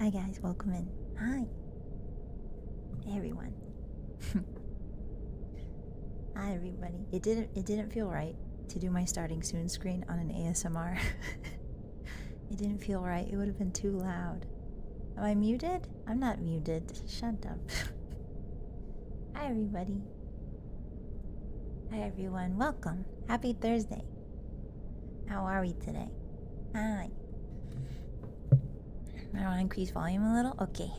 Hi guys, welcome in. Hi. Hey everyone. Hi everybody. It didn't feel right to do my starting soon screen on an ASMR. It didn't feel right. It would have been too loud. Am I muted? I'm not muted. Shut up. Hi everybody. Hi everyone. Welcome. Happy Thursday. How are we today? Hi. I want to increase volume a little. Okay.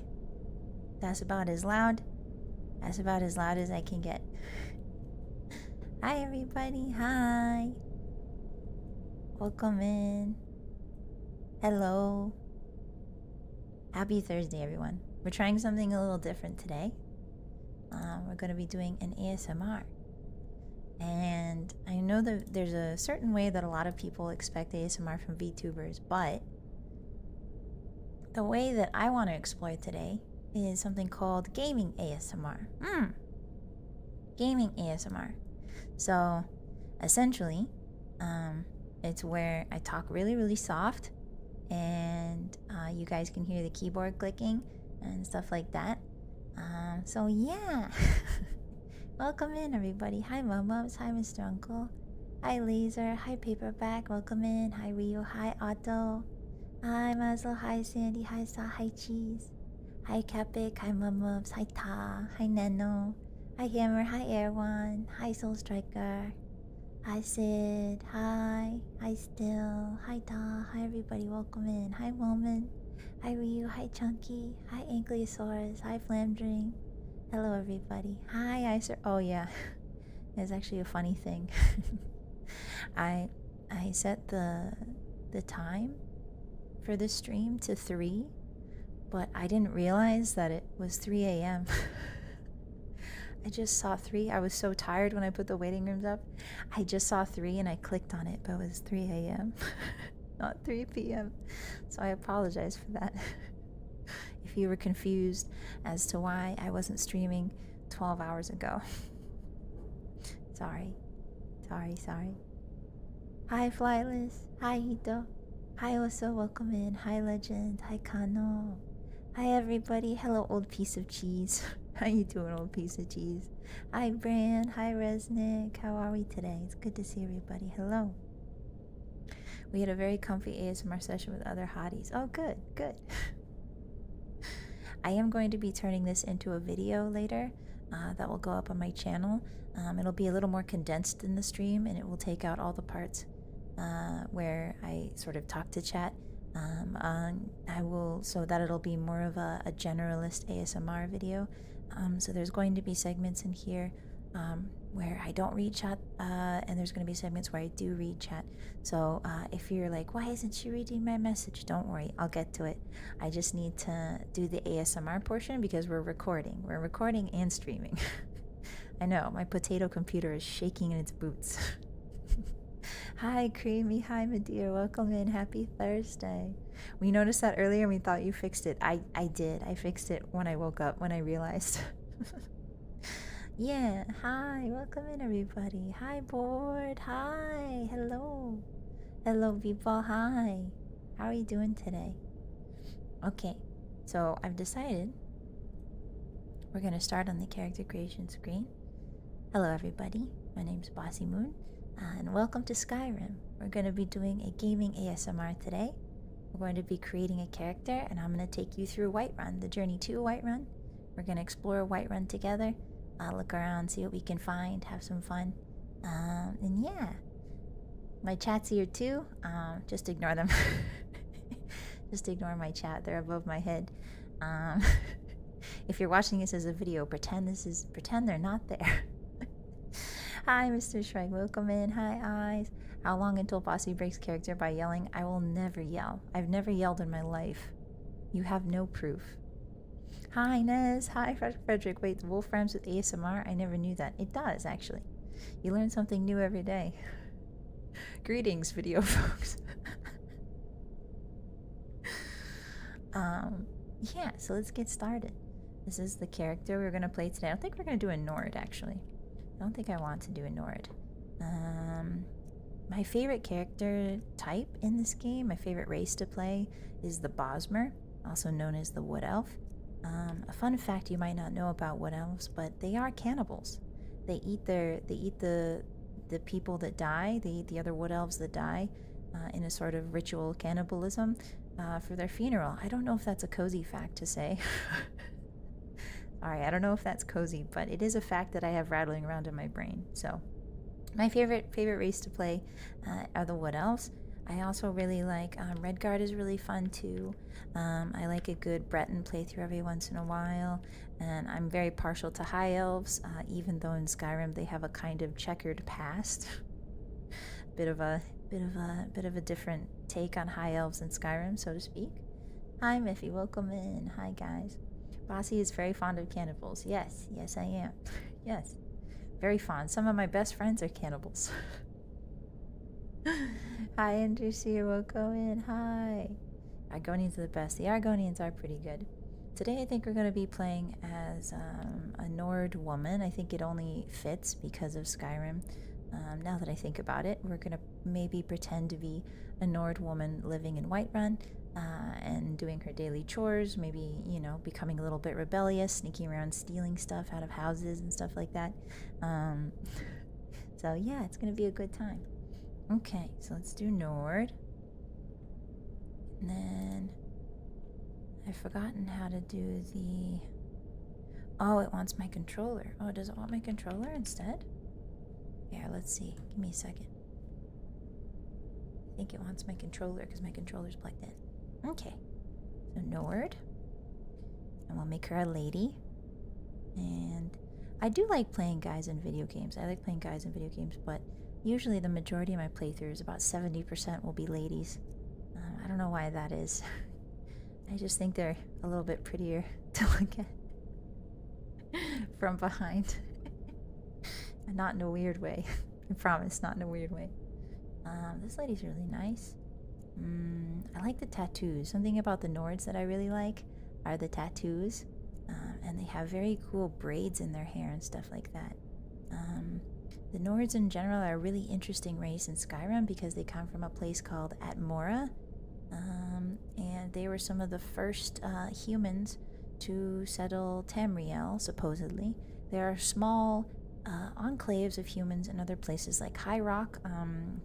That's about as loud. That's about as loud as I can get. Hi everybody. Hi. Welcome in. Hello. Happy Thursday, everyone. We're trying something a little different today. We're going to be doing an ASMR. And I know that there's a certain way that a lot of people expect ASMR from VTubers, but the way that I want to explore today is something called gaming ASMR. Gaming ASMR. So, essentially, it's where I talk really, really soft, and you guys can hear the keyboard clicking and stuff like that. So yeah. Welcome in, everybody. Hi, Mumums. Hi, Mr. Uncle. Hi, Laser. Hi, Paperback. Welcome in. Hi, Rio. Hi, Otto. Hi, Mazel. Hi, Sandy. Hi, Sa. Hi, Cheese. Hi, Capic. Hi, Mumums. Hi, Ta. Hi, Nano. Hi, Hammer. Hi, Airwan. Hi, Soul Striker. Hi, Sid. Hi. Hi, Still. Hi, Ta. Hi, everybody. Welcome in. Hi, Woman. Hi, Ryu. Hi, Chunky. Hi, Ankylosaurus. Hi, Flamdring. Hello, everybody. Hi, Icer. Oh, yeah. It's actually a funny thing. I set the time for the stream to 3, but I didn't realize that it was 3 a.m. I just saw 3. I was so tired when I put the waiting rooms up. I just saw 3 and I clicked on it, but it was 3 a.m. not 3 p.m. So I apologize for that. If you were confused as to why I wasn't streaming 12 hours ago. Sorry. Hi, Flightless. Hi, Hito. Hi, Oso. Welcome in. Hi, Legend. Hi, Kano. Hi, everybody. Hello, old piece of cheese. How you doing, old piece of cheese? Hi, Bran. Hi, Resnick. How are we today? It's good to see everybody. Hello. We had a very comfy ASMR session with other hotties. Oh, good. I am going to be turning this into a video later that will go up on my channel. It'll be a little more condensed in the stream, and it will take out all the parts where I sort of talk to chat. So that it'll be more of a generalist ASMR video. So there's going to be segments in here where I don't read chat, and there's going to be segments where I do read chat. So if you're like, why isn't she reading my message? Don't worry, I'll get to it. I just need to do the ASMR portion because we're recording and streaming. I know, my potato computer is shaking in its boots. Hi, Creamy. Hi, Madeira. Welcome in. Happy Thursday. We noticed that earlier and we thought you fixed it. I did. I fixed it when I woke up, when I realized. Yeah. Hi. Welcome in, everybody. Hi, Board. Hi. Hello. Hello, people. Hi. How are you doing today? Okay. So I've decided we're going to start on the character creation screen. Hello, everybody. My name's Bossymoon. And welcome to Skyrim. We're going to be doing a gaming ASMR today. We're going to be creating a character, and I'm going to take you through Whiterun, the journey to Whiterun. We're going to explore Whiterun together, look around, see what we can find, have some fun. And yeah, my chat's here too. Just ignore them. Just ignore my chat. They're above my head. If you're watching this as a video, pretend they're not there. Hi, Mr. Shrek. Welcome in. Hi, Eyes. How long until Bossy breaks character by yelling? I will never yell. I've never yelled in my life. You have no proof. Hi, Nez. Hi, Frederick. Wait, the wolf rhymes with ASMR? I never knew that. It does, actually. You learn something new every day. Greetings, video folks. Yeah, so let's get started. This is the character we're going to play today. I don't think we're going to do a Nord, actually. I don't think I want to do a Nord. My favorite character type in this game, my favorite race to play, is the Bosmer. also known as the Wood Elf. A fun fact you might not know about Wood Elves, but they are cannibals. They eat the people that die. They eat the other Wood Elves that die in a sort of ritual cannibalism for their funeral. I don't know if that's a cozy fact to say. Sorry, I don't know if that's cozy, but it is a fact that I have rattling around in my brain. So, my favorite race to play are the Wood Elves. I also really like Redguard is really fun too. I like a good Breton playthrough every once in a while, and I'm very partial to High Elves, even though in Skyrim they have a kind of checkered past. bit of a different take on High Elves in Skyrim, so to speak. Hi Miffy, welcome in. Hi guys. Bossy is very fond of cannibals. Yes, I am. Yes, very fond. Some of my best friends are cannibals. Hi, Andrew, welcome in. Hi. Argonians are the best. The Argonians are pretty good. Today, I think we're going to be playing as a Nord woman. I think it only fits because of Skyrim. Now that I think about it, we're going to maybe pretend to be a Nord woman living in Whiterun and doing her daily chores, maybe, you know, becoming a little bit rebellious, sneaking around stealing stuff out of houses and stuff like that. So, yeah, it's going to be a good time. Okay, so let's do Nord. And then I've forgotten how to do the... Oh, it wants my controller. Oh, does it want my controller instead? Yeah, let's see. Give me a second. I think it wants my controller because my controller's plugged in. Okay, so Nord. And we'll make her a lady. And I do like playing guys in video games. I like playing guys in video games, but usually the majority of my playthroughs, about 70%, will be ladies. I don't know why that is. I just think they're a little bit prettier to look at from behind. And not in a weird way. I promise, not in a weird way. This lady's really nice. I like the tattoos. Something about the Nords that I really like are the tattoos. And they have very cool braids in their hair and stuff like that. The Nords in general are a really interesting race in Skyrim because they come from a place called Atmora, and they were some of the first humans to settle Tamriel, supposedly. There are small enclaves of humans in other places like High Rock.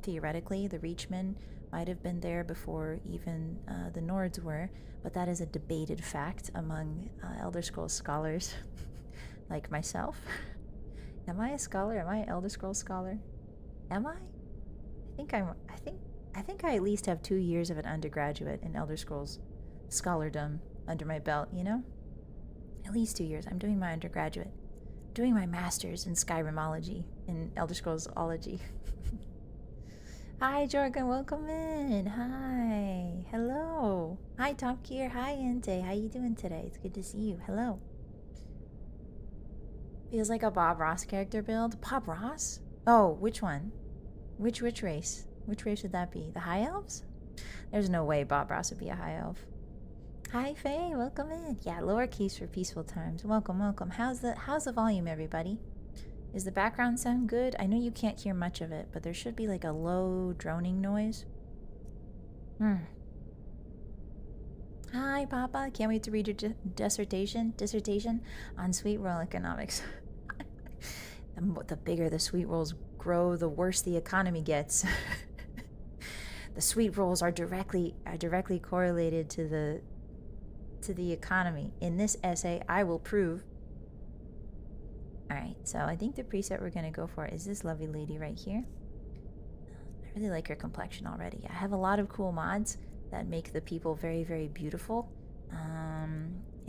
Theoretically, the Reachmen might have been there before even the Nords were, but that is a debated fact among Elder Scrolls scholars like myself. Am I a scholar? Am I an Elder Scrolls scholar? Am I? I think I at least have 2 years of an undergraduate in Elder Scrolls scholardom under my belt, you know? At least 2 years. I'm doing my undergraduate. Doing my master's in Skyrimology, in Elder Scrollsology. Hi, Jorgen, welcome in. Hi. Hello. Hi, Top Gear. Hi, Ente. How you doing today? It's good to see you. Hello. Feels like a Bob Ross character build. Bob Ross? Oh, which one? Which race? Which race would that be? The High Elves? There's no way Bob Ross would be a High Elf. Hi, Faye. Welcome in. Yeah, lowercase for peaceful times. Welcome, welcome. How's the volume, everybody? Is the background sound good? I know you can't hear much of it, but there should be like a low droning noise. Hi, Papa. Can't wait to read your dissertation on sweet roll economics. The bigger the sweet rolls grow, the worse the economy gets. The sweet rolls are directly correlated to the economy. In this essay, I will prove. All right, so I think the preset we're going to go for is this lovely lady right here. I really like her complexion already. I have a lot of cool mods that make the people very, very beautiful.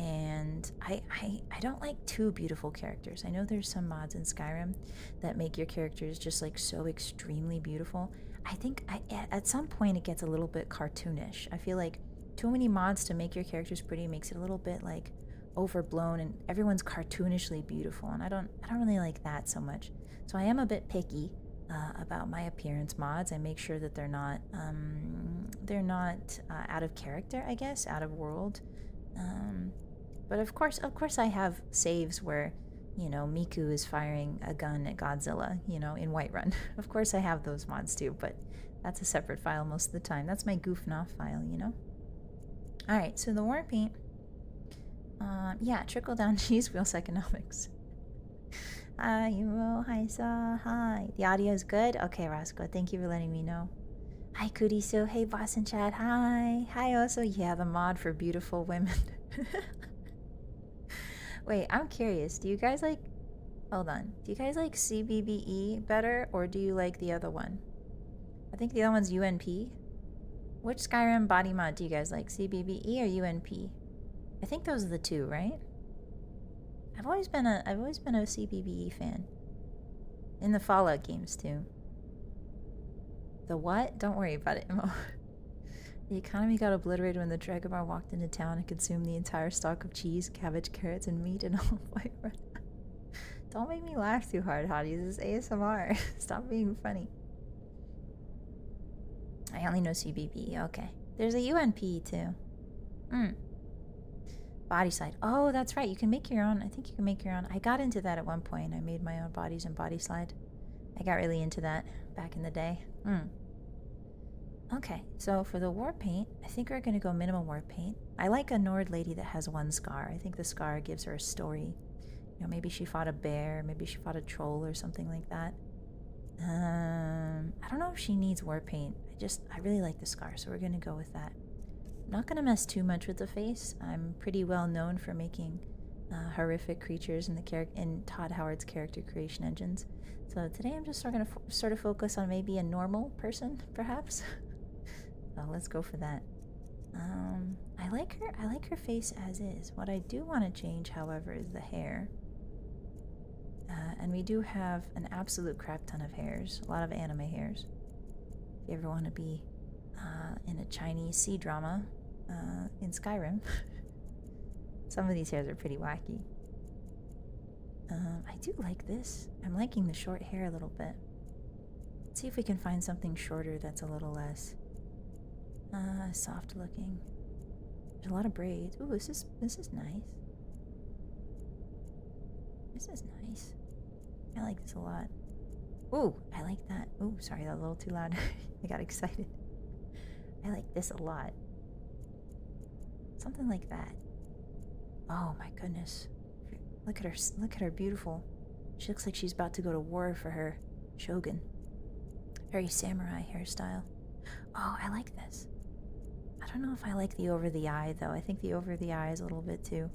And I don't like too beautiful characters. I know there's some mods in Skyrim that make your characters just like so extremely beautiful. I think at some point it gets a little bit cartoonish. I feel like too many mods to make your characters pretty makes it a little bit like overblown and everyone's cartoonishly beautiful, and I don't really like that so much. So I am a bit picky about my appearance mods. I make sure that they're not out of character, I guess, out of world. But of course I have saves where, you know, Miku is firing a gun at Godzilla, you know, in Whiterun. Of course I have those mods too, but that's a separate file most of the time. That's my goof and off file, you know. Alright, so the war paint. Yeah, trickle down cheese wheels economics. Hi, hi, Sa, hi. The audio is good? Okay, Roscoe, thank you for letting me know. Hi, Cootie, so hey, boss and chat, hi. Hi, also, yeah, the mod for beautiful women. Wait, I'm curious, do you guys like, hold on, do you guys like CBBE better, or do you like the other one? I think the other one's UNP. Which Skyrim body mod do you guys like, CBBE or UNP? I think those are the two, right? I've always been a CBBE fan. In the Fallout games too. The what? Don't worry about it, Mo. The economy got obliterated when the Dragonbar walked into town and consumed the entire stock of cheese, cabbage, carrots, and meat in all Whiterun. Don't make me laugh too hard, Hotties. This is ASMR. Stop being funny. I only know CBB. Okay. There's a UNP too. Body slide. Oh, that's right. You can make your own. I think you can make your own. I got into that at one point. I made my own bodies and body slide. I got really into that back in the day. Okay, so for the war paint, I think we're going to go minimal war paint. I like a Nord lady that has one scar. I think the scar gives her a story. You know, maybe she fought a bear, maybe she fought a troll or something like that. I don't know if she needs war paint. I really like the scar, so we're going to go with that. I'm not going to mess too much with the face. I'm pretty well known for making horrific creatures in Todd Howard's character creation engines. So today I'm just going to sort of focus on maybe a normal person, perhaps. So let's go for that. I like her face as is. What I do want to change, however, is the hair. And we do have an absolute crap ton of hairs, a lot of anime hairs. If you ever want to be in a Chinese sea drama in Skyrim, some of these hairs are pretty wacky. I do like this. I'm liking the short hair a little bit. Let's see if we can find something shorter that's a little less soft looking. There's a lot of braids. Ooh, this is nice. This is nice. I like this a lot. Ooh, I like that. Ooh, sorry, that was a little too loud. I got excited. I like this a lot. Something like that. Oh my goodness. Look at her. Look at her beautiful. She looks like she's about to go to war for her shogun. Very samurai hairstyle. Oh, I like this. I don't know if I like the over the eye though. I think the over the eye is a little bit too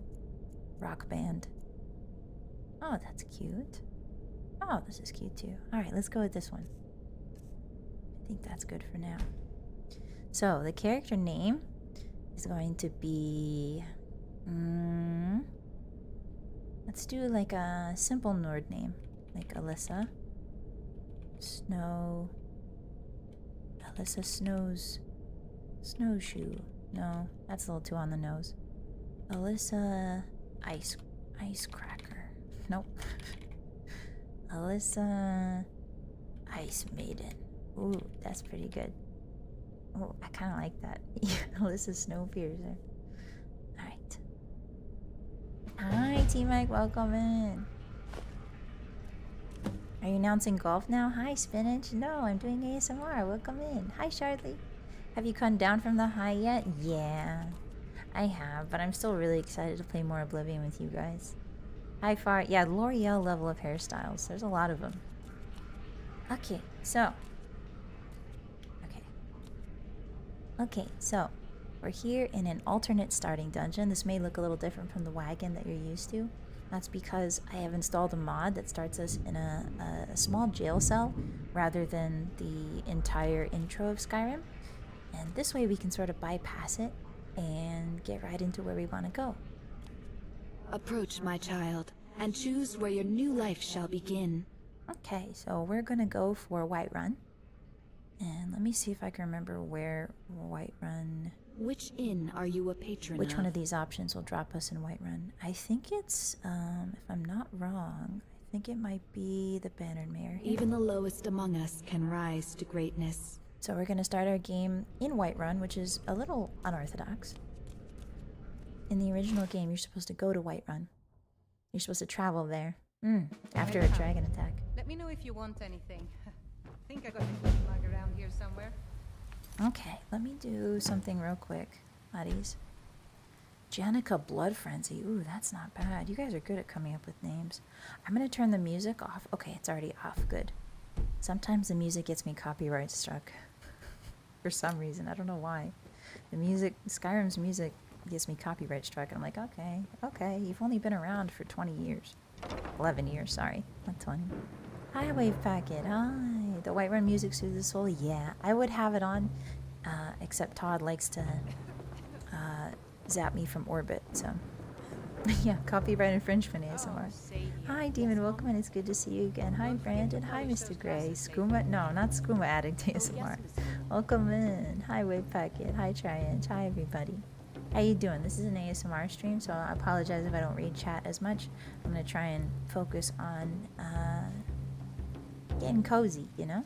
rock band. Oh, that's cute. Oh, this is cute too. Alright, let's go with this one. I think that's good for now. So, the character name is going to be... let's do like a simple Nord name. Like Alyssa. Alyssa Snowshoe. No, that's a little too on the nose. Alyssa Ice Cracker. Nope. Alyssa Ice Maiden. Ooh, that's pretty good. Oh, I kind of like that. Alyssa Snowpiercer. Alright. Hi, T-Mike. Welcome in. Are you announcing golf now? Hi, Spinach. No, I'm doing ASMR. Welcome in. Hi, Shardley. Have you come down from the high yet? Yeah, I have, but I'm still really excited to play more Oblivion with you guys. Hi, Far. Yeah, L'Oreal level of hairstyles. There's a lot of them. Okay, so. Okay, so. We're here in an alternate starting dungeon. This may look a little different from the wagon that you're used to. That's because I have installed a mod that starts us in a small jail cell rather than the entire intro of Skyrim. And this way we can sort of bypass it and get right into where we want to go. Approach, my child, and choose where your new life shall begin. Okay, so we're going to go for Whiterun. And let me see if I can remember where Whiterun... Which inn are you a patron Which of? one of these options will drop us in Whiterun? I think it's, if I'm not wrong, I think it might be the Bannered Mare. Even the lowest among us can rise to greatness. So we're going to start our game in Whiterun, which is a little unorthodox. In the original game, you're supposed to go to Whiterun. You're supposed to travel there. After a dragon attack. Let me know if you want anything. I think I got a good mug around here somewhere. Okay, let me do something real quick, Hotties. Janica Blood Frenzy. Ooh, that's not bad. You guys are good at coming up with names. I'm going to turn the music off. Okay, it's already off. Good. Sometimes the music gets me copyright struck. For some reason. I don't know why. The music, Skyrim's music gets me copyright struck. And I'm like, okay. You've only been around for 20 years. 11 years, sorry. Not 20. Hi, Wave Packet. Hi. The Whiterun music soothes the soul. Yeah, I would have it on. Except Todd likes to zap me from orbit, so yeah, copyright infringement ASMR. Hi Demon, welcome and it's good to see you again. Hi Brandon, hi Mr. Gray. Skooma, no, not Skooma Addict ASMR. Welcome in. Hi Wave Packet, hi Triange, hi everybody. How you doing? This is an ASMR stream, so I apologize if I don't read chat as much. I'm gonna try and focus on getting cozy, you know?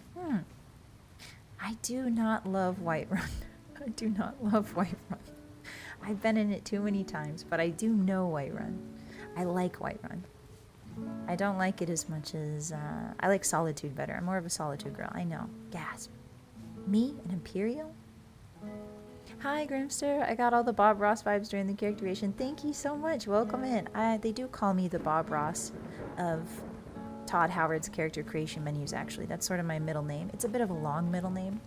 I do not love Whiterun. I do not love Whiterun. I've been in it too many times, but I do know Whiterun. I like Whiterun. I don't like it as much as... I like Solitude better. I'm more of a Solitude girl. I know. Gasp. Me? An Imperial? Hi, Grimster. I got all the Bob Ross vibes during the character creation. Thank you so much. Welcome in. They do call me the Bob Ross of Todd Howard's character creation menus, actually. That's sort of my middle name. It's a bit of a long middle name,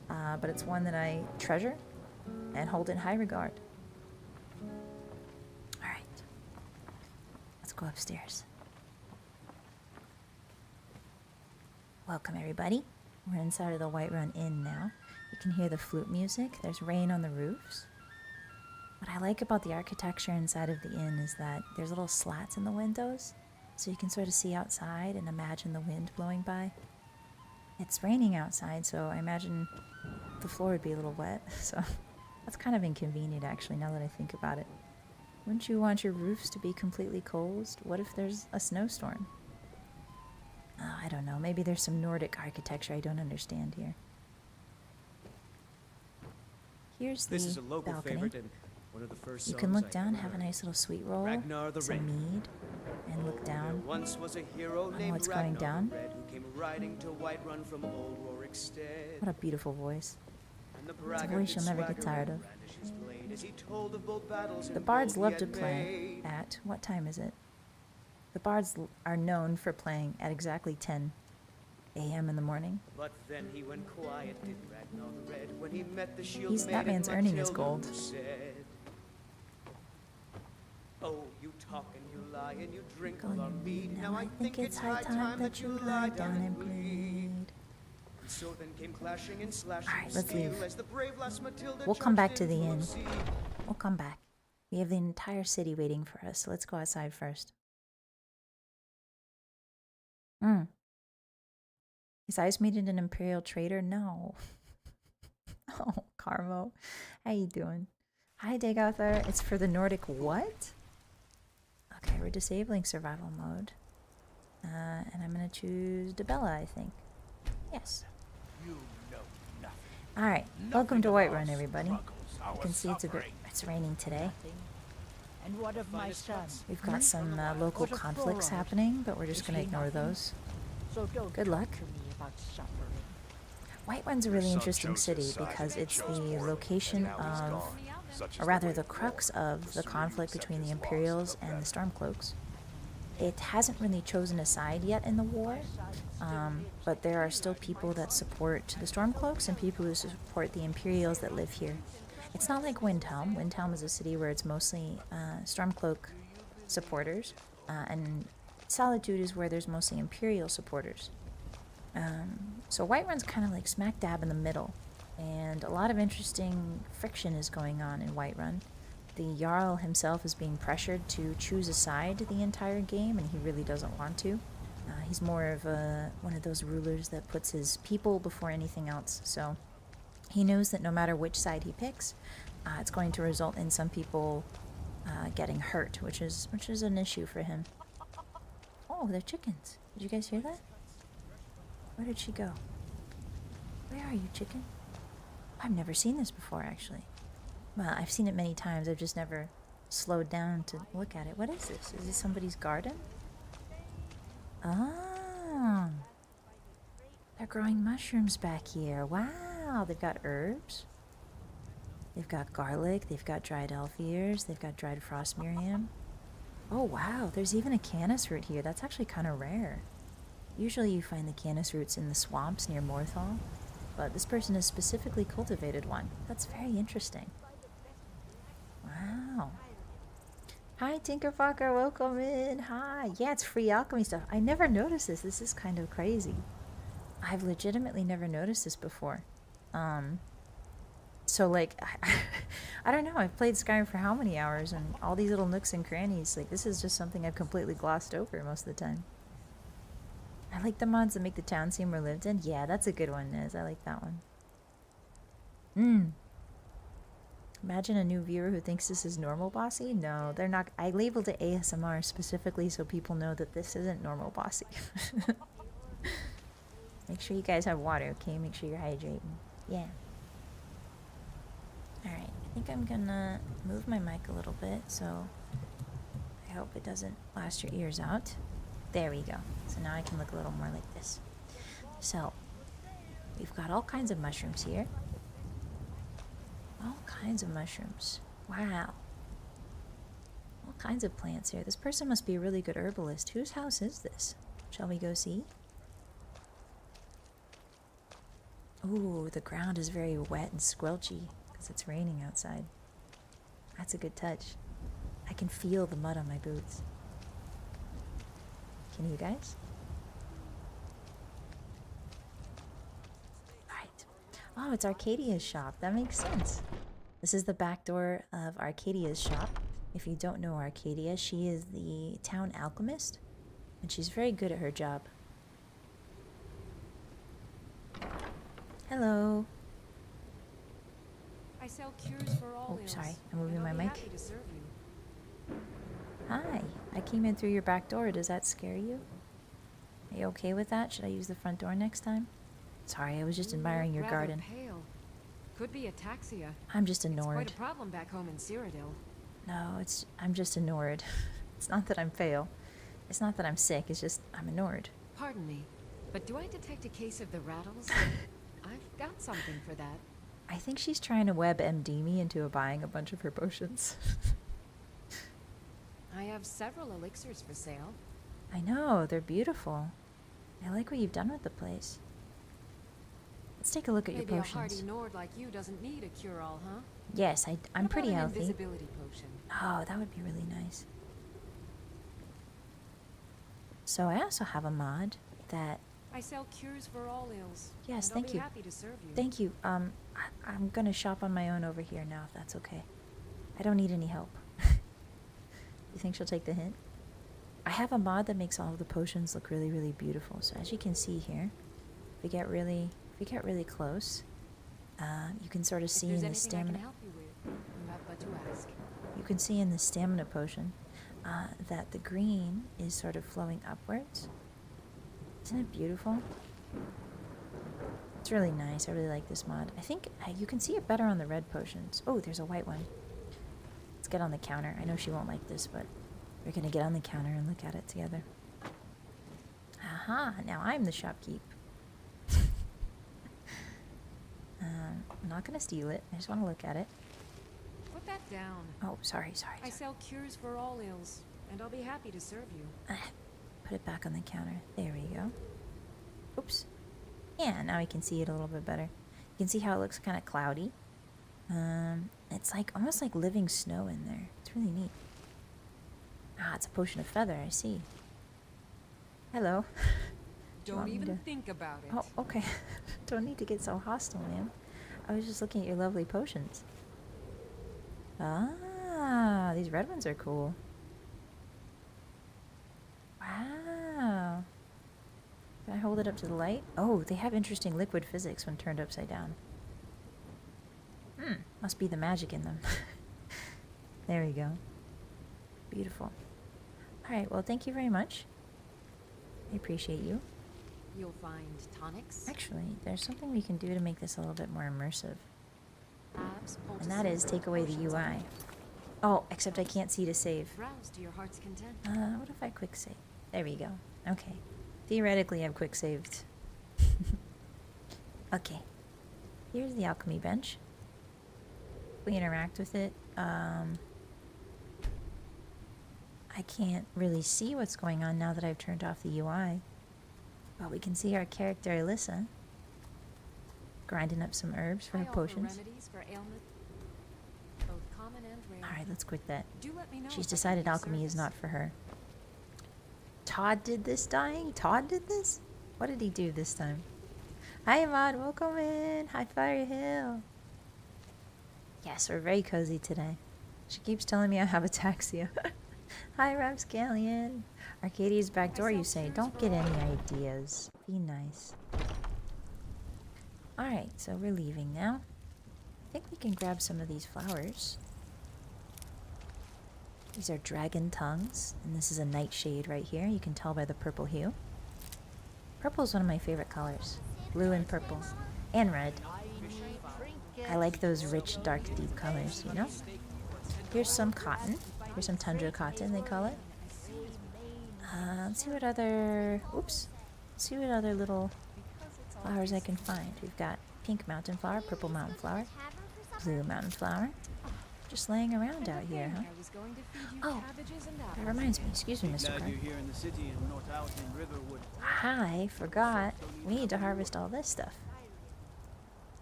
but it's one that I treasure and hold in high regard. Alright. Let's go upstairs. Welcome, everybody. We're inside of the Whiterun Inn now. You can hear the flute music. There's rain on the roofs. What I like about the architecture inside of the inn is that there's little slats in the windows, so you can sort of see outside and imagine the wind blowing by. It's raining outside, so I imagine the floor would be a little wet, so that's kind of inconvenient actually, now that I think about it. Wouldn't you want your roofs to be completely closed? What if there's a snowstorm? Oh, I don't know, maybe there's some Nordic architecture I don't understand here. Here's the balcony. You can look down, have a nice little sweet roll, some mead, and look down on what's going down. What a beautiful voice. It's a voice you'll never get tired of. The bards love to play at, what time is it? The bards are known for playing at exactly 10 a.m. in the morning. But then he went quiet, when he met the that man's earning his gold. Oh, you talk and you lie and you drink all our mead. Now I think it's high time that you lie down and bleed. So then came clashing and slashing. Alright, let's leave. We'll come back to the inn. We'll come back. We have the entire city waiting for us, so let's go outside first. His eyes meeting an Imperial trader? No. Oh, Carmo. How you doing? Hi, Dagother. It's for the Nordic what? Okay, we're disabling survival mode. And I'm going to choose Debella, I think. Yes. You know nothing. Alright, welcome to Whiterun, everybody. You can see it's raining today. And what of my son? We've got some local conflicts happening, but we're just going to ignore those. So good luck. Whiterun's a really interesting city because it's the location of, or rather the crux of, the conflict between the Imperials and the Stormcloaks. It hasn't really chosen a side yet in the war, but there are still people that support the Stormcloaks and people who support the Imperials that live here. It's not like Windhelm. Windhelm is a city where it's mostly Stormcloak supporters, and Solitude is where there's mostly Imperial supporters. So Whiterun's kind of like smack dab in the middle, and a lot of interesting friction is going on in Whiterun. The Jarl himself is being pressured to choose a side the entire game, and he really doesn't want to. He's more of one of those rulers that puts his people before anything else, so he knows that no matter which side he picks, it's going to result in some people getting hurt, which is an issue for him. Oh, they're chickens. Did you guys hear that? Where did she go? Where are you, chicken? I've never seen this before, actually. Well, I've seen it many times. I've just never slowed down to look at it. What is this? Is this somebody's garden? Ah. They're growing mushrooms back here. Wow, they've got herbs. They've got garlic, they've got dried elf ears, they've got dried frostmere ham. Oh wow, there's even a canis root here. That's actually kind of rare. Usually you find the canis roots in the swamps near Morthal, but this person has specifically cultivated one. That's very interesting. Wow. Hi Tinkerfucker, welcome in. Hi. Yeah, it's free alchemy stuff. I never noticed this. This is kind of crazy. I've legitimately never noticed this before. So like, I don't know, I've played Skyrim for how many hours, and all these little nooks and crannies, like this is just something I've completely glossed over most of the time. I like the mods that make the town seem more lived in. Yeah, that's a good one, Niz. I like that one. Imagine a new viewer who thinks this is normal bossy. No, they're not. I labeled it ASMR specifically so people know that this isn't normal bossy. Make sure you guys have water, okay? Make sure you're hydrating. Yeah. Alright, I think I'm gonna move my mic a little bit, so I hope it doesn't blast your ears out. There we go. So now I can look a little more like this. So, we've got all kinds of mushrooms here. All kinds of mushrooms. Wow. All kinds of plants here. This person must be a really good herbalist. Whose house is this? Shall we go see? Ooh, the ground is very wet and squelchy because it's raining outside. That's a good touch. I can feel the mud on my boots. Can you guys? Right. Oh, it's Arcadia's shop. That makes sense. This is the back door of Arcadia's shop. If you don't know Arcadia, she is the town alchemist, and she's very good at her job. Hello. I sell cures for all Oh, sorry. I'm ills, moving and my I'll be mic. happy to serve you. Hi. I came in through your back door. Does that scare you? Are you okay with that? Should I use the front door next time? Sorry, I was just admiring your Rather garden. Pale. Could be ataxia. I'm just a It's Nord. quite a problem back home in Cyrodiil. No, I'm just a Nord. It's not that I'm pale. It's not that I'm sick. It's just I'm a Nord. Pardon me, but do I detect a case of the rattles? I've got something for that. I think she's trying to web MD me into buying a bunch of her potions. I have several elixirs for sale. I know, they're beautiful. I like what you've done with the place. Let's take a look at Maybe your a hardy potions. Nord like you doesn't need a cure-all, huh? Yes, I'm What pretty about an healthy. invisibility potion? Oh, that would be really nice. So I also have a mod that... I sell cures for all ills. Yes, and thank I'll you. be happy to serve you. Thank you. I'm gonna shop on my own over here now, if that's okay. I don't need any help. You think she'll take the hint? I have a mod that makes all of the potions look really, really beautiful. So as you can see here, if we get really close, you can sort of see in the stamina. I can help you with, you have but to ask. You can see in the stamina potion that the green is sort of flowing upwards. Isn't it beautiful? It's really nice. I really like this mod. I think you can see it better on the red potions. Oh, there's a white one. Let's get on the counter. I know she won't like this, but we're going to get on the counter and look at it together. Aha, now I'm the shopkeep. I'm not going to steal it. I just want to look at it. Put that down. Oh, sorry. I sell cures for all ills, and I'll be happy to serve you. Put it back on the counter. There we go. Oops. Yeah, now I can see it a little bit better. You can see how it looks kind of cloudy. It's like almost like living snow in there. It's really neat. Ah, it's a potion of feather, I see. Hello. Don't even think about it. Oh, okay. Don't need to get so hostile, man. I was just looking at your lovely potions. Ah, these red ones are cool. Wow. Can I hold it up to the light? Oh, they have interesting liquid physics when turned upside down. Must be the magic in them. There we go. Beautiful. Alright, well, thank you very much. I appreciate you. You'll find tonics, Actually, there's something we can do to make this a little bit more immersive. herbs, And that is take away the UI. Oh, except I can't see to save. Browse to your heart's content. What if I quick save? There we go. Okay. Theoretically, I've quick saved. Okay. Here's the alchemy bench. we interact with it, I can't really see what's going on now that I've turned off the UI. But we can see our character Alyssa grinding up some herbs for her potions. Alright, let's quit that. She's decided alchemy is not for her. Todd did this dying? Todd did this? What did he do this time? Hi Ahmad, welcome in! Hi Fire Hill! Yes, we're very cozy today. She keeps telling me I have ataxia. Hi Rapscallion! Arcadia's back door, you say. Don't get any ideas. Be nice. Alright, so we're leaving now. I think we can grab some of these flowers. These are dragon tongues, and this is a nightshade right here. You can tell by the purple hue. Purple is one of my favorite colors. Blue and purple. And red. I like those rich, dark, deep colors, you know? Here's some cotton. Here's some tundra cotton, they call it. Let's see what other... Oops. Let's see what other little flowers I can find. We've got pink mountain flower, purple mountain flower, blue mountain flower. Just laying around out here, huh? Oh, that reminds me. Excuse me, Mr. Clark. I forgot. We need to harvest all this stuff.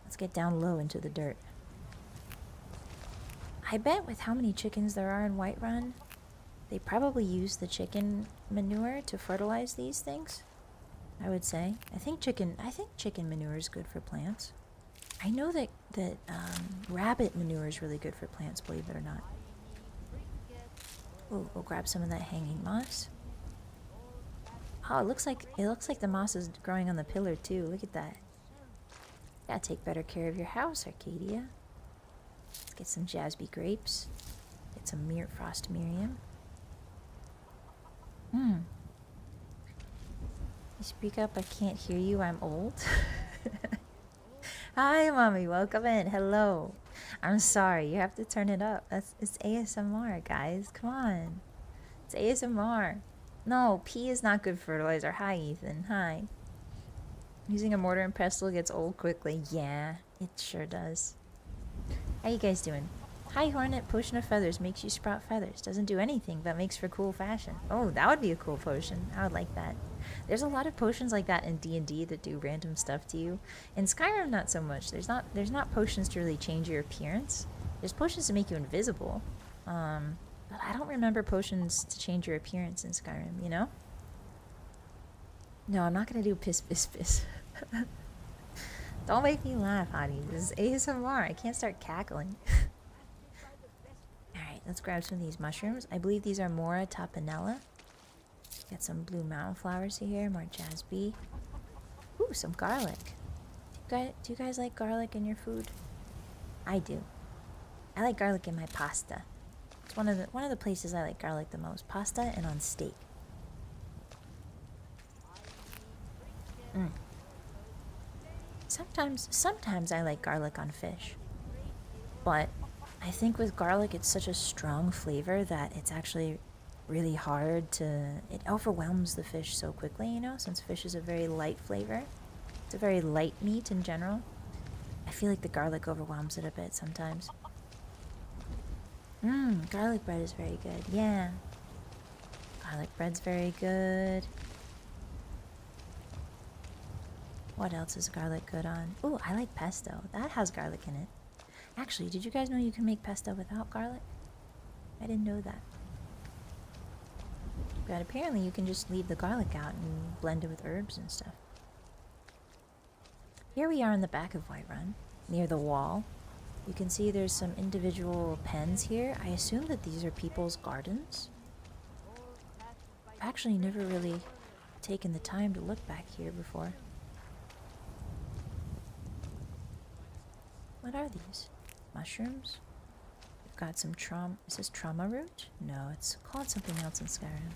Let's get down low into the dirt. I bet with how many chickens there are in Whiterun, they probably use the chicken manure to fertilize these things. I would say. I think chicken manure is good for plants. I know that rabbit manure is really good for plants, believe it or not. Ooh, we'll grab some of that hanging moss. Oh, it looks like the moss is growing on the pillar too. Look at that. Gotta take better care of your house, Arcadia. Let's get some Jasby grapes. Get some frost Miriam. You speak up, I can't hear you, I'm old. Hi, Mommy, welcome in. Hello. I'm sorry, you have to turn it up. It's ASMR, guys. Come on. It's ASMR. No, pea is not good fertilizer. Hi, Ethan. Hi. Using a mortar and pestle gets old quickly. Yeah, it sure does. How you guys doing? Hi, Hornet. Potion of feathers makes you sprout feathers. Doesn't do anything, but makes for cool fashion. Oh, that would be a cool potion. I would like that. There's a lot of potions like that in D&D that do random stuff to you. In Skyrim, not so much. There's not potions to really change your appearance. There's potions to make you invisible. But I don't remember potions to change your appearance in Skyrim, you know? No, I'm not gonna do piss piss piss. Don't make me laugh, Hotties. This is ASMR. I can't start cackling. Alright, let's grab some of these mushrooms. I believe these are Mora tapanella. Get some blue mountain flowers here, more jasby. Ooh, some garlic. Do you guys like garlic in your food? I do. I like garlic in my pasta. It's one of the places I like garlic the most. Pasta and on steak. Sometimes I like garlic on fish. But I think with garlic it's such a strong flavor that it's actually really hard to... It overwhelms the fish so quickly, you know, since fish is a very light flavor. It's a very light meat in general. I feel like the garlic overwhelms it a bit sometimes. Garlic bread is very good. Yeah. Garlic bread's very good. What else is garlic good on? Ooh, I like pesto. That has garlic in it. Actually, did you guys know you can make pesto without garlic? I didn't know that. But apparently you can just leave the garlic out and blend it with herbs and stuff. Here we are in the back of Whiterun, near the wall. You can see there's some individual pens here. I assume that these are people's gardens. I've actually never really taken the time to look back here before. What are these? Mushrooms? We've got some is this trauma root? No, it's called something else in Skyrim.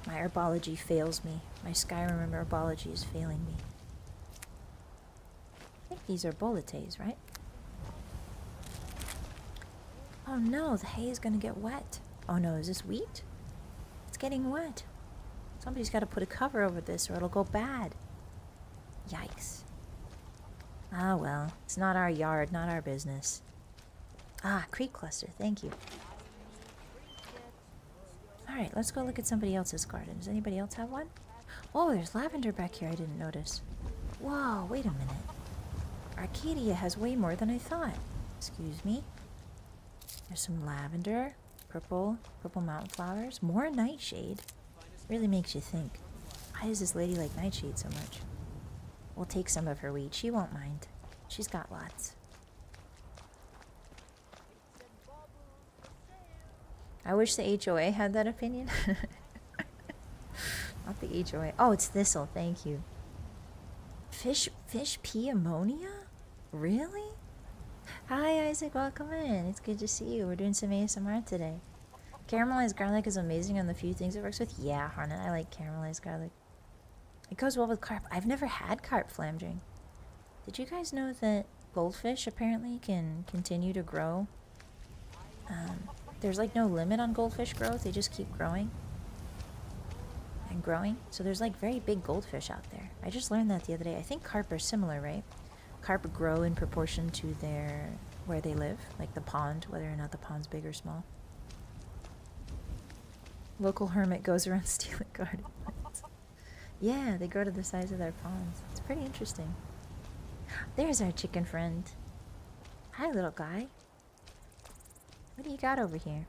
My herbology fails me. My Skyrim herbology is failing me. I think these are bolates, right? Oh no, the hay is gonna get wet. Oh no, is this wheat? It's getting wet. Somebody's gotta put a cover over this or it'll go bad. Yikes. Ah well, it's not our yard, not our business. Ah, creep cluster. Thank you. Alright, let's go look at somebody else's garden. Does anybody else have one? Oh, there's lavender back here I didn't notice. Whoa, wait a minute. Arcadia has way more than I thought. Excuse me. There's some lavender, purple mountain flowers, more nightshade. Really makes you think. Why does this lady like nightshade so much? We'll take some of her weed. She won't mind. She's got lots. I wish the HOA had that opinion. Not the HOA. Oh, it's thistle. Thank you. Fish pea ammonia? Really? Hi, Isaac. Welcome in. It's good to see you. We're doing some ASMR today. Caramelized garlic is amazing on the few things it works with. Yeah, Harna, I like caramelized garlic. It goes well with carp. I've never had carp flamdring. Did you guys know that goldfish apparently can continue to grow? There's like no limit on goldfish growth. They just keep growing and growing. So there's like very big goldfish out there. I just learned that the other day. I think carp are similar, right? Carp grow in proportion to where they live, like the pond, whether or not the pond's big or small. Local hermit goes around stealing garden. Yeah, they grow to the size of their ponds. It's pretty interesting. There's our chicken friend. Hi, little guy. What do you got over here?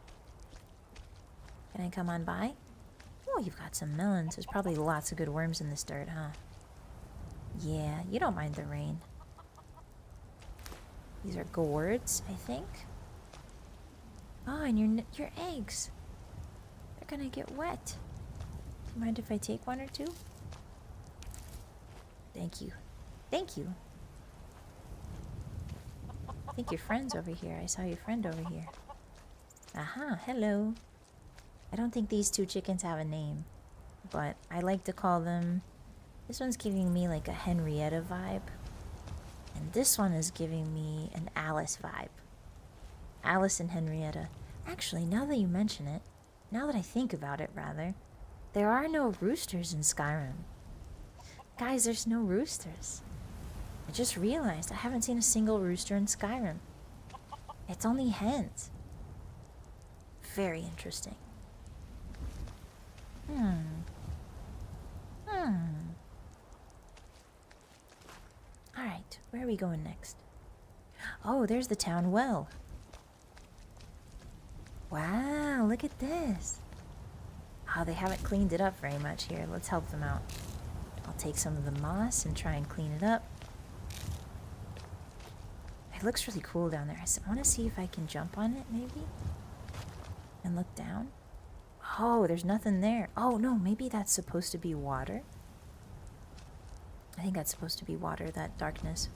Can I come on by? Oh, you've got some melons. There's probably lots of good worms in this dirt, huh? Yeah, you don't mind the rain. These are gourds, I think. Oh, and your eggs. They're gonna get wet. Do you mind if I take one or two? Thank you. Thank you. I think your friend's over here. I saw your friend over here. Aha, hello. I don't think these two chickens have a name, but I like to call them... This one's giving me like a Henrietta vibe. And this one is giving me an Alice vibe. Alice and Henrietta. Actually, now that you mention it, now that I think about it rather, there are no roosters in Skyrim. Guys, there's no roosters. I just realized I haven't seen a single rooster in Skyrim. It's only hens. Very interesting. Alright, where are we going next? Oh, there's the town well. Wow, look at this. Oh, they haven't cleaned it up very much here. Let's help them out. I'll take some of the moss and try and clean it up. It looks really cool down there. I want to see if I can jump on it, maybe? And look down. Oh, there's nothing there. Oh, no, maybe that's supposed to be water. I think that's supposed to be water, that darkness.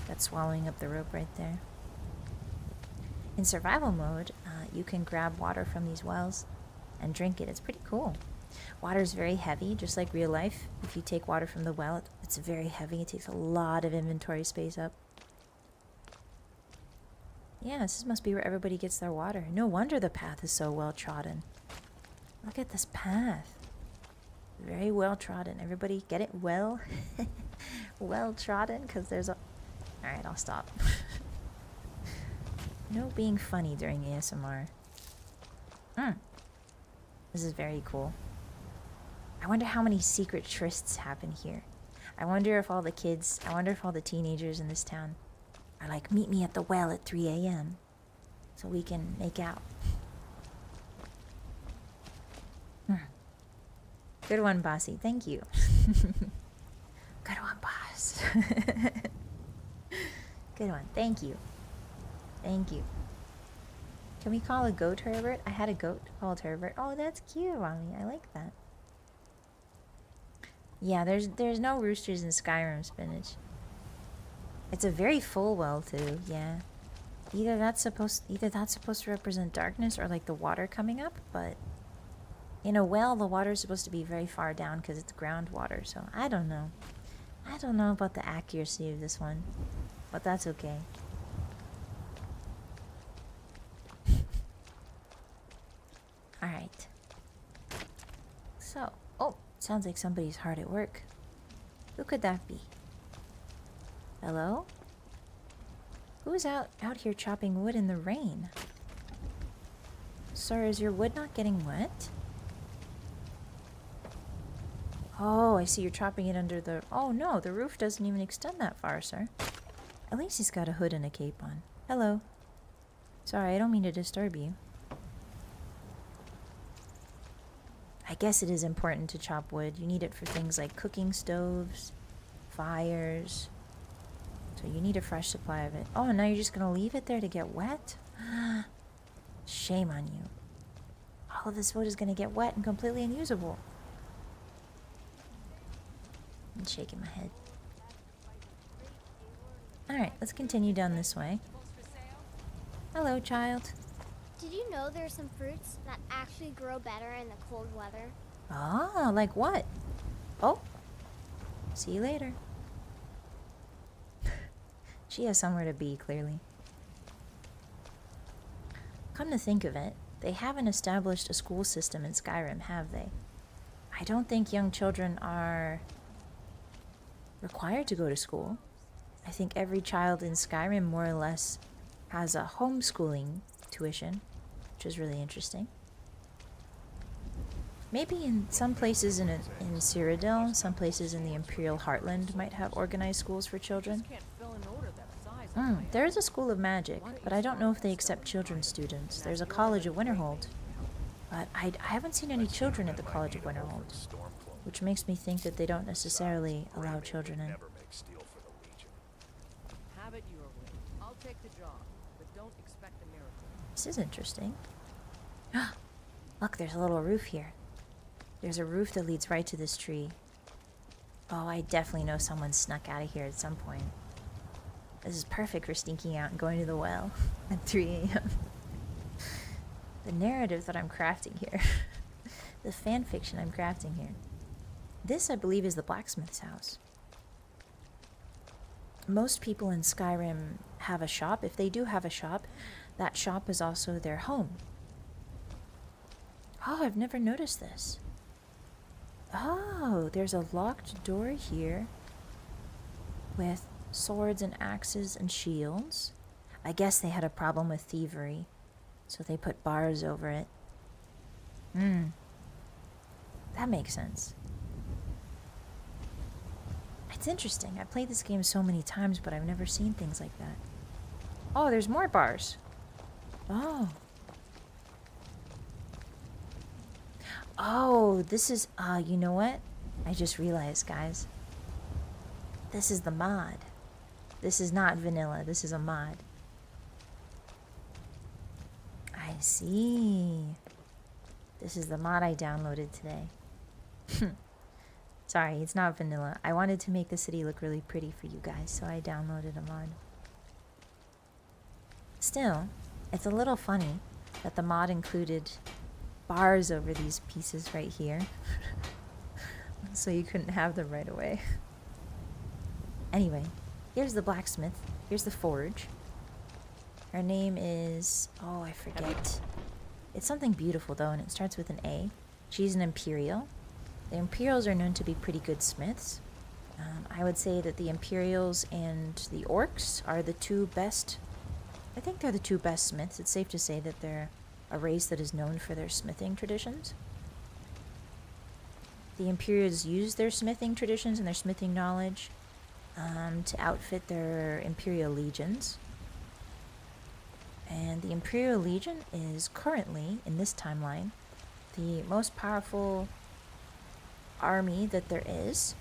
That's swallowing up the rope right there. In survival mode, you can grab water from these wells and drink it. It's pretty cool. Water is very heavy, just like real life. If you take water from the well, it's very heavy. It takes a lot of inventory space up. Yeah, this must be where everybody gets their water. No wonder the path is so well trodden. Look at this path. Very well trodden. Everybody get it? Well? Well trodden? Because there's a... Alright, I'll stop. No being funny during ASMR. This is very cool. I wonder how many secret trysts happen here. I wonder if all the teenagers in this town are like, meet me at the well at 3 a.m. so we can make out. Good one, Bossy. Thank you. Good one, boss. Good one. Thank you. Thank you. Can we call a goat Herbert? I had a goat called Herbert. Oh, that's cute, Mommy. I like that. Yeah, there's no roosters in Skyrim, Spinach. It's a very full well too. Yeah. Either that's supposed to represent darkness or like the water coming up, but in a well the water is supposed to be very far down because it's groundwater. So I don't know. I don't know about the accuracy of this one, but that's okay. All right. So, oh, sounds like somebody's hard at work. Who could that be? Hello? Who's out here chopping wood in the rain? Sir, is your wood not getting wet? Oh, I see you're chopping it under the... Oh no, the roof doesn't even extend that far, sir. At least he's got a hood and a cape on. Hello. Sorry, I don't mean to disturb you. I guess it is important to chop wood. You need it for things like cooking stoves, fires. So you need a fresh supply of it. Oh, and now you're just going to leave it there to get wet? Shame on you. All of this wood is going to get wet and completely unusable. I'm shaking my head. Alright, let's continue down this way. Hello, child. Did you know there are some fruits that actually grow better in the cold weather? Ah, like what? Oh. See you later. She has somewhere to be, clearly. Come to think of it, they haven't established a school system in Skyrim, have they? I don't think young children are required to go to school. I think every child in Skyrim more or less has a homeschooling tuition, which is really interesting. Maybe in some places in Cyrodiil, some places in the Imperial Heartland might have organized schools for children. There is a school of magic, but I don't know if they accept children's students. There's a college at Winterhold, but I haven't seen any children at the College of Winterhold, which makes me think that they don't necessarily allow children in. This is interesting. Look, there's a little roof here. There's a roof that leads right to this tree. Oh, I definitely know someone snuck out of here at some point. This is perfect for sneaking out and going to the well at 3 a.m. The narrative that I'm crafting here. The fan fiction I'm crafting here. This, I believe, is the blacksmith's house. Most people in Skyrim have a shop. If they do have a shop, that shop is also their home. Oh, I've never noticed this. Oh, there's a locked door here with swords and axes and shields. I guess they had a problem with thievery, so they put bars over it. That makes sense. It's interesting. I played this game so many times, but I've never seen things like that. Oh, there's more bars. Oh. Oh, this is, you know what? I just realized, guys. This is the mod. This is not vanilla. This is a mod. I see. This is the mod I downloaded today. Sorry, it's not vanilla. I wanted to make the city look really pretty for you guys, so I downloaded a mod. Still, it's a little funny that the mod included bars over these pieces right here. So you couldn't have them right away. Anyway, here's the blacksmith. Here's the forge. Her name is... oh, I forget. It's something beautiful, though, and it starts with an A. She's an Imperial. The Imperials are known to be pretty good smiths. I would say that the Imperials and the Orcs are the two best... I think they're the two best smiths. It's safe to say that they're a race that is known for their smithing traditions. The Imperials use their smithing traditions and their smithing knowledge to outfit their Imperial legions. And the Imperial Legion is currently, in this timeline, the most powerful army that there is,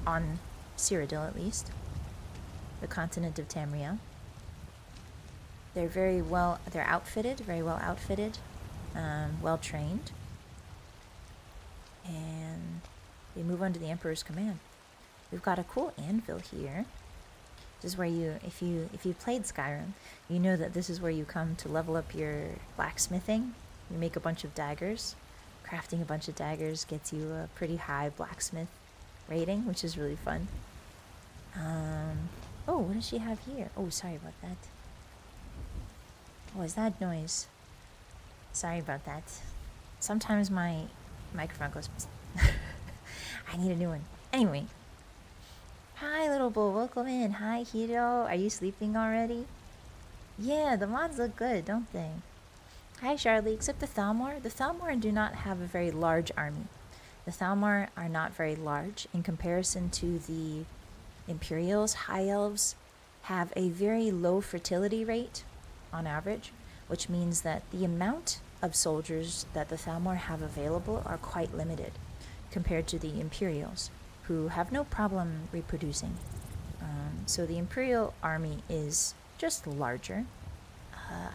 on Cyrodiil at least, the continent of Tamriel. They're very well, they're outfitted, very well outfitted, well trained, and they move under the Emperor's command. We've got a cool anvil here. This is where you, if you played Skyrim, you know that this is where you come to level up your blacksmithing. You make a bunch of daggers. Crafting a bunch of daggers gets you a pretty high blacksmith rating, which is really fun. Oh, what does she have here? Oh, sorry about that. What was that noise? Sorry about that. Sometimes my microphone goes... I need a new one. Anyway. Hi, little bull. Welcome in. Hi, Hiro. Are you sleeping already? Yeah, the mods look good, don't they? Hi, Charlie. Except the Thalmor. The Thalmor do not have a very large army. The Thalmor are not very large in comparison to the Imperials. High Elves have a very low fertility rate on average, which means that the amount of soldiers that the Thalmor have available are quite limited compared to the Imperials, who have no problem reproducing. So the Imperial army is just larger.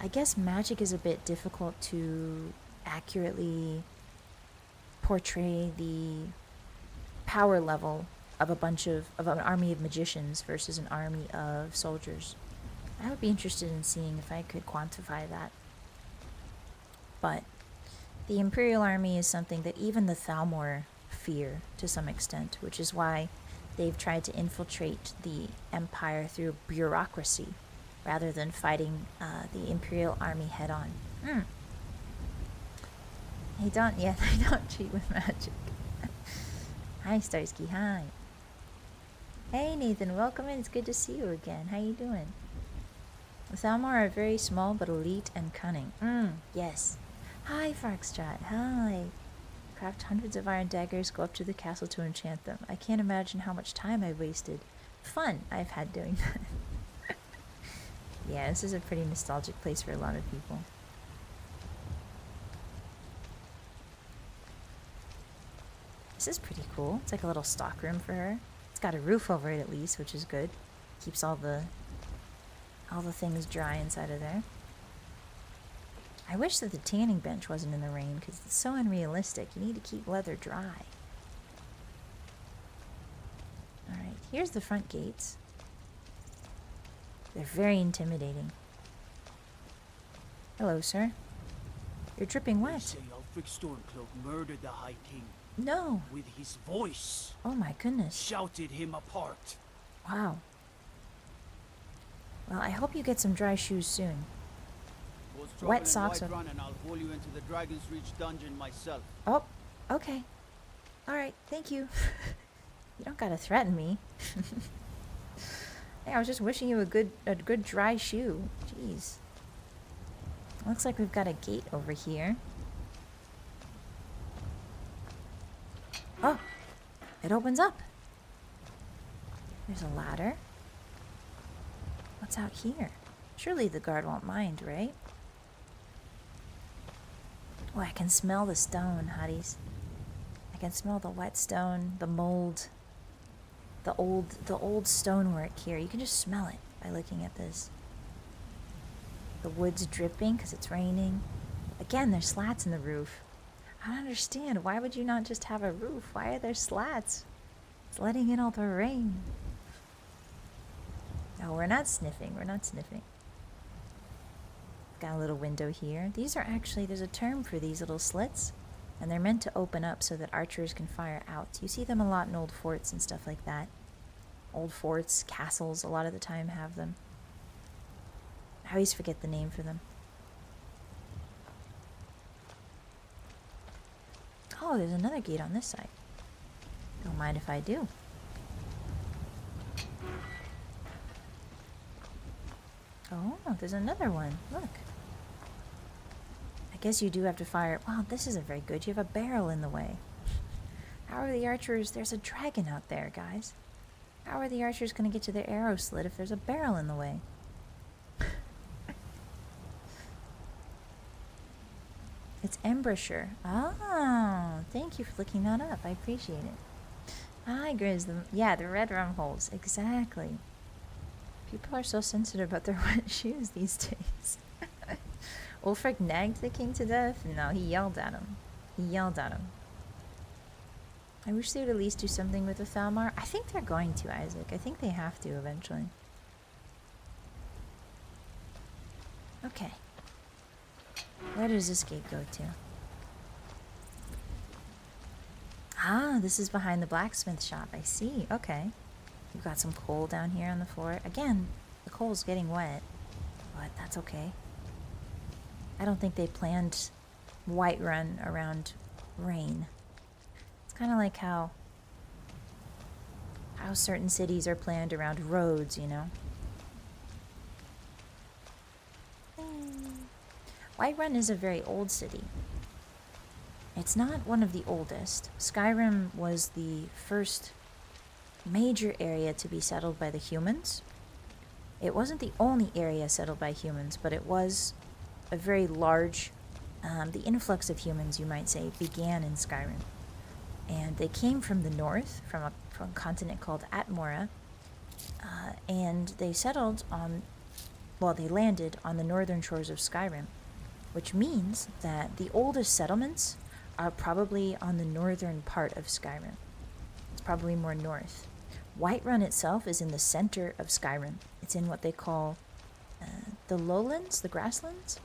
I guess magic is a bit difficult to accurately portray the power level of an army of magicians versus an army of soldiers. I would be interested in seeing if I could quantify that. But the Imperial army is something that even the Thalmor fear to some extent, which is why they've tried to infiltrate the Empire through bureaucracy rather than fighting the Imperial army head on. They don't cheat with magic. Hi, Starsky, hi. Hey, Nathan, welcome in. It's good to see you again. How you doing? The Thalmor are very small but elite and cunning. Yes. Hi, Foxtrot. Hi. Craft hundreds of iron daggers, go up to the castle to enchant them. I can't imagine how much time I've wasted. Fun I've had doing that. Yeah, this is a pretty nostalgic place for a lot of people. This is pretty cool. It's like a little stockroom for her. It's got a roof over it at least, which is good. Keeps all the things dry inside of there. I wish that the tanning bench wasn't in the rain because it's so unrealistic. You need to keep leather dry. Alright, here's the front gates. They're very intimidating. Hello, sir. You're dripping wet. They say Ulfric Stormcloak murdered the High King. No. With his voice. Oh my goodness. Shouted him apart. Wow. Well, I hope you get some dry shoes soon. Wet socks are... Whiterun, and I'll pull you into the Dragon's Reach dungeon myself. Oh, okay. Alright, thank you. You don't gotta threaten me. Hey, I was just wishing you a good dry shoe. Jeez. Looks like we've got a gate over here. Oh! It opens up! There's a ladder. What's out here? Surely the guard won't mind, right? Oh, I can smell the stone, Hotties. I can smell the wet stone, the mold, the old stonework here. You can just smell it by looking at this. The wood's dripping because it's raining. Again, there's slats in the roof. I don't understand. Why would you not just have a roof? Why are there slats? It's letting in all the rain. No, we're not sniffing. We're not sniffing. Got a little window here. These are actually, there's a term for these little slits, and they're meant to open up so that archers can fire out. You see them a lot in old forts and stuff like that. Old forts, castles, a lot of the time have them. I always forget the name for them. Oh, there's another gate on this side. Don't mind if I do. Oh, there's another one. Look. I guess you do have to fire... Wow, this isn't very good. You have a barrel in the way. How are the archers... There's a dragon out there, guys. How are the archers going to get to their arrow slit if there's a barrel in the way? It's embouchure. Oh, thank you for looking that up. I appreciate it. Hi, Grizz. Yeah, the red rum holes. Exactly. People are so sensitive about their wet shoes these days. Ulfric nagged the king to death? No, he yelled at him. He yelled at him. I wish they would at least do something with the Thalmor. I think they're going to, Isaac. I think they have to eventually. Okay. Where does this gate go to? Ah, this is behind the blacksmith shop. I see. Okay. We've got some coal down here on the floor. Again, the coal's getting wet, but that's okay. I don't think they planned Whiterun around rain. It's kind of like how certain cities are planned around roads, you know? Whiterun is a very old city. It's not one of the oldest. Skyrim was the first major area to be settled by the humans. It wasn't the only area settled by humans, but it was a very large, the influx of humans, you might say, began in Skyrim. And they came from the north, from a continent called Atmora, and they settled on, well, they landed on the northern shores of Skyrim, which means that the oldest settlements are probably on the northern part of Skyrim. It's probably more north. Whiterun itself is in the center of Skyrim. It's in what they call the lowlands, the grasslands.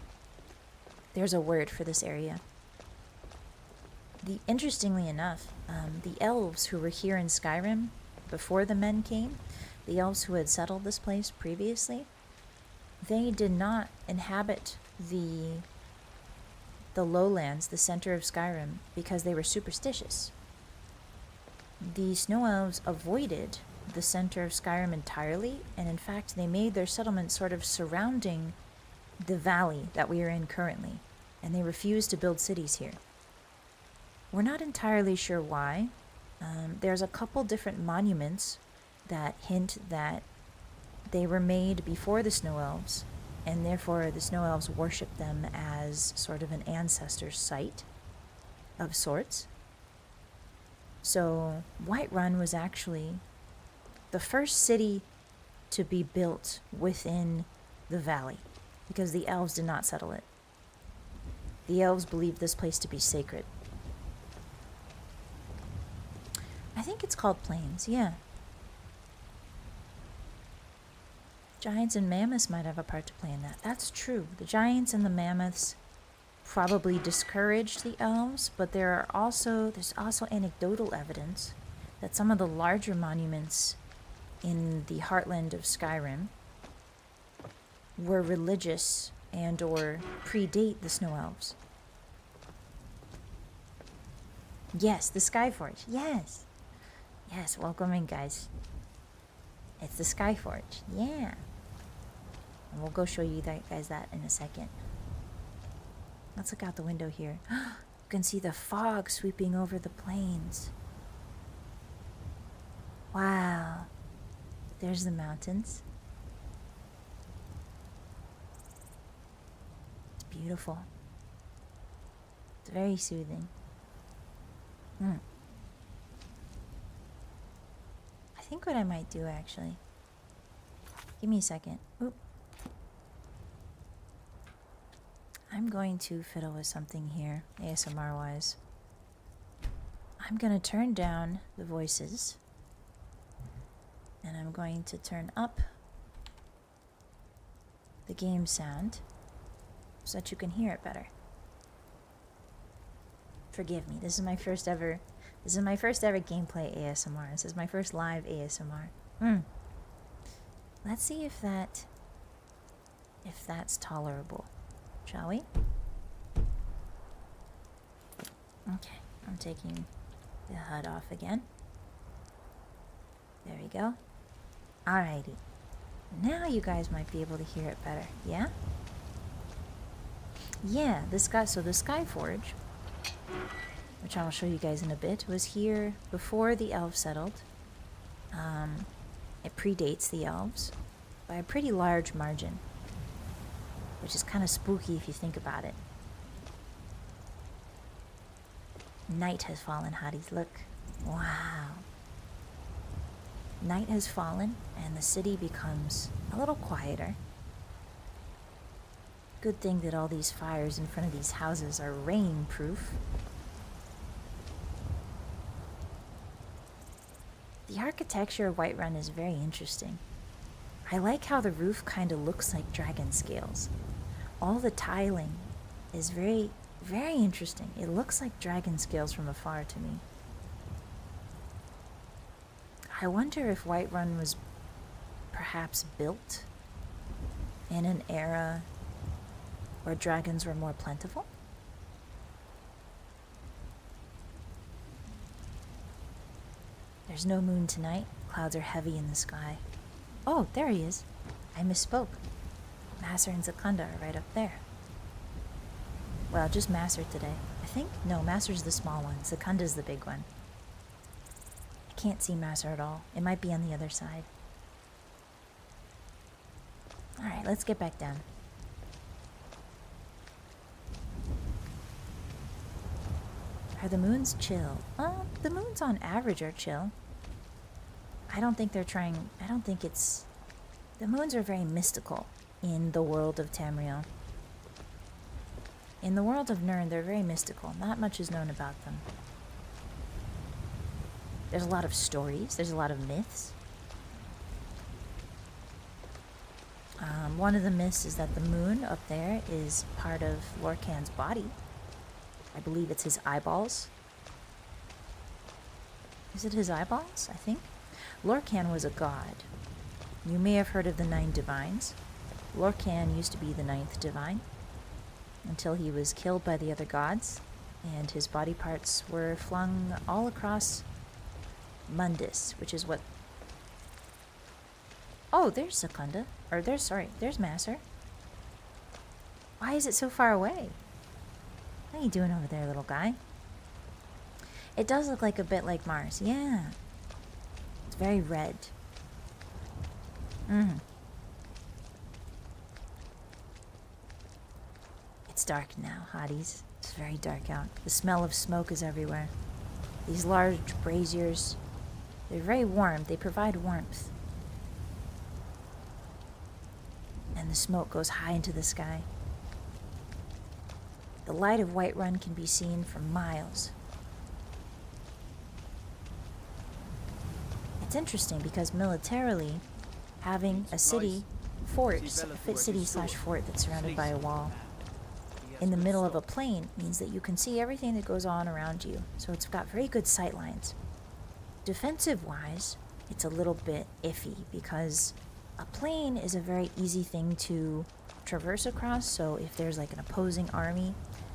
There's a word for this area. Interestingly enough, the elves who were here in Skyrim before the men came, the elves who had settled this place previously, they did not inhabit the lowlands, the center of Skyrim, because they were superstitious. The snow elves avoided the center of Skyrim entirely, and in fact they made their settlement sort of surrounding the valley that we are in currently, and they refused to build cities here. We're not entirely sure why. There's a couple different monuments that hint that they were made before the snow elves, and therefore the snow elves worship them as sort of an ancestor site of sorts. So Whiterun was actually the first city to be built within the valley, because the elves did not settle it. The elves believed this place to be sacred. I think it's called Plains, yeah. Giants and mammoths might have a part to play in that. That's true. The giants and the mammoths probably discouraged the elves, but there's also anecdotal evidence that some of the larger monuments in the heartland of Skyrim were religious and or predate the snow elves. Yes, the Skyforge. Yes. Yes, welcome in, guys. It's the Skyforge. Yeah. And we'll go show you guys that in a second. Let's look out the window here. You can see the fog sweeping over the plains. Wow. There's the mountains. It's beautiful. It's very soothing. I think what I might do, actually. Give me a second. Oop. I'm going to fiddle with something here, ASMR-wise. I'm going to turn down the voices. And I'm going to turn up the game sound so that you can hear it better. Forgive me, this is my first ever gameplay ASMR. This is my first live ASMR. Let's see if that's tolerable. Shall we? Okay, I'm taking the HUD off again. There we go. Alrighty. Now you guys might be able to hear it better, yeah? Yeah, the Skyforge, which I'll show you guys in a bit, was here before the elves settled. It predates the elves by a pretty large margin, which is kind of spooky if you think about it. Night has fallen, Hotties, look. Wow. Night has fallen, and the city becomes a little quieter. Good thing that all these fires in front of these houses are rain-proof. The architecture of Whiterun is very interesting. I like how the roof kind of looks like dragon scales. All the tiling is very, very interesting. It looks like dragon scales from afar to me. I wonder if Whiterun was perhaps built in an era where dragons were more plentiful? There's no moon tonight. Clouds are heavy in the sky. Oh, there he is. I misspoke. Master and Zakunda are right up there. Well, just Master today. I think, no, Master's the small one. Sekunda's the big one. I can't see Master at all. It might be on the other side. Alright, let's get back down. Are the moons chill? The moons on average are chill. I don't think they're trying... I don't think it's... The moons are very mystical in the world of Tamriel. In the world of Nirn, they're very mystical. Not much is known about them. There's a lot of stories. There's a lot of myths. One of the myths is that the moon up there is part of Lorkhan's body. I believe it's his eyeballs. Is it his eyeballs? I think. Lorkhan was a god. You may have heard of the 9 divines. Lorkhan used to be the 9th divine until he was killed by the other gods, and his body parts were flung all across Mundus, which is what... Oh, there's Sekunda. Or there's Master. Why is it so far away? What are you doing over there, little guy? It does look like a bit like Mars. Yeah. It's very red. It's dark now, Hotties. It's very dark out. The smell of smoke is everywhere. These large braziers, they're very warm. They provide warmth. And the smoke goes high into the sky. The light of Whiterun can be seen for miles. It's interesting because militarily, having a city fort, a city/fort that's surrounded by a wall in the middle of a plain means that you can see everything that goes on around you. So it's got very good sight lines. Defensive-wise, it's a little bit iffy because a plain is a very easy thing to traverse across, so if there's like an opposing army,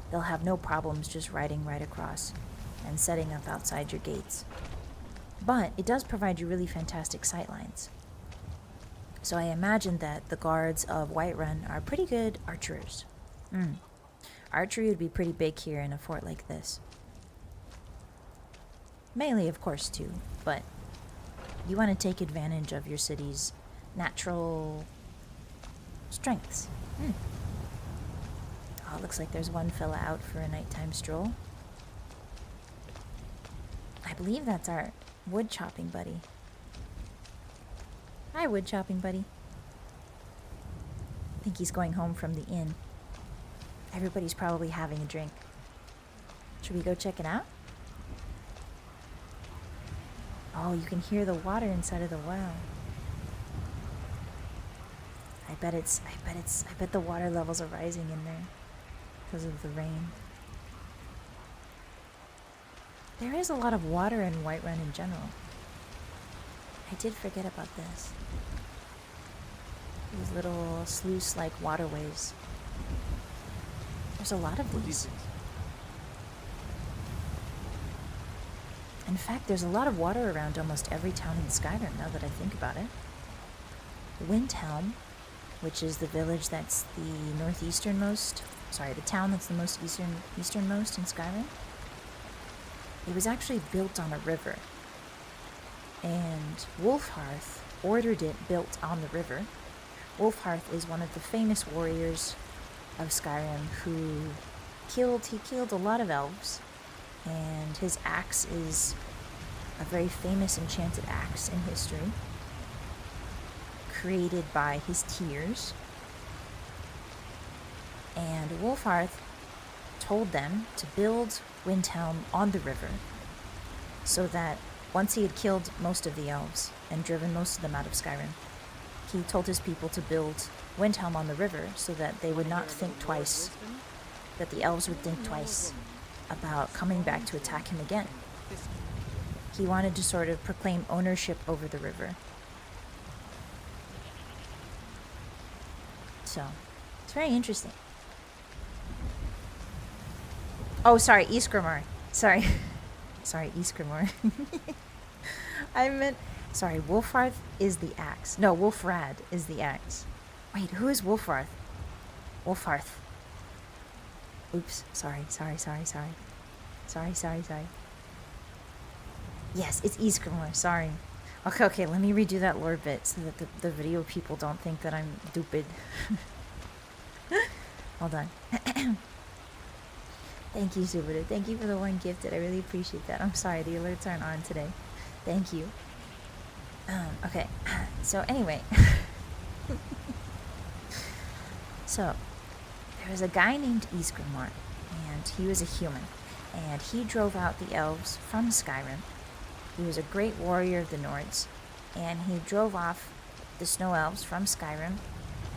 they'll have no problems just riding right across and setting up outside your gates. But it does provide you really fantastic sightlines. So I imagine that the guards of Whiterun are pretty good archers. Archery would be pretty big here in a fort like this. Melee, of course, too, but you want to take advantage of your city's natural strengths. Oh, it looks like there's one fella out for a nighttime stroll. I believe that's our wood chopping buddy. Hi, wood chopping buddy. I think he's going home from the inn. Everybody's probably having a drink. Should we go check it out? Oh, you can hear the water inside of the well. I bet the water levels are rising in there because of the rain. There is a lot of water in Whiterun in general. I did forget about this. These little sluice-like waterways. There's a lot of these. In fact, there's a lot of water around almost every town in Skyrim, now that I think about it. Windhelm, which is the village that's the the town that's the most easternmost in Skyrim. It was actually built on a river. And Wulfharth ordered it built on the river. Wulfharth is one of the famous warriors of Skyrim who killed a lot of elves. And his axe is a very famous enchanted axe in history, created by his tears. And Wulfharth told them to build Windhelm on the river, so that once he had killed most of the elves and driven most of them out of Skyrim, he told his people to build Windhelm on the river so that they would not think twice, that the elves would think twice about coming back to attack him again. He wanted to sort of proclaim ownership over the river. So, it's very interesting. Oh, sorry, Ysgramor. Sorry, Ysgramor. I meant... Sorry, Wulfharth is the axe. No, Wulfrad is the axe. Wait, who is Wulfharth? Wulfharth. Oops. Sorry. Yes, it's Ysgramor. Sorry. Okay, let me redo that lore bit so that the video people don't think that I'm stupid. Hold on. Thank you, Subida. Thank you for the one gifted. I really appreciate that. I'm sorry, the alerts aren't on today. Thank you. Okay. So anyway. So, there was a guy named Ysgramor, and he was a human. And he drove out the elves from Skyrim. He was a great warrior of the Nords, and he drove off the snow elves from Skyrim.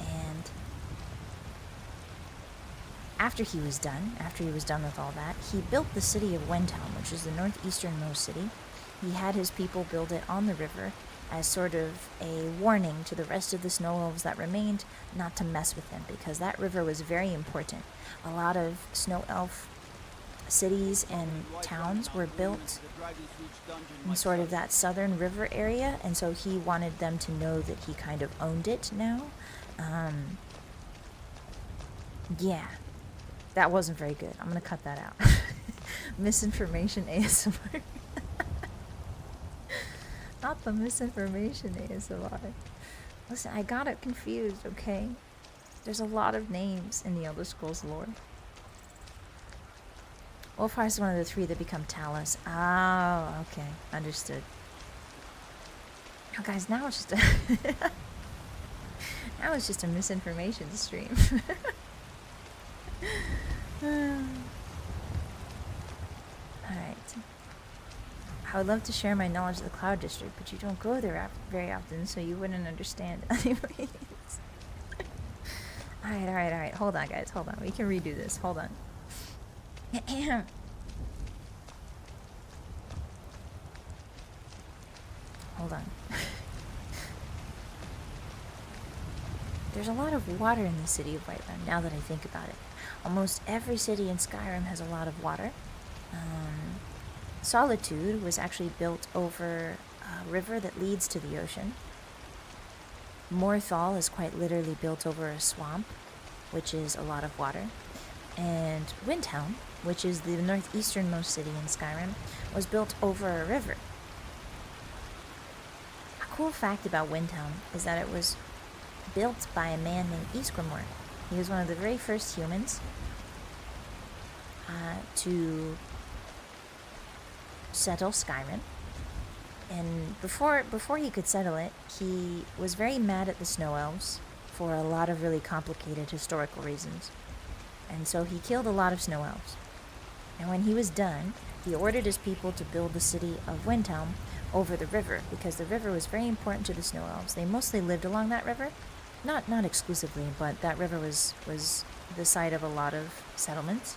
And after he was done with all that, he built the city of Windhelm, which is the northeasternmost city. He had his people build it on the river as sort of a warning to the rest of the snow elves that remained not to mess with him, because that river was very important. A lot of snow elf cities and towns were built in sort of that southern river area, and so he wanted them to know that he kind of owned it now. Yeah, that wasn't very good. I'm gonna cut that out. Misinformation ASMR. Not the misinformation ASMR. Listen, I got it confused, okay? There's a lot of names in the Elder Scrolls lore. Wolfheart is one of the 3 that become Talos. Oh, okay. Understood. Oh, guys, now it's just a... now it's just a misinformation stream. Alright. I would love to share my knowledge of the Cloud District, but you don't go there very often, so you wouldn't understand. Anyways. Alright. Hold on, guys. Hold on. We can redo this. Hold on. Hold on. There's a lot of water in the city of Whiterun, now that I think about it. Almost every city in Skyrim has a lot of water. Solitude was actually built over a river that leads to the ocean. Morthal is quite literally built over a swamp, which is a lot of water. And Windhelm, which is the northeasternmost city in Skyrim, was built over a river. A cool fact about Windhelm is that it was built by a man named Ysgramor. He was one of the very first humans to settle Skyrim. And before he could settle it, he was very mad at the snow elves for a lot of really complicated historical reasons. And so he killed a lot of snow elves. And when he was done, he ordered his people to build the city of Windhelm over the river, because the river was very important to the snow elves. They mostly lived along that river. Not exclusively, but that river was the site of a lot of settlements.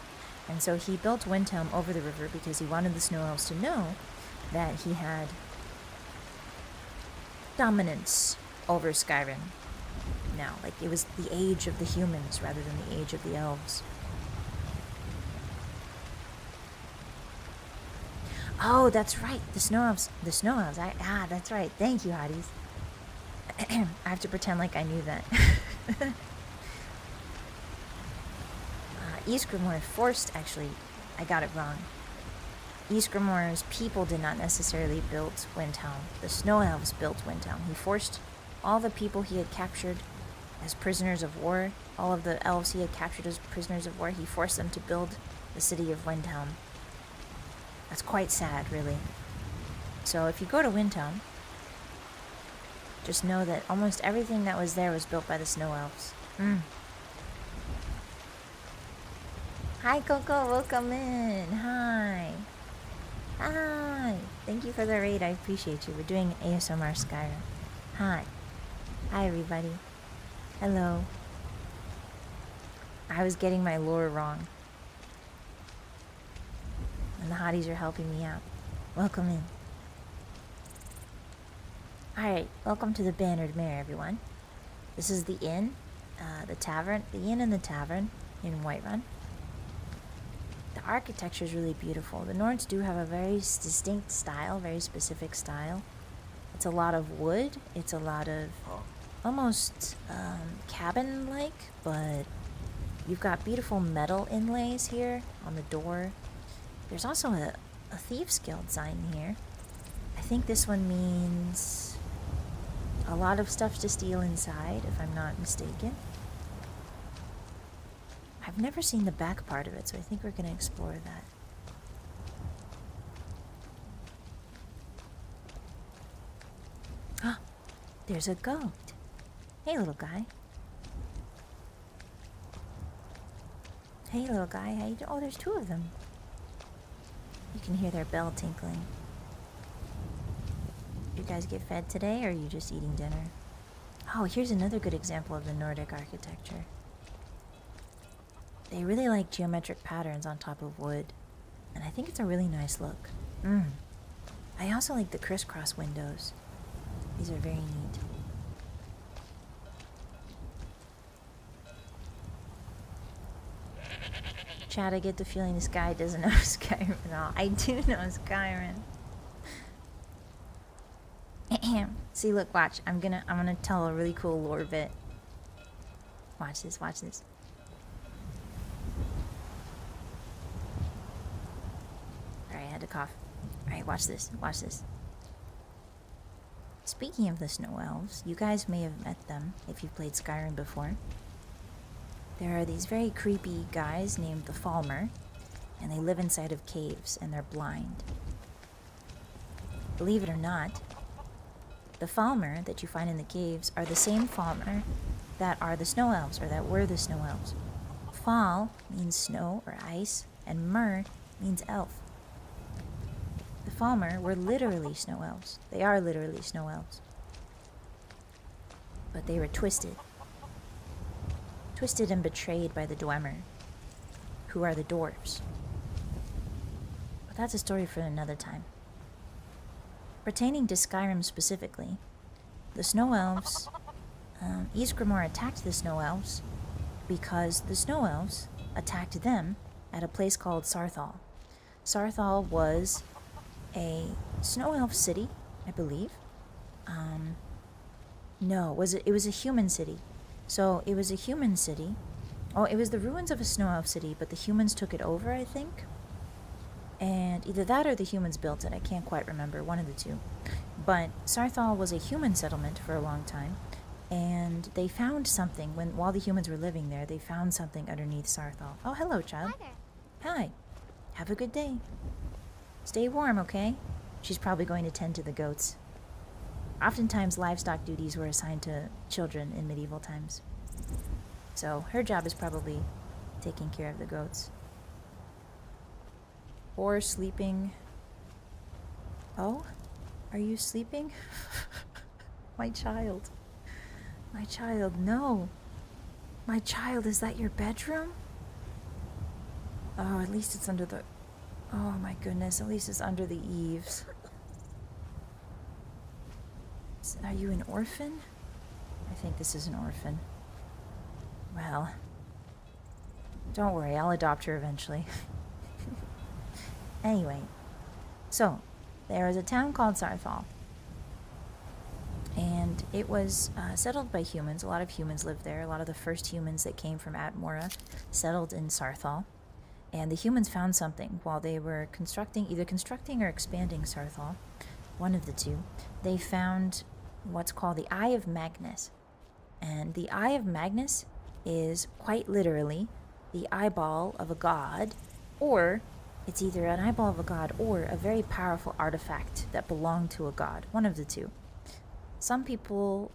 And so he built Windhelm over the river because he wanted the snow elves to know that he had dominance over Skyrim now. Like, it was the age of the humans rather than the age of the elves. Oh, that's right. The snow elves. That's right. Thank you, Hotties. I have to pretend like I knew that. Ysgramor forced, actually, I got it wrong. Ysgramor's people did not necessarily build Windhelm. The snow elves built Windhelm. He forced all the people he had captured as prisoners of war, all of the elves he had captured as prisoners of war, he forced them to build the city of Windhelm. That's quite sad, really. So if you go to Windhelm, just know that almost everything that was there was built by the snow elves. Hi, Coco. Welcome in. Hi. Thank you for the raid. I appreciate you. We're doing ASMR Skyrim. Hi. Hi, everybody. Hello. I was getting my lore wrong. And the hotties are helping me out. Welcome in. Alright, welcome to the Bannered Mare, everyone. This is the inn, the tavern, the inn and the tavern in Whiterun. The architecture is really beautiful. The Nords do have a very distinct style, very specific style. It's a lot of wood. It's a lot of almost cabin-like, but You've got beautiful metal inlays here on the door. There's also a Thieves Guild sign here. I think this one means a lot of stuff to steal inside, if I'm not mistaken. I've never seen the back part of it, so I think we're going to explore that. Ah, there's a goat. Hey, little guy. Hey, little guy. How you doing? Oh, there's two of them. You can hear their bell tinkling. You guys get fed today, or are you just eating dinner? Oh, here's another good example of the Nordic architecture. They really like geometric patterns on top of wood, and I think it's a really nice look. I also like the crisscross windows. These are very neat. Chad, I get the feeling this guy doesn't know Skyrim at all. I do know Skyrim. See, look, watch. I'm gonna tell a really cool lore bit. Watch this, watch this. Alright, I had to cough. Alright, watch this, watch this. Speaking of the snow elves, you guys may have met them if you've played Skyrim before. There are these very creepy guys named the Falmer, and they live inside of caves, and they're blind. Believe it or not, the Falmer that you find in the caves are the same Falmer that are the snow elves, or that were the snow elves. Fall means snow or ice, and Mer means elf. The Falmer were literally snow elves. They are literally snow elves. But they were twisted. Twisted and betrayed by the Dwemer, who are the dwarves. But that's a story for another time. Pertaining to Skyrim specifically, the Snow Elves, Ysgramor attacked the Snow Elves because the Snow Elves attacked them at a place called Sarthal. Sarthal was a Snow Elf city, I believe. No, it was a human city. So it was a human city. Oh, it was the ruins of a Snow Elf city, but the humans took it over, I think. And either that or the humans built it. I can't quite remember. One of the two. But Sarthal was a human settlement for a long time. And they found something. While the humans were living there, they found something underneath Sarthal. Oh, hello, child. Hi there. Hi. Have a good day. Stay warm, okay? She's probably going to tend to the goats. Oftentimes, livestock duties were assigned to children in medieval times. So her job is probably taking care of the goats. Or sleeping. Oh? Are you sleeping? My child. My child, no. My child, is that your bedroom? Oh, at least it's under the... Oh my goodness, at least it's under the eaves. Are you an orphan? I think this is an orphan. Well, don't worry, I'll adopt her eventually. Anyway, so there is a town called Sarthal, and it was settled by humans. A lot of humans lived there. A lot of the first humans that came from Atmora settled in Sarthal, and the humans found something while they were either constructing or expanding Sarthal, one of the two. They found what's called the Eye of Magnus, and the Eye of Magnus is quite literally the eyeball of a god, or it's either an eyeball of a god or a very powerful artifact that belonged to a god, one of the two. Some people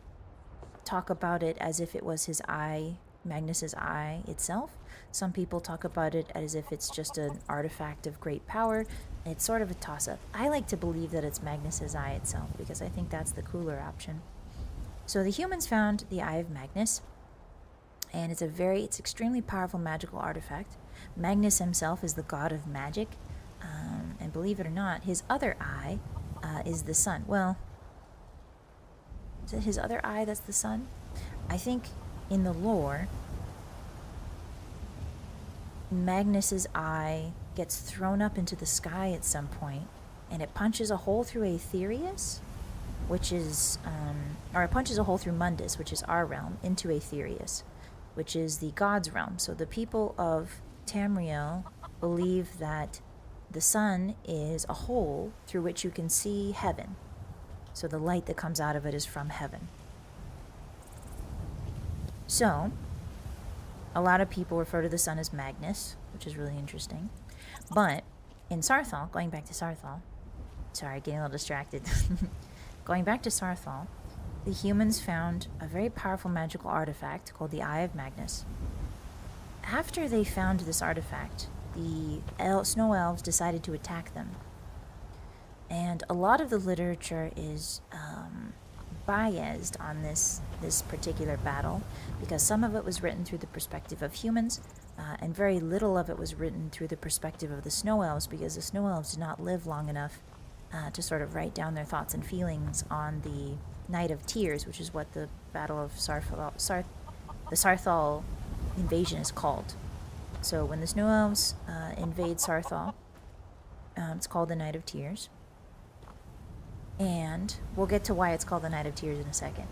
talk about it as if it was his eye, Magnus's eye itself. Some people talk about it as if it's just an artifact of great power. It's sort of a toss-up. I like to believe that it's Magnus's eye itself because I think that's the cooler option. So the humans found the Eye of Magnus, and it's extremely powerful magical artifact. Magnus himself is the god of magic, and believe it or not, his other eye is the sun. Well, is it his other eye that's the sun? I think in the lore, Magnus's eye gets thrown up into the sky at some point, and it punches a hole through Aetherius, which is, or it punches a hole through Mundus, which is our realm, into Aetherius. which is the gods' realm. So the people of Tamriel believe that the sun is a hole through which you can see heaven. So the light that comes out of it is from heaven. So a lot of people refer to the sun as Magnus, which is really interesting. But in Saarthal, going back to Saarthal, sorry, getting a little distracted. Going back to Saarthal, the humans found a very powerful magical artifact called the Eye of Magnus. After they found this artifact, the snow elves decided to attack them. And a lot of the literature is biased on this particular battle, because some of it was written through the perspective of humans, and very little of it was written through the perspective of the snow elves, because the snow elves did not live long enough to sort of write down their thoughts and feelings on the Night of Tears, which is what the Battle of the Saarthal invasion is called. So when the snow elves invade Saarthal, it's called the Night of Tears. And we'll get to why it's called the Night of Tears in a second.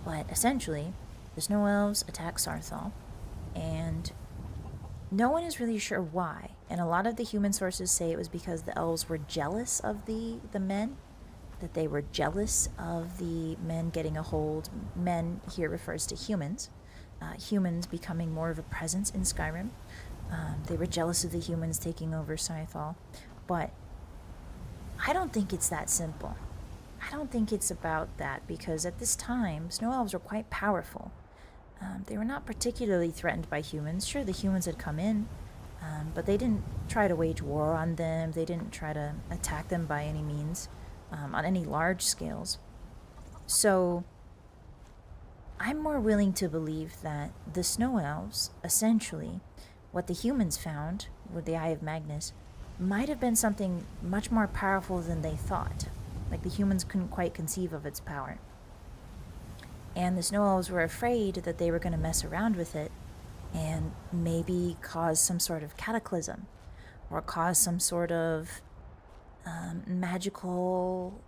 But essentially, the snow elves attack Saarthal, and no one is really sure why. And a lot of the human sources say it was because the elves were jealous of the men, that they were jealous of the men getting a hold. Men here refers to humans. Humans becoming more of a presence in Skyrim. They were jealous of the humans taking over Saarthal. But I don't think it's that simple. I don't think it's about that, because at this time, snow elves were quite powerful. They were not particularly threatened by humans. Sure, the humans had come in, but they didn't try to wage war on them. They didn't try to attack them by any means, on any large scales. So I'm more willing to believe that the snow elves, essentially, what the humans found with the Eye of Magnus, might have been something much more powerful than they thought. Like the humans couldn't quite conceive of its power. And the snow elves were afraid that they were going to mess around with it and maybe cause some sort of cataclysm, or cause some sort of magical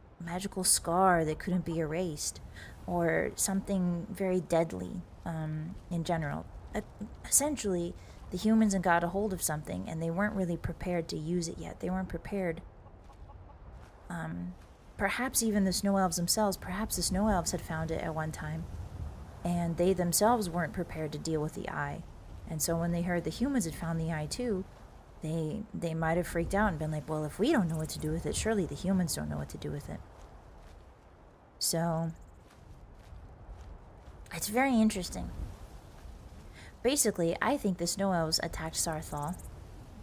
scar that couldn't be erased, or something very deadly in general. Essentially, the humans had got a hold of something, and they weren't really prepared to use it yet. They weren't prepared. Perhaps even the snow elves themselves, perhaps the snow elves had found it at one time, and they themselves weren't prepared to deal with the eye. And so when they heard the humans had found the eye too, they might have freaked out and been like, well, if we don't know what to do with it, surely the humans don't know what to do with it. So it's very interesting. Basically, I think the snow elves attacked Saarthal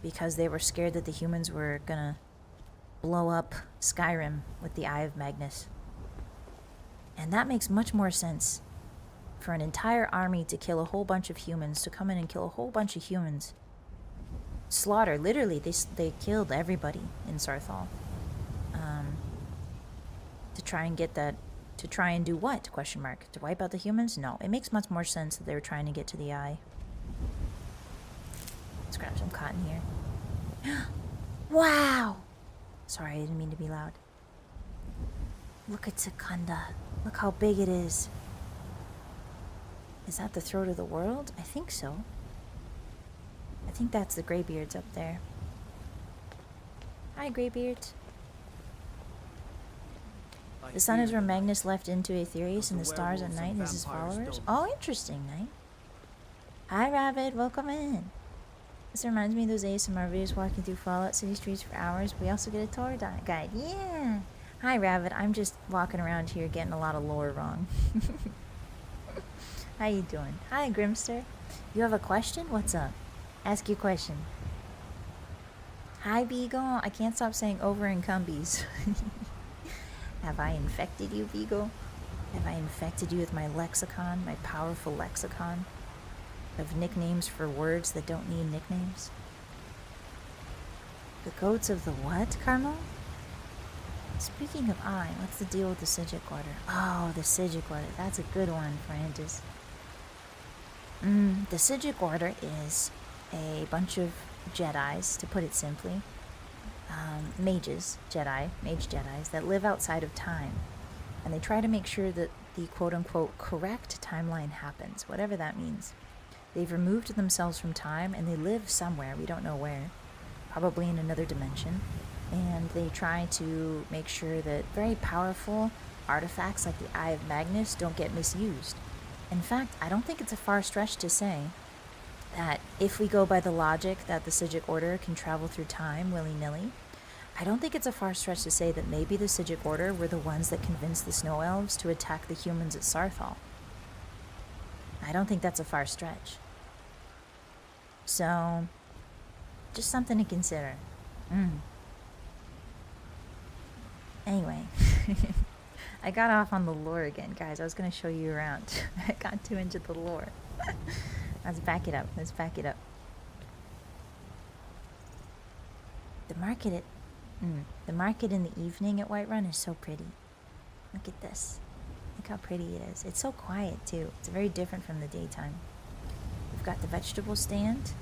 because they were scared that the humans were gonna blow up Skyrim with the Eye of Magnus. And that makes much more sense. For an entire army to kill a whole bunch of humans, to come in and kill a whole bunch of humans. Slaughter, literally, they killed everybody in Saarthal. To try and get that, to try and do what? Question mark. To wipe out the humans? No, it makes much more sense that they were trying to get to the eye. Let's grab some cotton here. Wow! Sorry, I didn't mean to be loud. Look at Secunda. Look how big it is. Is that the throat of the world? I think so. I think that's the Greybeards up there. Hi, Greybeards. The sun is where Magnus left into Aetherius, and the stars at night is his followers. Oh, interesting, Night. Hi, Rabbit. Welcome in. This reminds me of those ASMR videos walking through Fallout City streets for hours. We also get a tour guide. Yeah. Hi, Rabbit. I'm just walking around here getting a lot of lore wrong. How you doing? Hi, Grimster. You have a question? What's up? Ask your question. Hi, Beagle. I can't stop saying over in Cumbies. Have I infected you, Beagle? Have I infected you with my lexicon, my powerful lexicon of nicknames for words that don't need nicknames? The goats of the what, Carmel? Speaking of I, what's the deal with the Sijic Order? Oh, the Sijic Order. That's a good one, Francis. The Sijic Order is a bunch of Jedis, to put it simply. Mages, mage Jedis, that live outside of time. And they try to make sure that the quote-unquote correct timeline happens, whatever that means. They've removed themselves from time and they live somewhere, we don't know where, probably in another dimension. And they try to make sure that very powerful artifacts like the Eye of Magnus don't get misused. In fact, I don't think it's a far stretch to say that if we go by the logic that the Psijic Order can travel through time willy-nilly, I don't think it's a far stretch to say that maybe the Psijic Order were the ones that convinced the Snow Elves to attack the humans at Sarthal. I don't think that's a far stretch. So, just something to consider. Anyway, I got off on the lore again, guys. I was going to show you around. I got too into the lore. Let's back it up. Let's back it up. The market in the evening at Whiterun is so pretty. Look at this. Look how pretty it is. It's so quiet too. It's very different from the daytime. We've got the vegetable stand.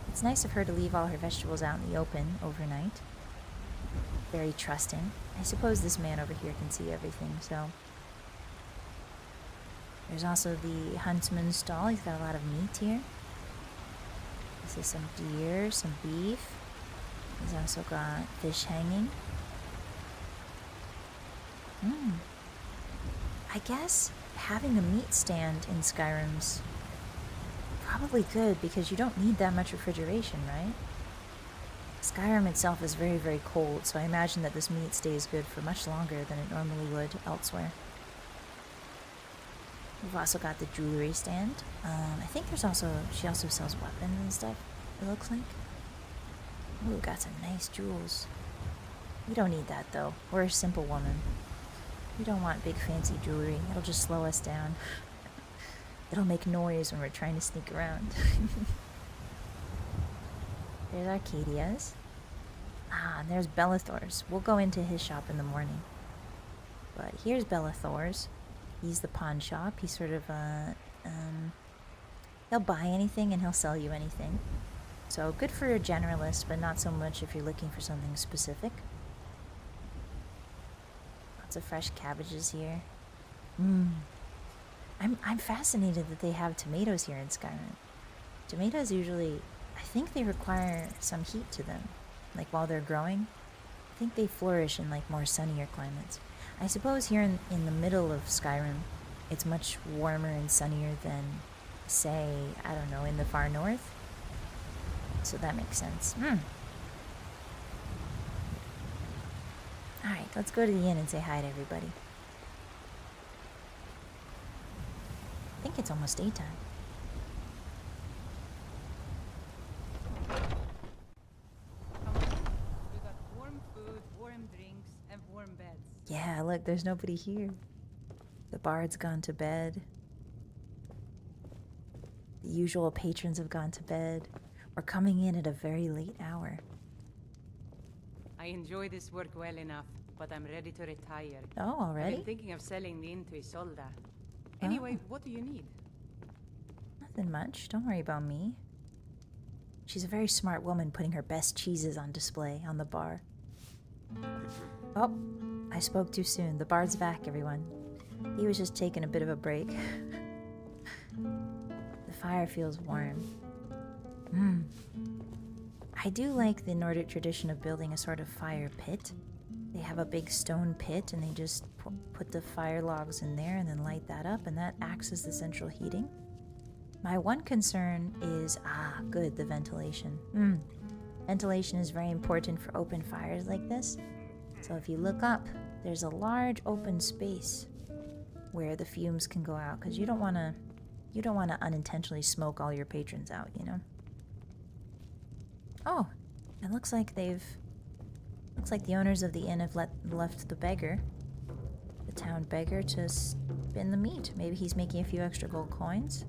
It's nice of her to leave all her vegetables out in the open overnight. Very trusting. I suppose this man over here can see everything, so. There's also the huntsman's stall. He's got a lot of meat here. This is some deer, some beef. He's also got fish hanging. I guess having a meat stand in Skyrim's probably good because you don't need that much refrigeration, right? Skyrim itself is very, very cold, so I imagine that this meat stays good for much longer than it normally would elsewhere. We've also got the jewelry stand. I think she also sells weapons and stuff, it looks like. Ooh, got some nice jewels. We don't need that though. We're a simple woman. We don't want big fancy jewelry. It'll just slow us down. It'll make noise when we're trying to sneak around. There's Arcadia's. And there's Bellathor's. We'll go into his shop in the morning. But here's Bellathor's. He's the pawn shop. He's sort of he'll buy anything and he'll sell you anything. So good for a generalist, but not so much if you're looking for something specific. Lots of fresh cabbages here. I'm fascinated that they have tomatoes here in Skyrim. Tomatoes usually, I think they require some heat to them. Like while they're growing. I think they flourish in like more sunnier climates. I suppose here in the middle of Skyrim, it's much warmer and sunnier than, say, I don't know, in the far north. So that makes sense. Alright, let's go to the inn and say hi to everybody. I think it's almost daytime. Come on. We got warm food, warm drinks, and warm beds. Yeah, look, there's nobody here. The bard's gone to bed. The usual patrons have gone to bed. We're coming in at a very late hour. I enjoy this work well enough, but I'm ready to retire. Oh, I've already? been thinking of selling the inn to Isolda. Anyway, what do you need? Nothing much. Don't worry about me. She's a very smart woman putting her best cheeses on display on the bar. Oh, I spoke too soon. The bard's back, everyone. He was just taking a bit of a break. The fire feels warm. I do like the Nordic tradition of building a sort of fire pit. They have a big stone pit and they just put the fire logs in there and then light that up, and that acts as the central heating. My one concern is, good, the ventilation. Ventilation is very important for open fires like this. So if you look up, there's a large open space where the fumes can go out, because you don't want to unintentionally smoke all your patrons out, you know? Oh, it looks like the owners of the inn have left the beggar, the town beggar, to spin the meat. Maybe he's making a few extra gold coins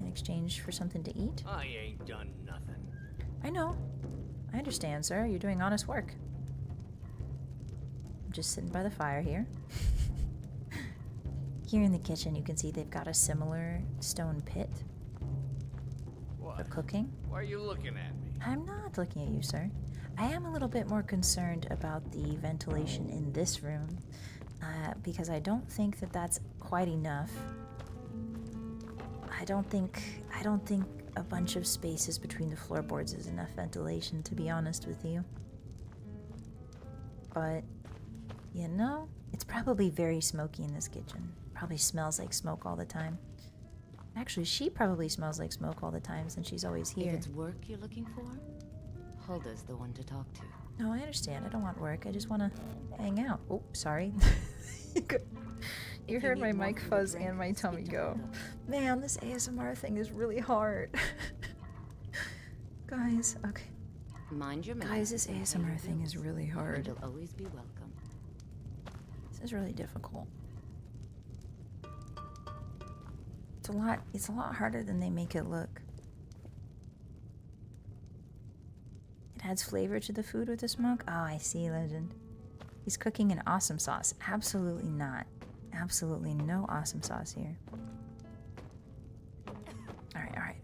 in exchange for something to eat. I ain't done nothing. I know. I understand, sir. You're doing honest work. I'm just sitting by the fire here. Here in the kitchen, you can see they've got a similar stone pit for cooking. Why are you looking at me? I'm not looking at you, sir. I am a little bit more concerned about the ventilation in this room, because I don't think that that's quite enough. I don't think a bunch of spaces between the floorboards is enough ventilation, to be honest with you. But, you know, it's probably very smoky in this kitchen. Probably smells like smoke all the time. Actually, she probably smells like smoke all the time since she's always here. If it's work you're looking for, Hulda's the one to talk to. No, I understand. I don't want work. I just want to hang out. Oh, sorry. You heard my mic fuzz and my tummy go. Man, this ASMR thing is really hard. Guys, okay. Mind your manners. Guys, this ASMR thing is really hard. You'll always be welcome. This is really difficult. It's a lot harder than they make it look. It adds flavor to the food with the smoke. Oh, I see, Legend. He's cooking an awesome sauce. Absolutely not. Absolutely no awesome sauce here. Alright.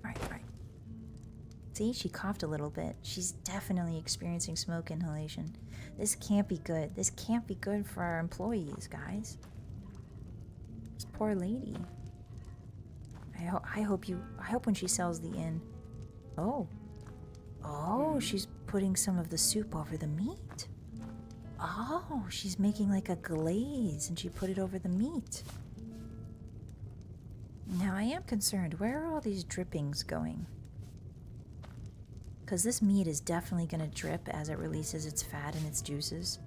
See, she coughed a little bit. She's definitely experiencing smoke inhalation. This can't be good. This can't be good for our employees, guys. This poor lady. I hope when she sells the inn. Oh, she's putting some of the soup over the meat. Oh, she's making like a glaze and she put it over the meat. Now I am concerned, where are all these drippings going? Because this meat is definitely going to drip as it releases its fat and its juices.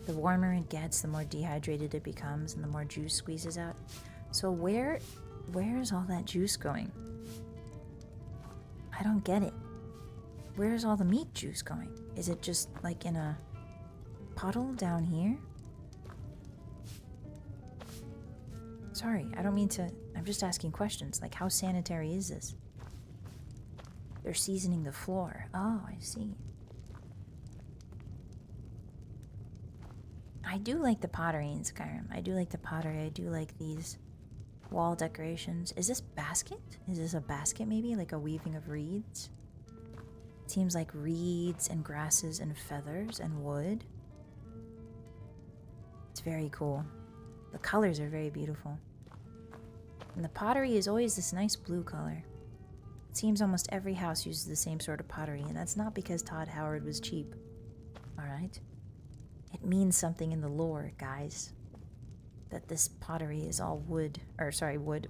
The warmer it gets, the more dehydrated it becomes and the more juice squeezes out. So where is all that juice going? I don't get it. Where's all the meat juice going? Is it just like in a puddle down here? Sorry, I don't mean to... I'm just asking questions. Like, how sanitary is this? They're seasoning the floor. Oh, I see. I do like the pottery in Skyrim. I do like the pottery. I do like these wall decorations. Is this basket? Is this a basket maybe? Like a weaving of reeds? It seems like reeds and grasses and feathers and wood. It's very cool. The colors are very beautiful. And the pottery is always this nice blue color. It seems almost every house uses the same sort of pottery, and that's not because Todd Howard was cheap. Alright? It means something in the lore, guys. That this pottery is all wood,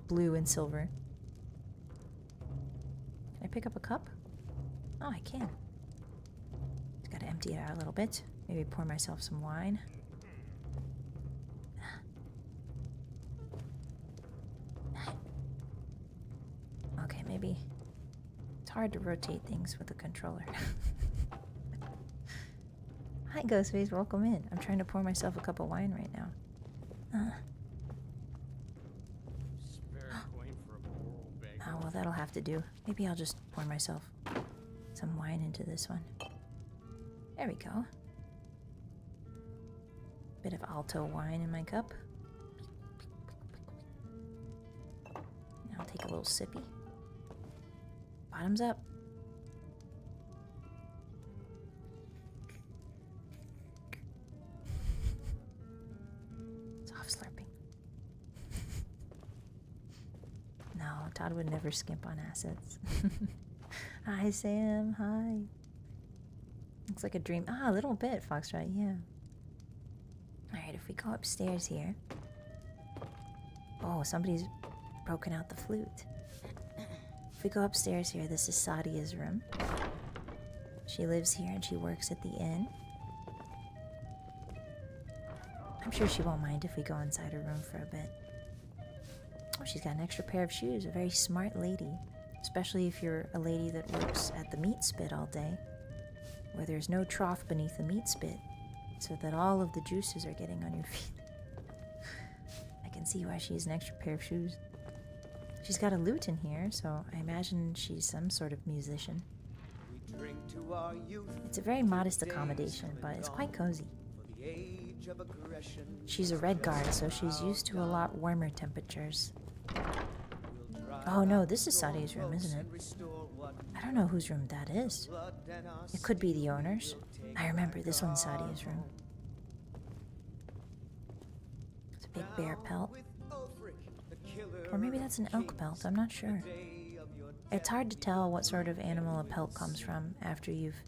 blue and silver. Can I pick up a cup? Oh, I can. Just gotta empty it out a little bit. Maybe pour myself some wine. Okay, maybe it's hard to rotate things with a controller. Hi, Ghostface, welcome in. I'm trying to pour myself a cup of wine right now. Oh, well, that'll have to do. Maybe I'll just pour myself some wine into this one. There we go. Bit of Alto wine in my cup. Now I'll take a little sippy. Bottoms up. Soft slurping. No, Todd would never skimp on assets. Hi, Sam. Hi. Looks like a dream. Ah, a little bit, Foxtrot, yeah. Alright, if we go upstairs here. Oh, somebody's broken out the flute. If we go upstairs here, this is Sadia's room. She lives here and she works at the inn. I'm sure she won't mind if we go inside her room for a bit. Oh, she's got an extra pair of shoes. A very smart lady. Especially if you're a lady that works at the meat spit all day. Where there's no trough beneath the meat spit. So that all of the juices are getting on your feet. I can see why she has an extra pair of shoes. She's got a lute in here, so I imagine she's some sort of musician. It's a very modest accommodation, but it's quite cozy. She's a red guard, so she's used to a lot warmer temperatures. Oh no, this is Sadia's room, isn't it? I don't know whose room that is. It could be the owner's. I remember this one's Sadia's room. It's a big bear pelt. Or maybe that's an elk pelt, I'm not sure. It's hard to tell what sort of animal a pelt comes from after you've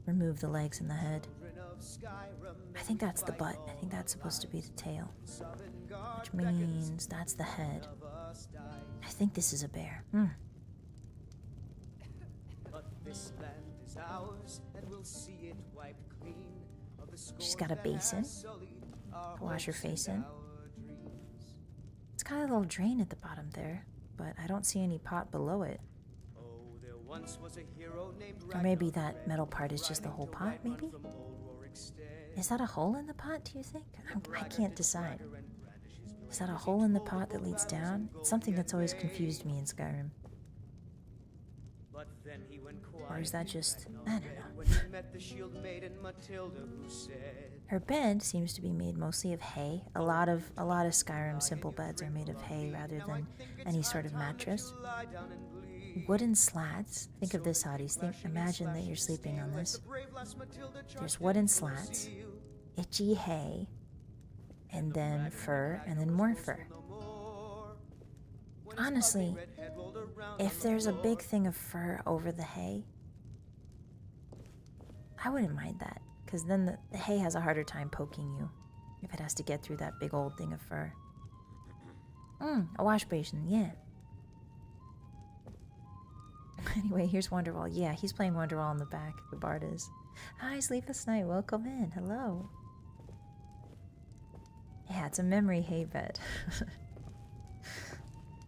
removed the legs and the head. I think that's the butt. I think that's supposed to be the tail. Which means that's the head. I think this is a bear. She's got a basin to wash her face in. It's got a little drain at the bottom there, but I don't see any pot below it. Or maybe that metal part is just the whole pot, maybe? Is that a hole in the pot, do you think? I can't decide. Is that a hole in the pot that leads down? It's something that's always confused me in Skyrim. Or is that just... I don't know. Her bed seems to be made mostly of hay. A lot of Skyrim simple beds are made of hay rather than any sort of mattress. Wooden slats. Think of this, Hotties. Imagine that you're sleeping on this. There's wooden slats, itchy hay, and then fur, and then more fur. Honestly, if there's a big thing of fur over the hay, I wouldn't mind that, because then the hay has a harder time poking you if it has to get through that big old thing of fur. A wash basin, yeah. Anyway, here's Wonderwall. Yeah, he's playing Wonderwall in the back. The bard is. Hi, Sleepless Night. Welcome in. Hello. Yeah, it's a memory hay bed.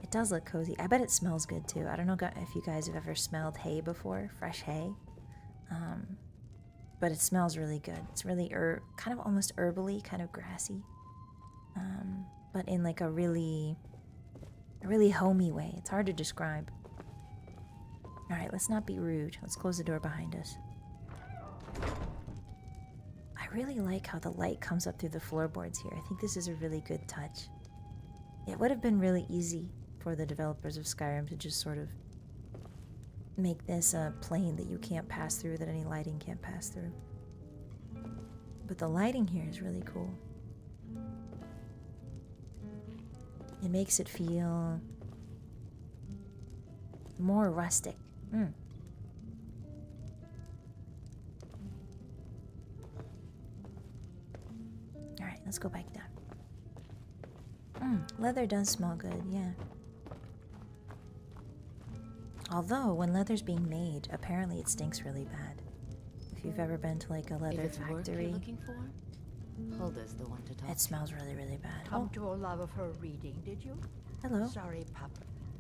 It does look cozy. I bet it smells good, too. I don't know if you guys have ever smelled hay before. Fresh hay. But it smells really good. It's really kind of almost herbally, kind of grassy. But in like a really homey way. It's hard to describe. Alright, let's not be rude. Let's close the door behind us. I really like how the light comes up through the floorboards here. I think this is a really good touch. It would have been really easy for the developers of Skyrim to just sort of make this a plane that you can't pass through, that any lighting can't pass through. But the lighting here is really cool. It makes it feel more rustic. Alright, let's go back down. Leather does smell good, yeah. Although, when leather's being made, apparently it stinks really bad. If you've ever been to like a leather factory, Looking for? Hulda's the one to talk it smells really, really bad. Come to a love of her reading, did you? Hello. Sorry, pup,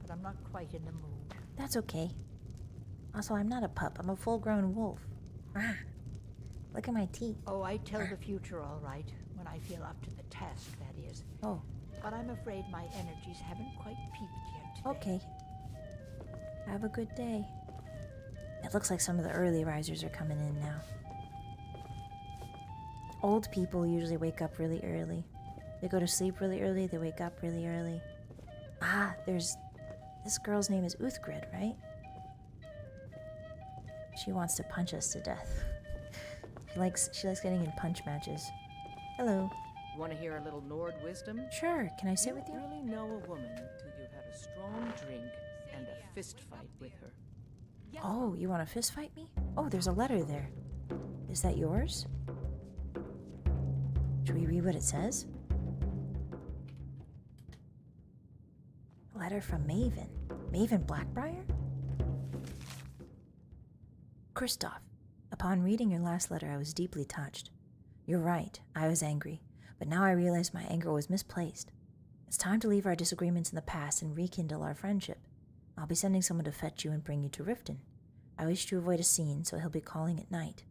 but I'm not quite in the mood. That's okay. Also, I'm not a pup. I'm a full-grown wolf. Look at my teeth. Oh, I tell the future all right, when I feel up to the task, that is. Oh. But I'm afraid my energies haven't quite peaked yet today. Okay. Have a good day. It looks like some of the early risers are coming in now. Old people usually wake up really early. They go to sleep really early, they wake up really early. There's... This girl's name is Uthgrid, right? She wants to punch us to death. She likes getting in punch matches. Hello. Want to hear a little Nord wisdom? Sure. Can I sit with you? You don't really know a woman till you've had a strong drink and a fist fight with her. Oh, you want to fist fight me? Oh, there's a letter there. Is that yours? Should we read what it says? Letter from Maven. Maven Blackbriar? Kristoff, upon reading your last letter, I was deeply touched. You're right, I was angry, but now I realize my anger was misplaced. It's time to leave our disagreements in the past and rekindle our friendship. I'll be sending someone to fetch you and bring you to Riften. I wish to avoid a scene, so he'll be calling at night.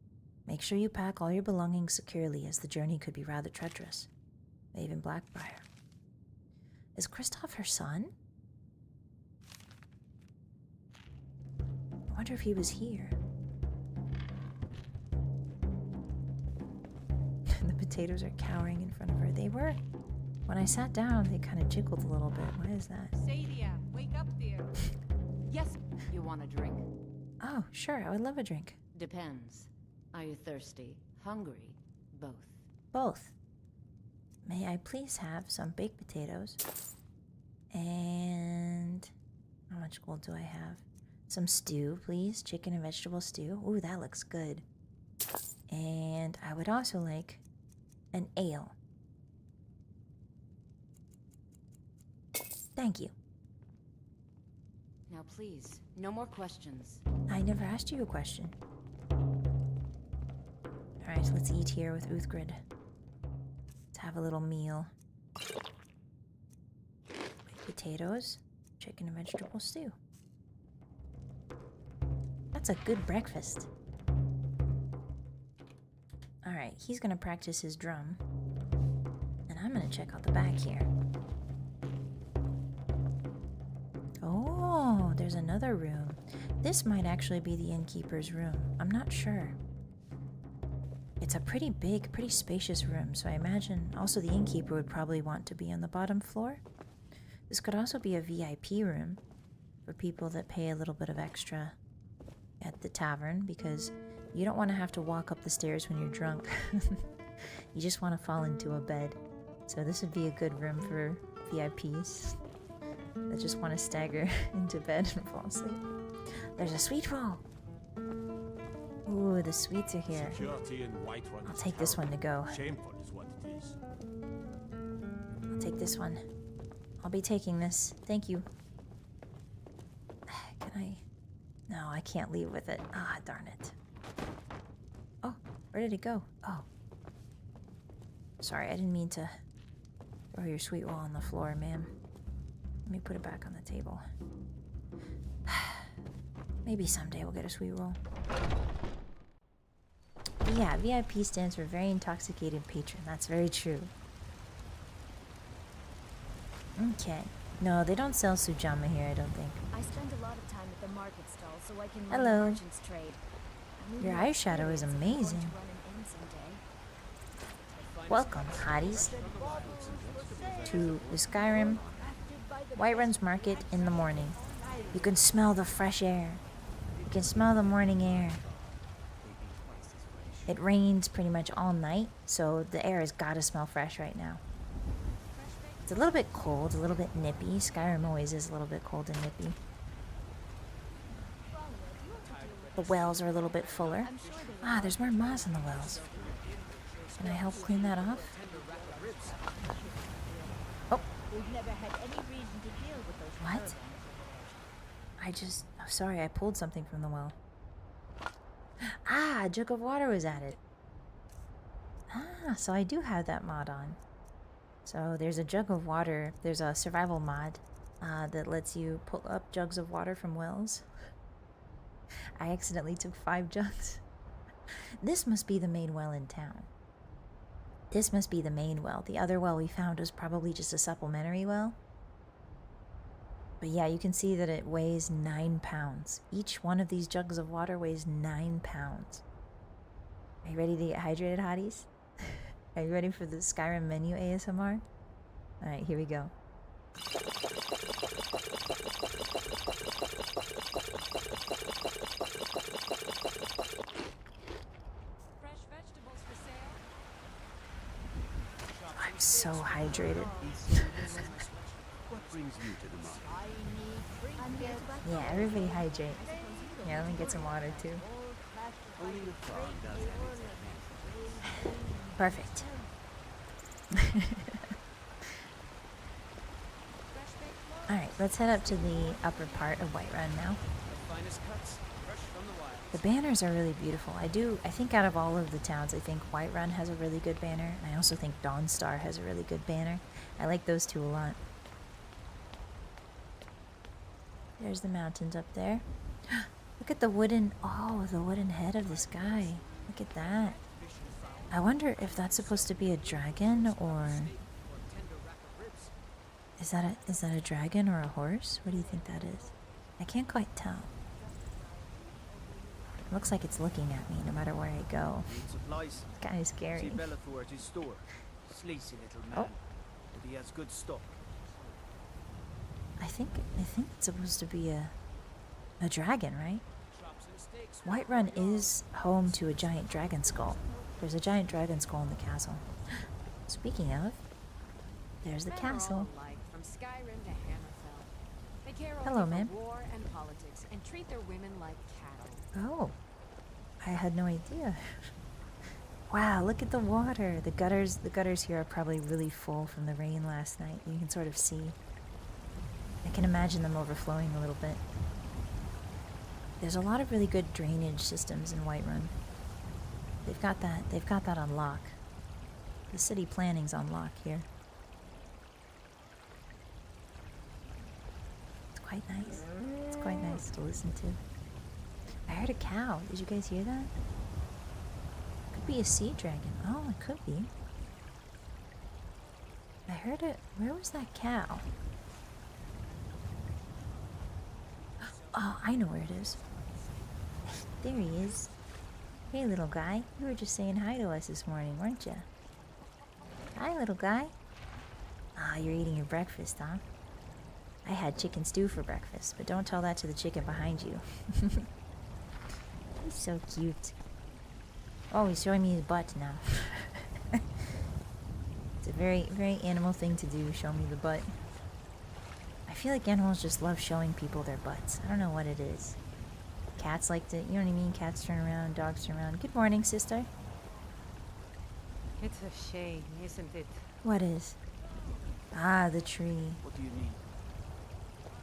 Make sure you pack all your belongings securely, as the journey could be rather treacherous. Maven Blackbriar. Is Kristoff her son? I wonder if he was here. The potatoes are cowering in front of her. They were. When I sat down, they kind of jiggled a little bit. Why is that? Sadia, wake up there. Yes, you want a drink? Oh, sure. I would love a drink. Depends. Are you thirsty? Hungry? Both. Both. May I please have some baked potatoes And how much gold do I have? Some stew, please. Chicken and vegetable stew. Ooh, that looks good. And I would also like an ale. Thank you. Now please, no more questions. I never asked you a question. Alright, so let's eat here with Uthgrid. Let's have a little meal. Potatoes, chicken and vegetable stew. That's a good breakfast. Alright, he's gonna practice his drum. And I'm gonna check out the back here. Oh, there's another room. This might actually be the innkeeper's room. I'm not sure. It's a pretty big, pretty spacious room, so I imagine also the innkeeper would probably want to be on the bottom floor. This could also be a VIP room for people that pay a little bit of extra at the tavern, because you don't want to have to walk up the stairs when you're drunk. You just want to fall into a bed. So this would be a good room for VIPs that just want to stagger into bed and fall asleep. There's a sweet roll. Ooh, the sweets are here. I'll take this one to go. Shameful is what it is. I'll take this one. I'll be taking this. Thank you. Can I? No, I can't leave with it. Ah, darn it. Oh, where did it go? Oh. Sorry, I didn't mean to throw your sweet roll on the floor, ma'am. Let me put it back on the table. Maybe someday we'll get a sweet roll. But yeah, VIP stands for Very Intoxicated Patron. That's very true. Okay. No, they don't sell sujama here, I don't think. I spend a lot of time at the market stall so I can Hello. learn merchants trade. Your eyeshadow is amazing. Welcome, hotties, to the Skyrim Whiterun's market in the morning. You can smell the fresh air. You can smell the morning air. It rains pretty much all night, so the air has got to smell fresh right now. It's a little bit cold, a little bit nippy. Skyrim always is a little bit cold and nippy. The wells are a little bit fuller. Ah, there's more moss in the wells. Can I help clean that off? Oh. What? Oh, sorry, I pulled something from the well. Ah, a jug of water was added. Ah, so I do have that mod on. So there's a jug of water. There's a survival mod that lets you pull up jugs of water from wells. I accidentally took 5 jugs. This must be the main well in town. This must be the main well. The other well we found was probably just a supplementary well. But yeah, you can see that it weighs 9 pounds. Each one of these jugs of water weighs 9 pounds. Are you ready to get hydrated, hotties? Are you ready for the Skyrim menu ASMR? Alright, here we go. I'm so hydrated. What brings you to the market? Yeah, everybody hydrate. Yeah, let me get some water too. Only the frog does have its Perfect. Alright, let's head up to the upper part of Whiterun now. The banners are really beautiful. I think out of all of the towns, I think Whiterun has a really good banner, and I also think Dawnstar has a really good banner. I like those two a lot. There's the mountains up there. Look at the wooden head of this guy. Look at that. I wonder if that's supposed to be a dragon, or is that a dragon or a horse? What do you think that is? I can't quite tell. It looks like it's looking at me no matter where I go. It's kind of scary. Oh. He has good stock. I think it's supposed to be a dragon, right? Whiterun is home to a giant dragon skull. There's a giant dragon skull in the castle. Speaking of, there's the castle. From Skyrim to care Hello, only ma'am. for war and politics and treat their women like cattle. Oh, I had no idea. Wow, look at the water. The gutters here are probably really full from the rain last night. You can sort of see. I can imagine them overflowing a little bit. There's a lot of really good drainage systems in Whiterun. They've got that on lock. The city planning's on lock here. It's quite nice. It's quite nice to listen to. I heard a cow. Did you guys hear that? Could be a sea dragon. Oh, it could be. I heard it. Where was that cow? Oh, I know where it is. There he is. Hey, little guy. You were just saying hi to us this morning, weren't you? Hi, little guy. Ah, you're eating your breakfast, huh? I had chicken stew for breakfast, but don't tell that to the chicken behind you. He's so cute. Oh, he's showing me his butt now. It's a very, very animal thing to do, show me the butt. I feel like animals just love showing people their butts. I don't know what it is. Cats like to, you know what I mean? Cats turn around, dogs turn around. Good morning, sister. It's a shame, isn't it? What is? Ah, the tree. What do you mean?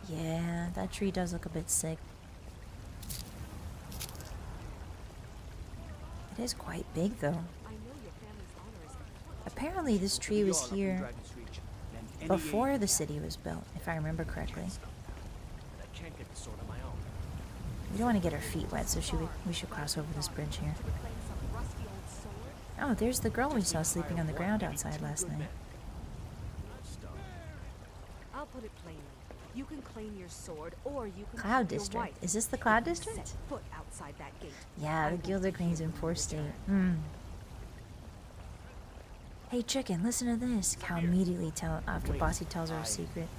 Yeah, that tree does look a bit sick. It is quite big, though. Apparently, this tree was here before the city was built, if I remember correctly. I can't get the sword on my own. We don't want to get our feet wet, so we should cross over this bridge here. Oh, there's the girl we saw sleeping on the ground outside last night. I'll put it plainly. You can claim your sword, or you can Cloud keep your District. wife. Is this the Cloud District? Set foot outside that gate. Yeah, the Gilded Crane's in poor state. Hey, chicken, listen to this. Cow immediately after Bossy tells her a secret.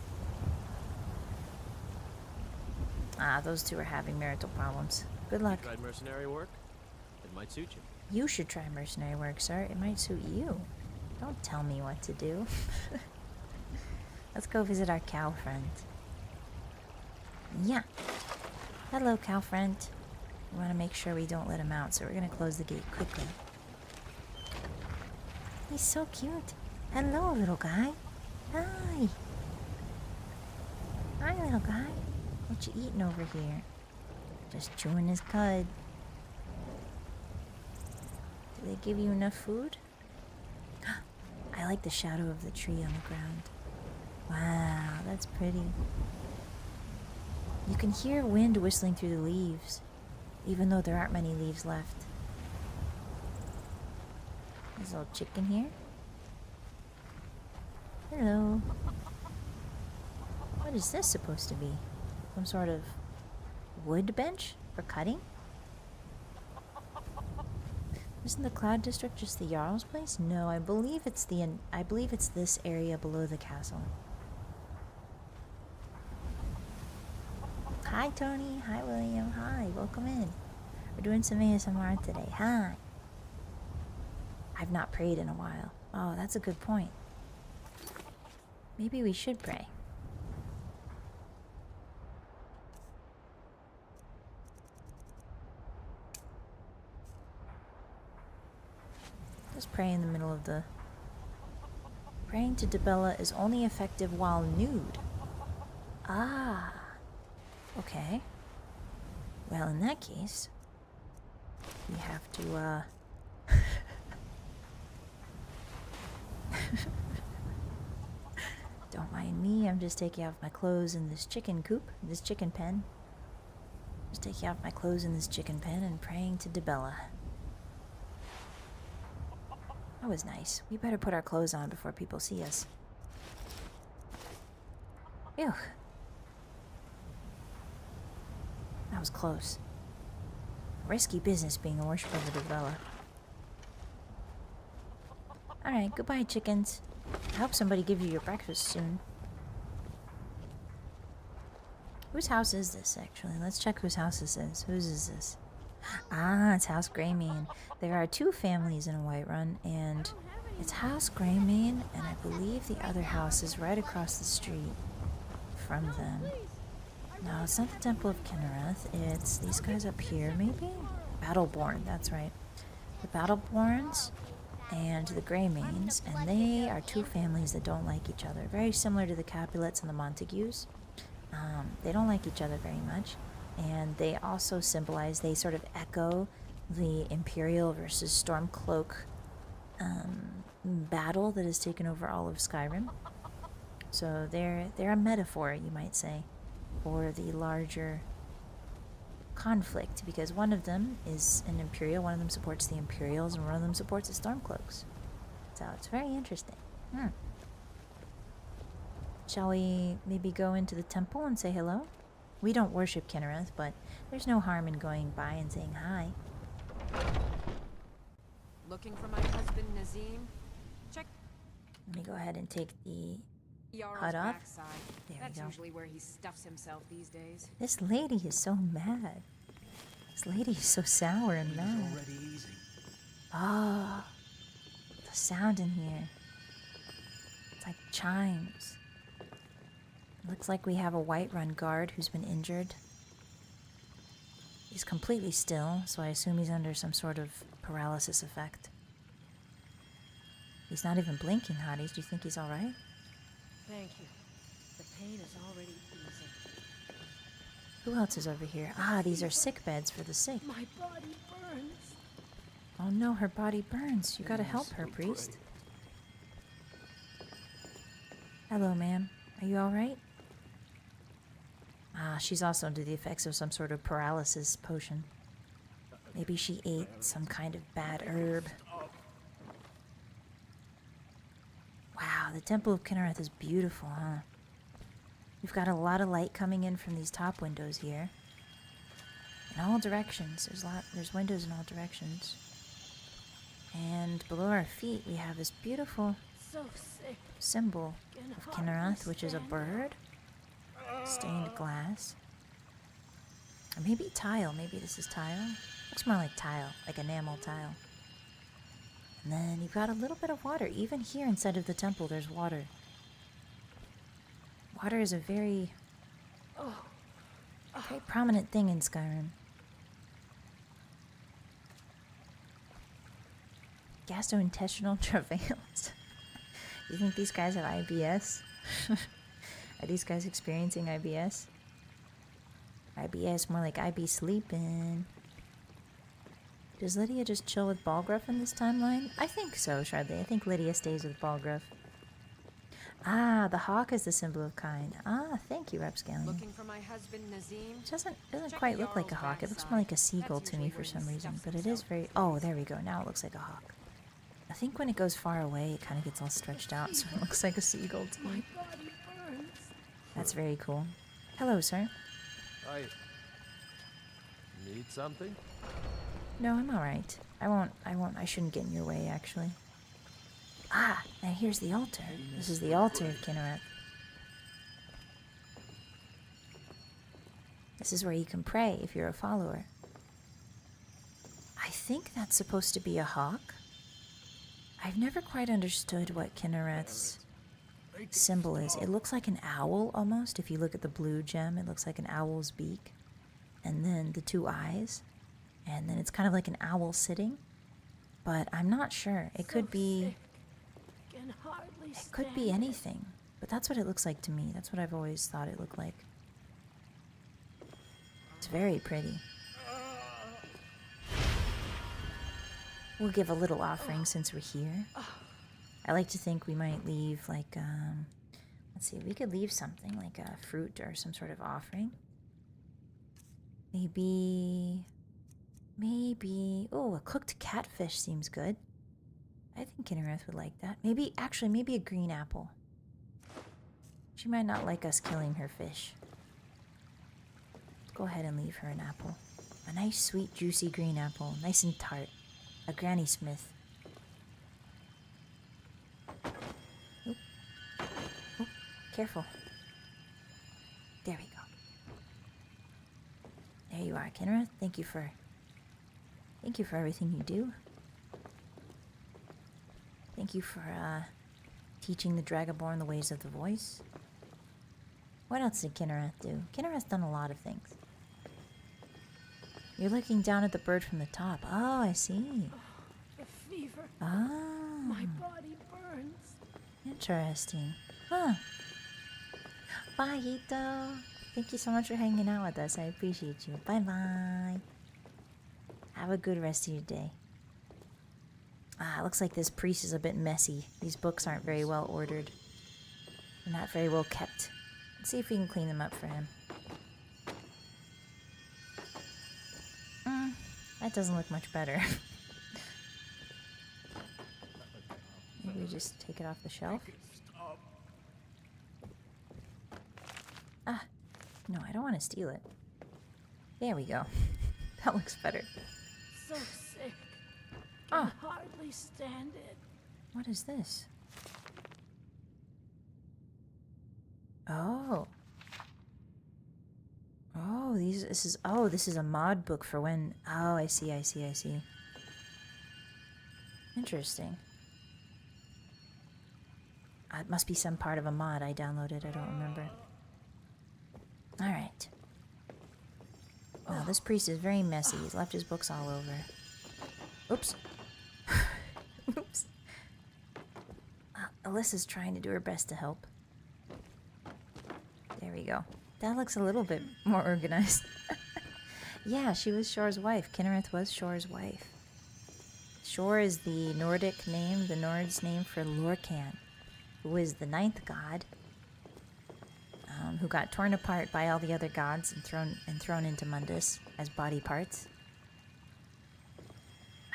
Ah, those two are having marital problems. Good luck. You tried mercenary work? It might suit you. You should try mercenary work, sir. It might suit you. Don't tell me what to do. Let's go visit our cow friend. Yeah. Hello, cow friend. We want to make sure we don't let him out, so we're going to close the gate quickly. He's so cute. Hello, little guy. Hi. Hi, little guy. What you eating over here? Just chewing his cud. Do they give you enough food? I like the shadow of the tree on the ground. Wow, that's pretty. You can hear wind whistling through the leaves, even though there aren't many leaves left. There's a little chicken here. Hello. What is this supposed to be? Some sort of wood bench for cutting? Isn't the Cloud District just the Jarl's place? No, I believe it's this area below the castle. Hi, Tony. Hi, William. Hi, welcome in. We're doing some ASMR today. Hi. I've not prayed in a while. Oh, that's a good point. Maybe we should pray. Just pray in the middle of the... Praying to Dibella is only effective while nude. Ah. Okay. Well, in that case, we have to, Don't mind me, I'm just taking off my clothes in this chicken coop, this chicken pen. Just taking off my clothes in this chicken pen and praying to Dibella. That was nice. We better put our clothes on before people see us. Ew. That was close. Risky business being a worshiper of the Dibella. Alright, goodbye, chickens. I hope somebody gives you your breakfast soon. Whose house is this, actually? Let's check whose house this is. Whose is this? Ah, it's House Greymane. There are two families in Whiterun, and it's House Greymane, and I believe the other house is right across the street from them. No, it's not the Temple of Kynareth. It's these guys up here, maybe? Battleborn, that's right. The Battleborns and the Greymanes, and they are two families that don't like each other. Very similar to the Capulets and the Montagues. They don't like each other very much. And they also symbolize, they sort of echo the Imperial versus Stormcloak battle that has taken over all of Skyrim. So they're a metaphor, you might say, for the larger conflict, because one of them is an Imperial, one of them supports the Imperials, and one of them supports the Stormcloaks. So it's very interesting. Shall we maybe go into the temple and say hello? We don't worship Kynareth, but there's no harm in going by and saying hi. Looking for my husband Nazim? Check. Let me go ahead and take the Jarl's hut off. backside. There That's we go. usually where he stuffs himself these days. This lady is so mad. This lady is so sour and mad. Already easy. Ah, the sound in here. It's like chimes. Looks like we have a Whiterun guard who's been injured. He's completely still, so I assume he's under some sort of paralysis effect. He's not even blinking, Hotties. Do you think he's alright? Thank you. The pain is already easing. Who else is over here? Ah, these are sick beds for the sick. My body burns. Oh no, her body burns. You gotta help her, priest. Hello, ma'am. Are you alright? Ah, she's also under the effects of some sort of paralysis potion. Maybe she ate some kind of bad herb. Wow, the Temple of Kynareth is beautiful, huh? We've got a lot of light coming in from these top windows here. In all directions. There's windows in all directions. And below our feet we have this beautiful symbol of Kynareth, which is a bird. Stained glass. Or maybe tile. Maybe this is tile. Looks more like tile, like enamel tile. And then you've got a little bit of water. Even here inside of the temple there's water. Water is a very prominent thing in Skyrim. Gastrointestinal travails. You think these guys have IBS? Are these guys experiencing IBS? IBS, more like I be sleeping. Does Lydia just chill with Balgruff in this timeline? I think so, Shardley. I think Lydia stays with Balgruff. Ah, the hawk is the symbol of kind. Ah, thank you, Rapscallion. Looking for my husband Nazim? It doesn't quite look like a hawk. It looks more like a seagull to me for some reason. But it is very... Oh, there we go. Now it looks like a hawk. I think when it goes far away, it kind of gets all stretched out, so it looks like a seagull to me. That's very cool. Hello, sir. I need something? No, I'm alright. I shouldn't get in your way, actually. Ah, now here's the altar. This is the altar of Kynareth. This is where you can pray if you're a follower. I think that's supposed to be a hawk. I've never quite understood what Kynareth's symbol is. It looks like an owl, almost. If you look at the blue gem, it looks like an owl's beak. And then the two eyes. And then it's kind of like an owl sitting. But I'm not sure. It could be... It could be anything. But that's what it looks like to me. That's what I've always thought it looked like. It's very pretty. We'll give a little offering since we're here. I like to think we might leave like, let's see, we could leave something like a fruit or some sort of offering. Maybe, oh, a cooked catfish seems good. I think Kynareth would like that. Maybe a green apple. She might not like us killing her fish. Let's go ahead and leave her an apple. A nice, sweet, juicy green apple. Nice and tart. A Granny Smith. Oop. Oop. Careful. There we go. There you are, Kynareth. Thank you for everything you do. Thank you for teaching the Dragonborn the ways of the voice. What else did Kynareth do? Kynareth's done a lot of things. You're looking down at the bird from the top. Oh, I see. The fever. Ah. My body burns. Interesting. Huh. Bye, Ito. Thank you so much for hanging out with us. I appreciate you. Bye-bye. Have a good rest of your day. Ah, looks like this priest is a bit messy. These books aren't very well ordered. They're not very well kept. Let's see if we can clean them up for him. That doesn't look much better. Maybe we just take it off the shelf. Ah, no, I don't want to steal it. There we go. That looks better. So sick. Ah. Can hardly stand it. What is this? Oh. Oh, this is a mod book for when... Oh, I see. Interesting. It must be some part of a mod I downloaded, I don't remember. Alright. Wow, this priest is very messy. He's left his books all over. Oops. Oops. Alyssa's trying to do her best to help. There we go. That looks a little bit more organized. Yeah, she was Shor's wife. Kynareth was Shor's wife. Shor is the Nordic name, the Nord's name for Lorcan, who is the 9th god, who got torn apart by all the other gods and thrown into Mundus as body parts.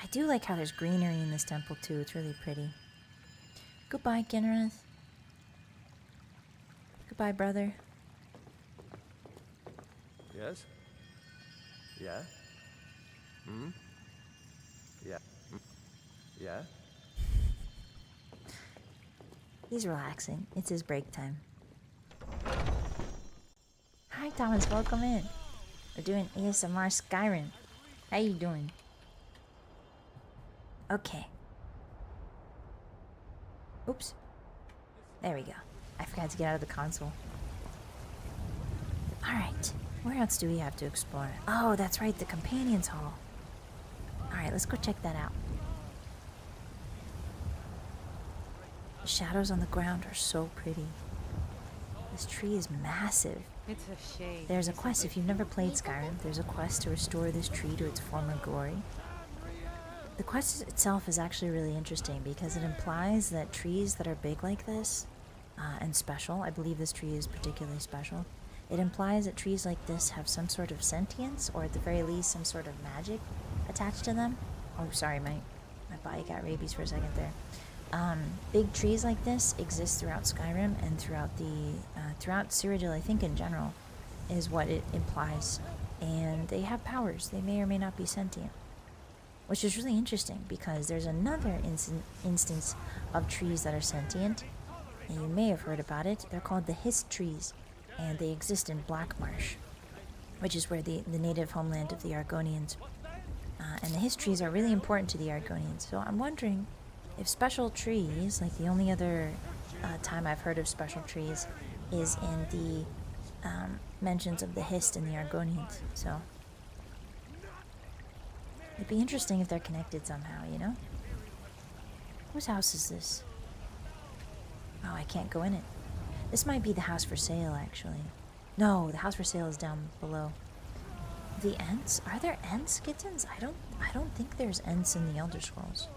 I do like how there's greenery in this temple too. It's really pretty. Goodbye, Kynareth. Goodbye, brother. Yes? Yeah? Hmm? Yeah. Yeah? He's relaxing. It's his break time. Hi, Thomas. Welcome in. We're doing ASMR Skyrim. How you doing? Okay. Oops. There we go. I forgot to get out of the console. Alright. Where else do we have to explore? Oh, that's right. The Companions Hall. Alright, let's go check that out. The shadows on the ground are so pretty. This tree is massive. It's a shame. There's a quest, if you've never played Skyrim, there's a quest to restore this tree to its former glory. The quest itself is actually really interesting because it implies that trees that are big like this, and special, I believe this tree is particularly special, it implies that trees like this have some sort of sentience, or at the very least some sort of magic attached to them. Oh, sorry, my body got rabies for a second there. Big trees like this exist throughout Skyrim and throughout Cyrodiil, I think in general, is what it implies. And they have powers. They may or may not be sentient. Which is really interesting because there's another instance of trees that are sentient, and you may have heard about it. They're called the Hist trees, and they exist in Black Marsh, which is where the native homeland of the Argonians. And the Hist trees are really important to the Argonians. So I'm wondering if special trees, like the only other time I've heard of special trees is in the mentions of the Hist and the Argonians. So it'd be interesting if they're connected somehow, you know? Whose house is this? Oh, I can't go in it. This might be the house for sale, actually. No, the house for sale is down below. The Ents? Are there Ents, kittens? I don't think there's Ents in the Elder Scrolls.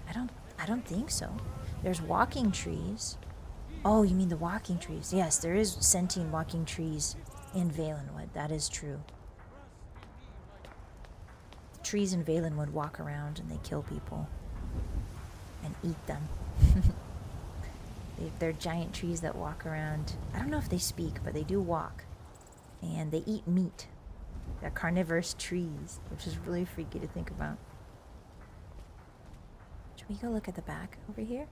I don't think so. There's walking trees. Oh, you mean the walking trees? Yes, there is sentient walking trees in Valenwood. That is true. The trees in Valenwood walk around and they kill people and eat them. They're giant trees that walk around. I don't know if they speak, but they do walk. And they eat meat. They're carnivorous trees, which is really freaky to think about. Should we go look at the back over here?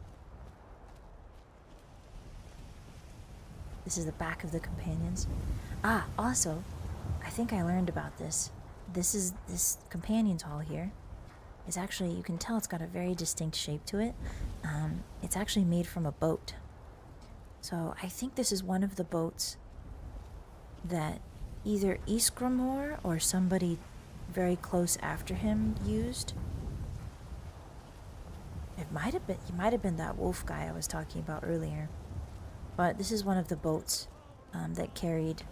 This is the back of the Companions. Ah, also, I think I learned about this. This Companions Hall here is actually, you can tell it's got a very distinct shape to it. It's actually made from a boat. So I think this is one of the boats that either Ysgramor or somebody very close after him used. It might have been that wolf guy I was talking about earlier. But this is one of the boats that carried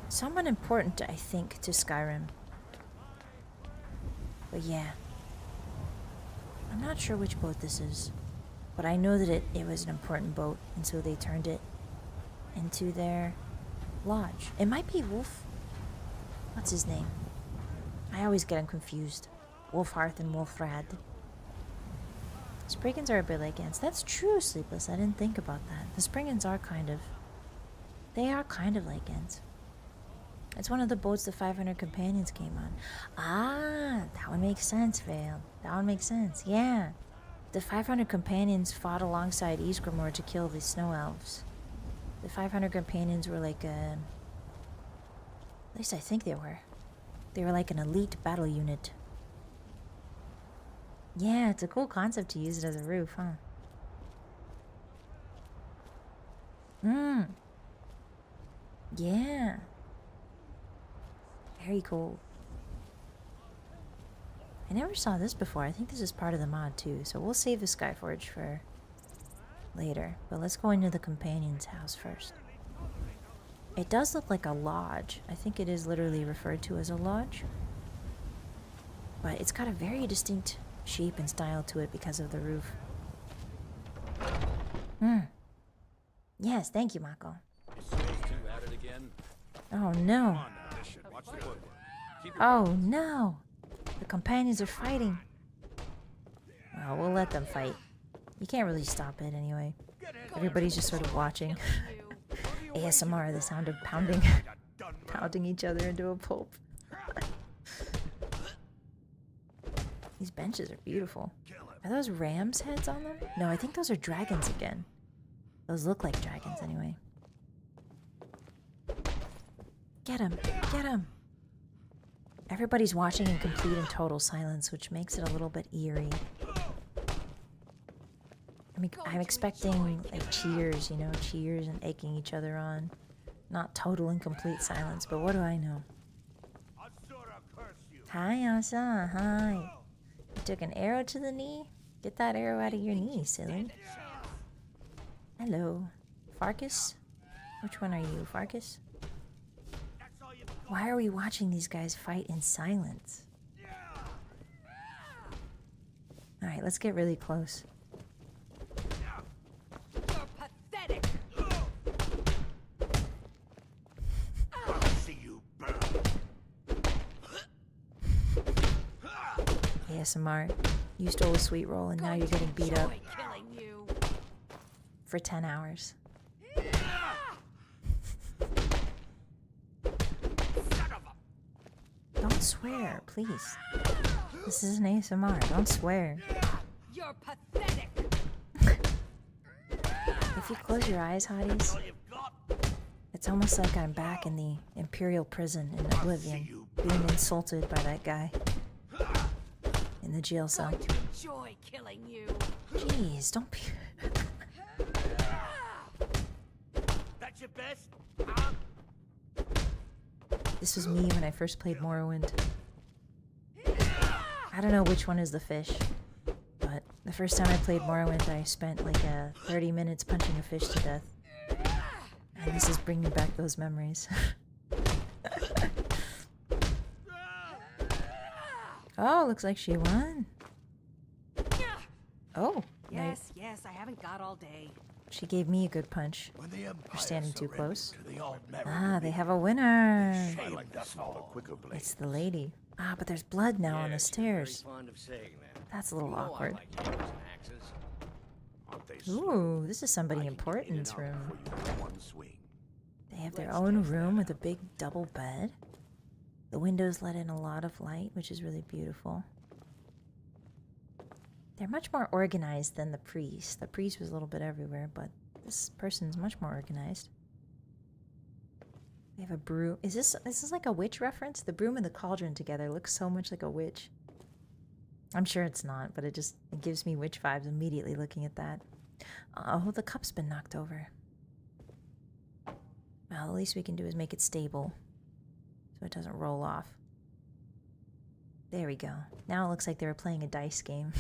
someone important, I think, to Skyrim. But yeah. I'm not sure which boat this is. But I know that it was an important boat, and so they turned it into their lodge. It might be Wolf. What's his name? I always get him confused. Wolfhearth and Wolfrad. Spriggans are a bit like ants. That's true, Sleepless. I didn't think about that. The Spriggans are kind of... They are kind of like ants. It's one of the boats the 500 companions came on. Ah, that one makes sense, Vale. That one makes sense. Yeah. The 500 companions fought alongside Ysgramor to kill the snow elves. The 500 companions were like a... At least I think they were. They were like an elite battle unit. Yeah, it's a cool concept to use it as a roof, huh? Yeah. Very cool. I never saw this before. I think this is part of the mod too, so we'll save the Skyforge for later. But let's go into the companion's house first. It does look like a lodge. I think it is literally referred to as a lodge. But it's got a very distinct shape and style to it because of the roof. Yes, thank you, Mako. Oh no. Oh no. The companions are fighting. Well, we'll let them fight. You can't really stop it anyway. Everybody's just sort of watching. ASMR, the sound of pounding each other into a pulp. These benches are beautiful. Are those rams' heads on them? No, I think those are dragons again. Those look like dragons anyway. Get him! Get him! Everybody's watching in complete and total silence, which makes it a little bit eerie. I mean, I'm expecting like cheers, you know, cheers and egging each other on. Not total and complete silence, but what do I know? Hi, Asa. Hi. You took an arrow to the knee? Get that arrow out of your knee, silly. Hello. Farkas? Which one are you, Farkas? Why are we watching these guys fight in silence? Alright, let's get really close. You're pathetic. I'll see you burn. ASMR. You stole a sweet roll and now you're getting beat up for 10 hours. Don't swear, please. This is an ASMR. Don't swear. You're pathetic. If you close your eyes, Hotties, it's almost like I'm back in the Imperial prison in Oblivion, being insulted by that guy in the jail cell. I'm going to enjoy killing you. Jeez, don't be... That's your best? This was me when I first played Morrowind. I don't know which one is the fish, but the first time I played Morrowind, I spent like 30 minutes punching a fish to death. And this is bringing back those memories. Oh, looks like she won. Oh. Yes, yes, I haven't got all day. She gave me a good punch. You're standing too close. Ah, they have a winner. It's the lady. Ah, but there's blood now on the stairs. That's a little awkward. Ooh, this is somebody important's room. They have their own room with a big double bed. The windows let in a lot of light, which is really beautiful. They're much more organized than the priest. The priest was a little bit everywhere, but this person's much more organized. They have a broom. Is this like a witch reference? The broom and the cauldron together looks so much like a witch. I'm sure it's not, but it gives me witch vibes immediately looking at that. Oh, the cup's been knocked over. Well, the least we can do is make it stable so it doesn't roll off. There we go. Now it looks like they were playing a dice game.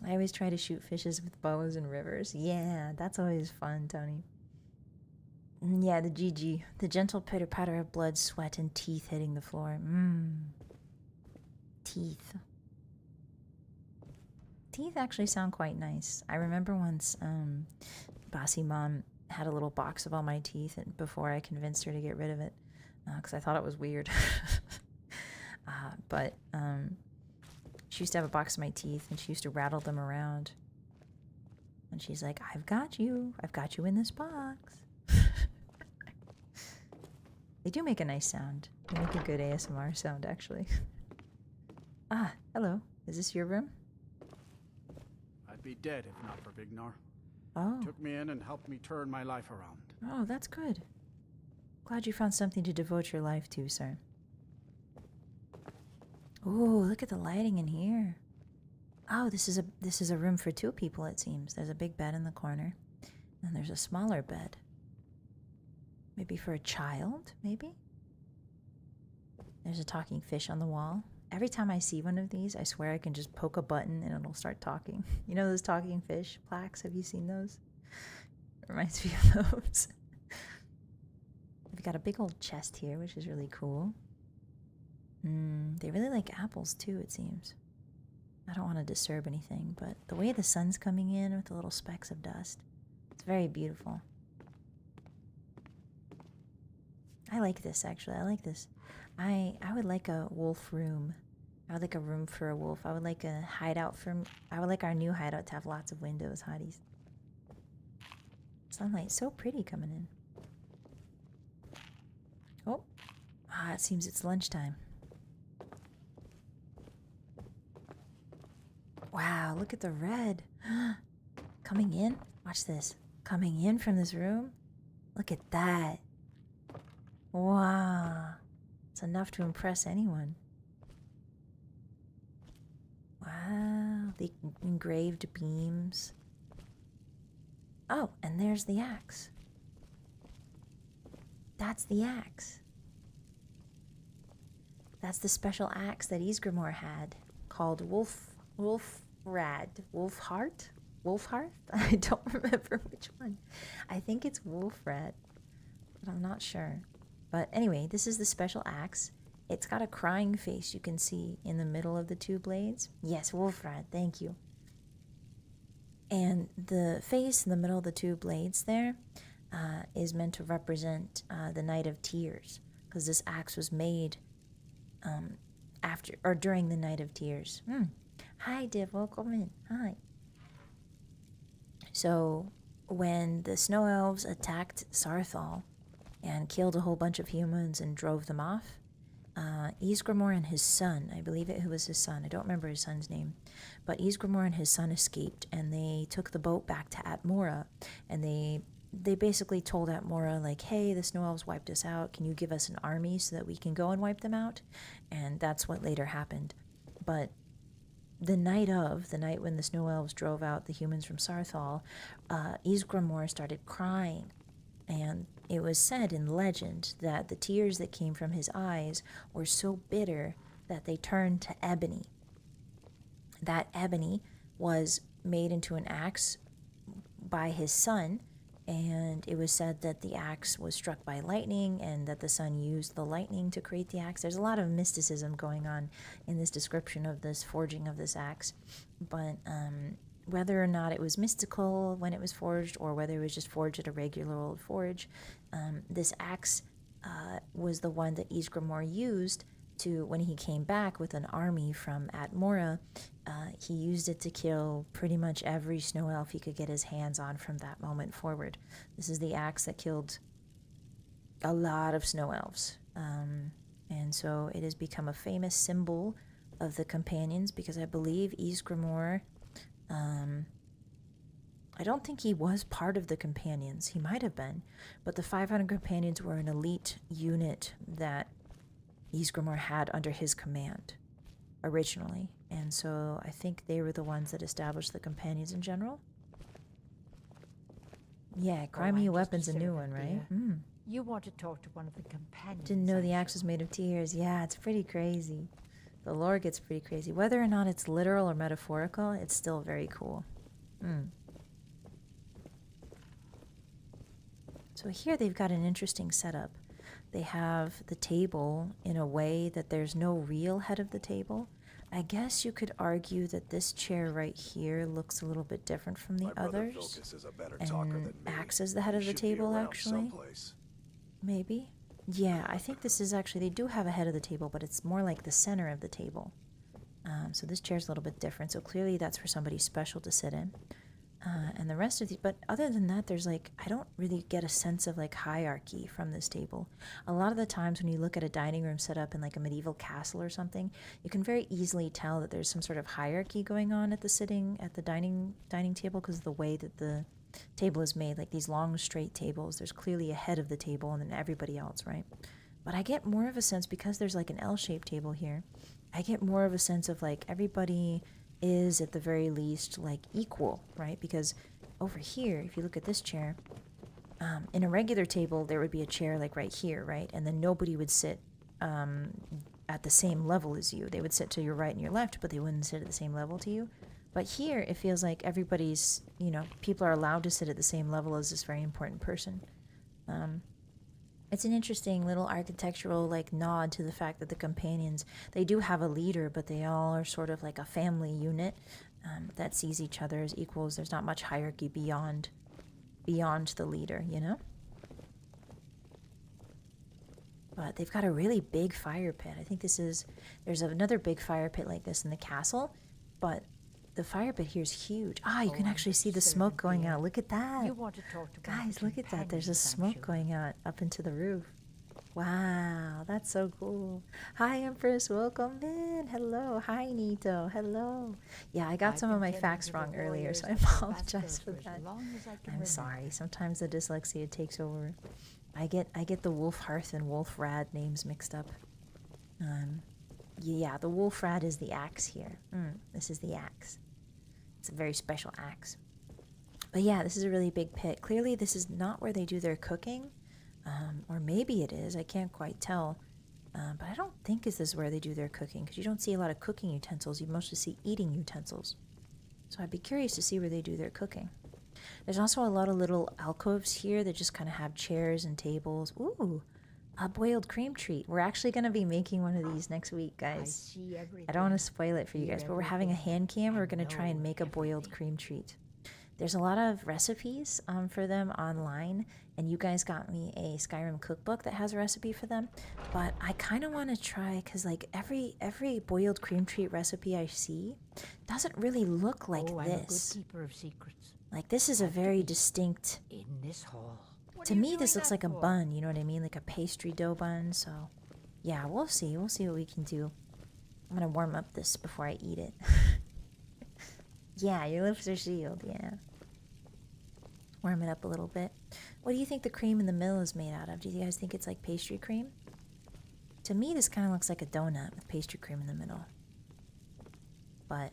I always try to shoot fishes with bows in rivers. Yeah, that's always fun, Tony. Yeah, the GG. The gentle pitter-patter of blood, sweat, and teeth hitting the floor. Teeth. Teeth actually sound quite nice. I remember once Bossymoon had a little box of all my teeth and before I convinced her to get rid of it because I thought it was weird. But she used to have a box of my teeth and she used to rattle them around. And she's like, I've got you in this box. They do make a nice sound. They make a good ASMR sound, actually. Ah, hello. Is this your room? I'd be dead if not for Vignar. Oh. Took me in and helped me turn my life around. Oh, that's good. Glad you found something to devote your life to, sir. Ooh, look at the lighting in here. Oh, this is a room for 2 people, it seems. There's a big bed in the corner. And there's a smaller bed. Maybe for a child, maybe? There's a talking fish on the wall. Every time I see one of these, I swear I can just poke a button and it'll start talking. You know those talking fish plaques? Have you seen those? It reminds me of those. We've got a big old chest here, which is really cool. They really like apples too, it seems. I don't want to disturb anything, but the way the sun's coming in with the little specks of dust, it's very beautiful. I like this, actually. I like this. I would like a wolf room. I would like a room for a wolf. I would like a hideout I would like our new hideout to have lots of windows, Hotties. Sunlight so pretty coming in. Oh. It seems it's lunchtime. Wow, look at the red. Coming in? Watch this. Coming in from this room? Look at that. Wow. It's enough to impress anyone. Wow. The engraved beams. Oh, and there's the axe. That's the axe. That's the special axe that Ysgramor had, called Wolfheart? I don't remember which one. I think it's Wolfrat, but I'm not sure. But anyway, this is the special axe. It's got a crying face you can see in the middle of the 2 blades. Yes, Wolfrat, thank you. And the face in the middle of the 2 blades there is meant to represent the Night of Tears, because this axe was made after or during the Night of Tears. Hi, Div, welcome in. Hi. So, when the Snow Elves attacked Saarthal and killed a whole bunch of humans and drove them off, Ysgramor and his son, I believe it was his son, I don't remember his son's name, but Ysgramor and his son escaped, and they took the boat back to Atmora, and they basically told Atmora, like, hey, the Snow Elves wiped us out, can you give us an army so that we can go and wipe them out? And that's what later happened. But the night when the Snow Elves drove out the humans from Saarthal, Ysgramor started crying. And it was said in legend that the tears that came from his eyes were so bitter that they turned to ebony. That ebony was made into an axe by his son, and it was said that the axe was struck by lightning and that the son used the lightning to create the axe. There's a lot of mysticism going on in this description of this forging of this axe, but whether or not it was mystical when it was forged or whether it was just forged at a regular old forge, this axe was the one that Ysgramor used to, when he came back with an army from Atmora, he used it to kill pretty much every snow elf he could get his hands on from that moment forward. This is the axe that killed a lot of snow elves. And so it has become a famous symbol of the companions, because I believe Ysgramor, I don't think he was part of the companions. He might have been, but the 500 companions were an elite unit that Ysgramor had under his command originally, and so I think they were the ones that established the companions in general. Yeah, cry Oh, me I'm a just weapon's a new servant, one, right? dear. You want to talk to one of the companions? Didn't know the I'm axe was made of tears. Yeah, it's pretty crazy. The lore gets pretty crazy. Whether or not it's literal or metaphorical, it's still very cool. So here they've got an interesting setup. They have the table in a way that there's no real head of the table. I guess you could argue that this chair right here looks a little bit different from the others. And acts as the head of the table, actually. Maybe. Yeah, I think this is actually, they do have a head of the table, but it's more like the center of the table. So this chair's a little bit different. So clearly that's for somebody special to sit in. And the rest of these, but other than that, there's like, I don't really get a sense of like hierarchy from this table. A lot of the times when you look at a dining room set up in like a medieval castle or something, you can very easily tell that there's some sort of hierarchy going on at the dining table because of the way that the table is made. Like these long straight tables, there's clearly a head of the table and then everybody else, right? But I get more of a sense, because there's like an L-shaped table here, I get more of a sense of like everybody is at the very least like equal, right? Because over here, if you look at this chair, in a regular table there would be a chair like right here, right? And then nobody would sit at the same level as you. They would sit to your right and your left, but they wouldn't sit at the same level to you. But here it feels like everybody's, you know, people are allowed to sit at the same level as this very important person. It's an interesting little architectural like nod to the fact that the companions, they do have a leader, but they all are sort of like a family unit that sees each other as equals. There's not much hierarchy beyond the leader, you know? But they've got a really big fire pit. I think there's another big fire pit like this in the castle, but the fire pit here is huge. You can actually see the smoke going out. Look at that. You want to talk to Guys, look at that. There's a smoke going out up into the roof. Wow, that's so cool. Hi, Empress. Welcome in. Hello. Hi, Nito. Hello. Yeah, I got some of my facts wrong earlier, so I apologize for that. I'm sorry. Sometimes the dyslexia takes over. I get the Wolf Hearth and Wolf Rad names mixed up. Yeah, the Wolf Rad is the axe here. This is the axe. It's a very special axe. But yeah, this is a really big pit. Clearly, this is not where they do their cooking. Or maybe it is. I can't quite tell. But I don't think this is where they do their cooking, because you don't see a lot of cooking utensils. You mostly see eating utensils. So I'd be curious to see where they do their cooking. There's also a lot of little alcoves here that just kind of have chairs and tables. Ooh, a boiled cream treat. We're actually going to be making one of these next week, guys. I don't want to spoil it for you guys, but we're having a hand cam. We're going to try and make a boiled cream treat. There's a lot of recipes for them online, and you guys got me a Skyrim cookbook that has a recipe for them. But I kind of want to try, because like every boiled cream treat recipe I see doesn't really look like this. I'm a good keeper of secrets. Like this is a very distinct. In this hall. To me, this looks like a bun. You know what I mean, like a pastry dough bun. So, yeah, we'll see. We'll see what we can do. I'm gonna warm up this before I eat it. Yeah, your lips are sealed. Yeah. Warm it up a little bit. What do you think the cream in the middle is made out of? Do you guys think it's like pastry cream? To me, this kind of looks like a donut with pastry cream in the middle. But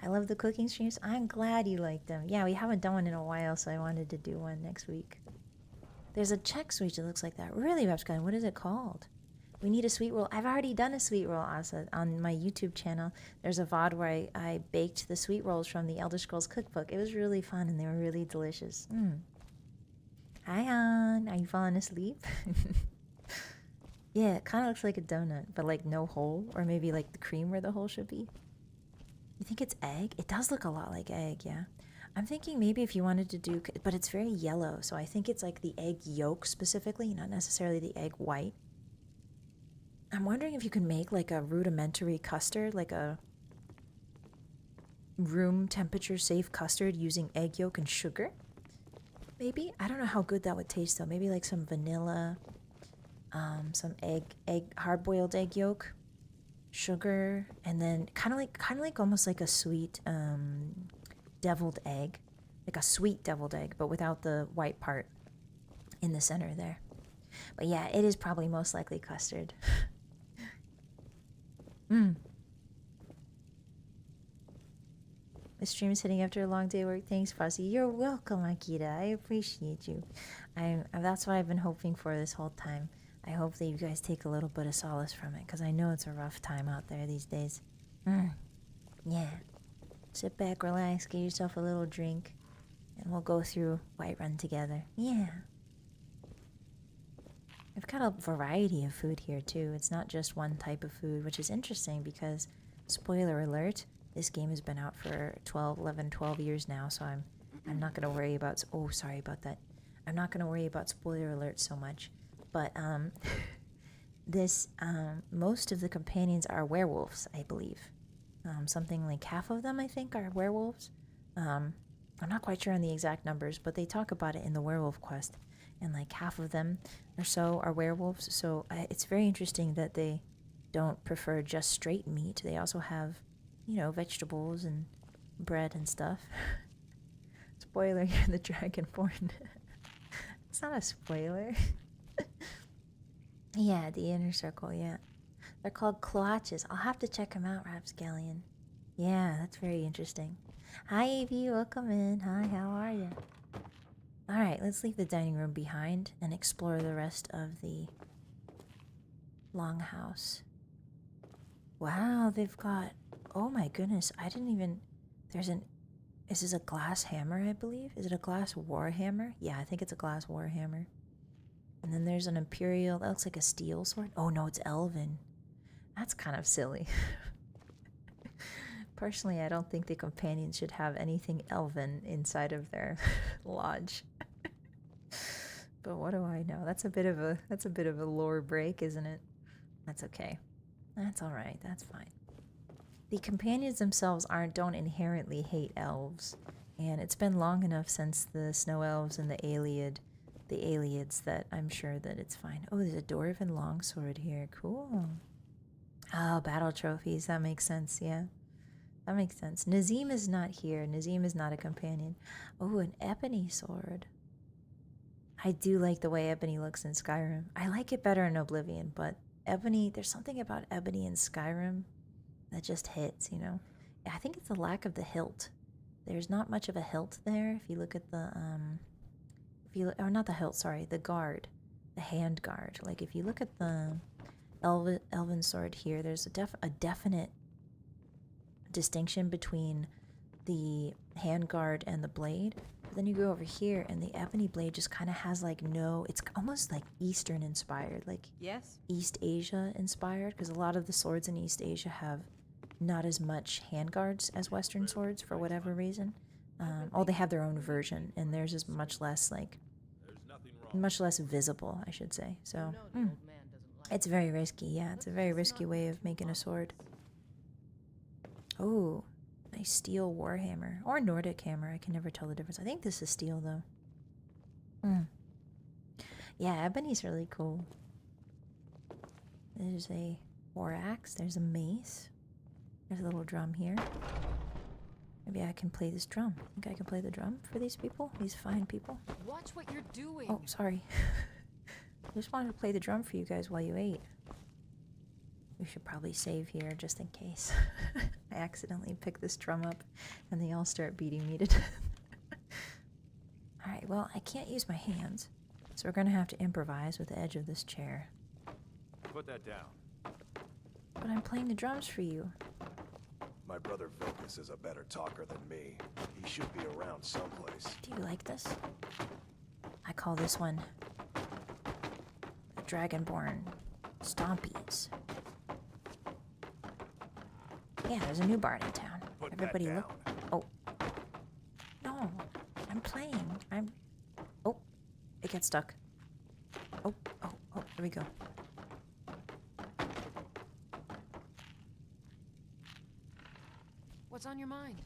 I love the cooking streams. I'm glad you like them. Yeah, we haven't done one in a while, so I wanted to do one next week. There's a Czech sweet that looks like that. Really, Rapscon, what is it called? We need a sweet roll. I've already done a sweet roll, Asa, on my YouTube channel. There's a VOD where I baked the sweet rolls from the Elder Scrolls cookbook. It was really fun, and they were really delicious. Hi, An. Are you falling asleep? Yeah, it kind of looks like a donut, but like no hole, or maybe like the cream where the hole should be. You think it's egg? It does look a lot like egg, yeah. I'm thinking maybe if you wanted to do, but it's very yellow, so I think it's like the egg yolk specifically, not necessarily the egg white. I'm wondering if you can make like a rudimentary custard, like a room temperature safe custard using egg yolk and sugar. Maybe? I don't know how good that would taste though. Maybe like some vanilla, some hard-boiled egg yolk, sugar, and then kind of like almost like a sweet deviled egg, like a sweet deviled egg, but without the white part in the center there. But yeah, it is probably most likely custard. The stream is hitting after a long day of work. Thanks, Fuzzy. You're welcome, Akita. I appreciate you. That's what I've been hoping for this whole time. I hope that you guys take a little bit of solace from it, because I know it's a rough time out there these days. Yeah. Sit back, relax, get yourself a little drink, and we'll go through Whiterun together. Yeah. I've got a variety of food here, too. It's not just one type of food, which is interesting because, spoiler alert, this game has been out for 12 years now, so I'm not going to worry about... Oh, sorry about that. I'm not going to worry about spoiler alert so much. But, most of the companions are werewolves, I believe. Something like half of them, I think, are werewolves. I'm not quite sure on the exact numbers, but they talk about it in the werewolf quest. And like half of them or so are werewolves. So it's very interesting that they don't prefer just straight meat. They also have, you know, vegetables and bread and stuff. Spoiler, you're the Dragonborn. It's not a spoiler. Yeah, the inner circle, yeah. They're called cloaches. I'll have to check them out, Rapscallion. Yeah, that's very interesting. Hi, Avi, welcome in. Hi, how are you? Alright, let's leave the dining room behind and explore the rest of the longhouse. Wow, they've got... Oh my goodness, I didn't even... Is this a glass hammer, I believe? Is it a glass war hammer? Yeah, I think it's a glass war hammer. And then there's an imperial... That looks like a steel sword. Oh no, it's elven. That's kind of silly. Personally, I don't think the companions should have anything elven inside of their lodge. But what do I know? That's a bit of a lore break, isn't it? That's okay. That's all right. That's fine. The companions themselves don't inherently hate elves, and it's been long enough since the snow elves and the Aelids that I'm sure that it's fine. Oh, there's a dwarven longsword here. Cool. Oh, battle trophies. That makes sense. Yeah. That makes sense. Nazim is not here. Nazim is not a companion. Oh, an ebony sword. I do like the way ebony looks in Skyrim. I like it better in Oblivion, but ebony, there's something about ebony in Skyrim that just hits, you know? I think it's the lack of the hilt. There's not much of a hilt there. If you look at the, or not the hilt, sorry, the guard, the hand guard. Like, if you look at the elven sword here, there's a definite distinction between the handguard and the blade. But then you go over here and the ebony blade just kind of has like it's almost like Eastern inspired, like yes, East Asia inspired, because a lot of the swords in East Asia have not as much handguards as Western swords for whatever reason. They have their own version, and theirs is much less visible, I should say. So it's very risky. Yeah, it's a very risky way of making a sword. Oh, nice steel warhammer. Or Nordic hammer. I can never tell the difference. I think this is steel, though. Yeah, ebony's really cool. There's a war axe. There's a mace. There's a little drum here. Maybe I can play this drum. Think I can play the drum for these people? These fine people? Watch what you're doing. Oh, sorry. I just wanted to play the drum for you guys while you ate. We should probably save here just in case. I accidentally pick this drum up and they all start beating me to death. Alright, well, I can't use my hands, so we're gonna have to improvise with the edge of this chair. Put that down. But I'm playing the drums for you. My brother Vilcus is a better talker than me. He should be around someplace. Do you like this? I call this one the Dragonborn Stompies. Yeah, there's a new bard in town. Everybody look. Oh. No, I'm playing. Oh, it gets stuck. Oh, there we go. What's on your mind?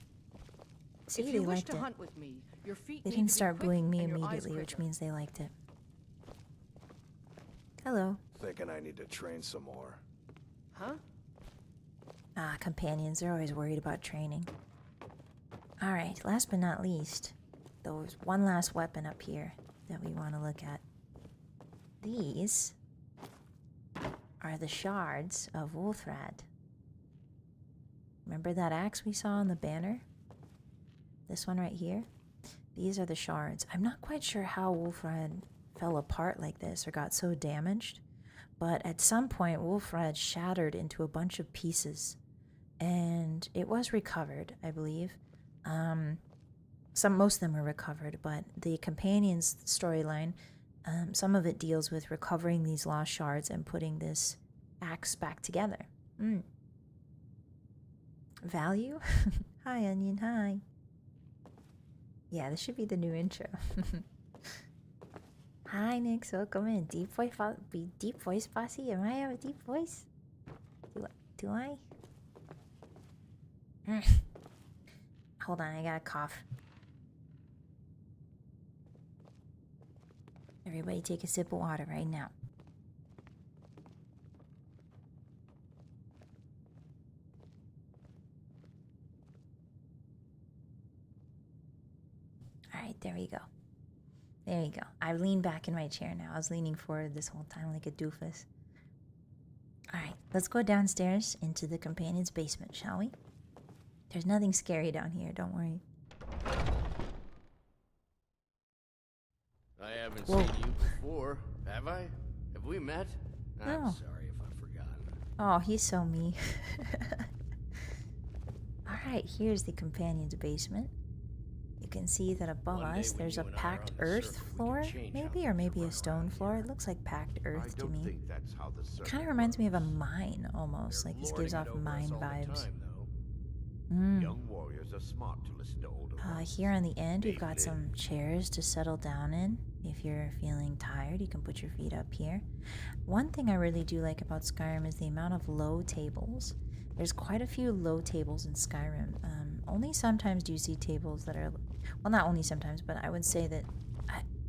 See, if they you wish liked to it. hunt with me, your feet They need didn't to be start quick booing me and your eyes immediately, which quicker. means they liked it. Hello. Thinking I need to train some more. Huh? Ah, companions, they're always worried about training. Alright, last but not least, there's one last weapon up here that we want to look at. These are the shards of Ulthrad. Remember that axe we saw on the banner? This one right here. These are the shards. I'm not quite sure how Wolfred fell apart like this or got so damaged, but at some point Wolfred shattered into a bunch of pieces, and it was recovered, I believe. Most of them were recovered, but the companion's storyline, some of it deals with recovering these lost shards and putting this axe back together. Value? Hi, Onion, hi. Yeah, this should be the new intro. Hi, Nick, welcome in. Deep voice bossy? Am I have a deep voice? Do I? Hold on, I got a cough. Everybody take a sip of water right now. Alright, there we go. There you go. I've leaned back in my chair now. I was leaning forward this whole time like a doofus. Alright, let's go downstairs into the companion's basement, shall we? There's nothing scary down here, don't worry. I haven't seen you before, have I? Have we met? I'm No. sorry if I've forgotten. Oh, he's so me. Alright, here's the companion's basement. You can see that above us there's a packed earth floor, maybe, or maybe a stone floor. It looks like packed earth to me. It kind of reminds me of a mine, almost. Like this gives off mine vibes. Young warriors are smart to listen to older Here on the end, we've got some chairs to settle down in. If you're feeling tired, you can put your feet up here. One thing I really do like about Skyrim is the amount of low tables. There's quite a few low tables in Skyrim. Only sometimes do you see tables that are, well, not only sometimes, but I would say that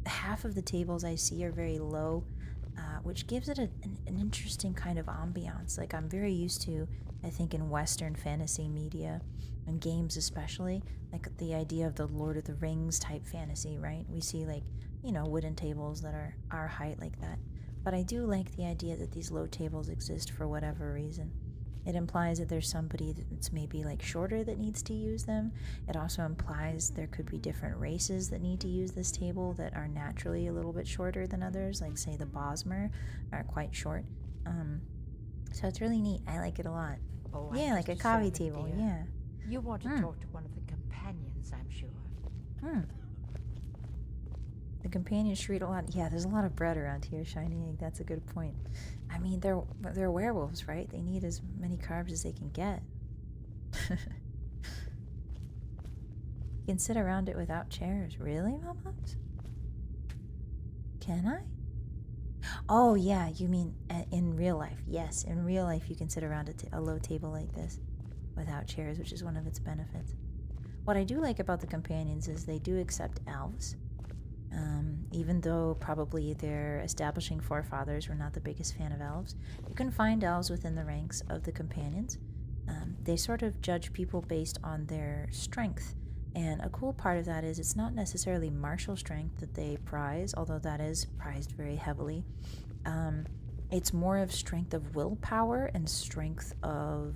half of the tables I see are very low, which gives it an interesting kind of ambiance. Like I'm very used to, I think, in Western fantasy media and games especially, like the idea of the Lord of the Rings type fantasy, right? We see like, you know, wooden tables that are our height like that. But I do like the idea that these low tables exist for whatever reason. It implies that there's somebody that's maybe like shorter that needs to use them. It also implies there could be different races that need to use this table that are naturally a little bit shorter than others, like say the Bosmer are quite short. So it's really neat. I like it a lot. Oh, yeah, like a coffee table, yeah. You want to talk to one of the companions, I'm sure. The companions should eat a lot. Yeah, there's a lot of bread around here, Shiny Egg. That's a good point. I mean, they're werewolves, right? They need as many carbs as they can get. You can sit around it without chairs. Really, Mom-Pops? Can I? Oh, yeah, you mean in real life. Yes, in real life you can sit around a low table like this without chairs, which is one of its benefits. What I do like about the companions is they do accept elves. Even though probably their establishing forefathers were not the biggest fan of elves, you can find elves within the ranks of the companions. They sort of judge people based on their strength, and a cool part of that is it's not necessarily martial strength that they prize, although that is prized very heavily. It's more of strength of willpower, and strength of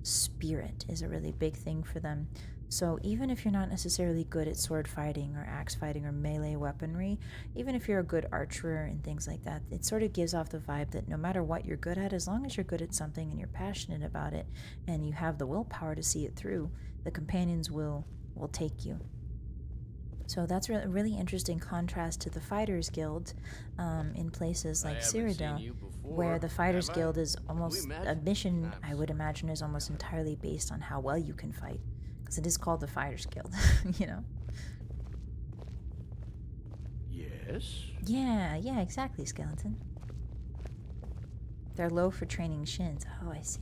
spirit is a really big thing for them. So even if you're not necessarily good at sword fighting or axe fighting or melee weaponry, even if you're a good archer and things like that, it sort of gives off the vibe that no matter what you're good at, as long as you're good at something and you're passionate about it and you have the willpower to see it through, the companions will take you. So that's a really interesting contrast to the Fighters Guild in places like Cyrodiil, where the Fighters Guild is almost, a mission I would imagine is almost entirely based on how well you can fight. Because it is called the Fighters Guild, you know? Yes? Yeah, exactly, Skeleton. They're low for training shins. Oh, I see.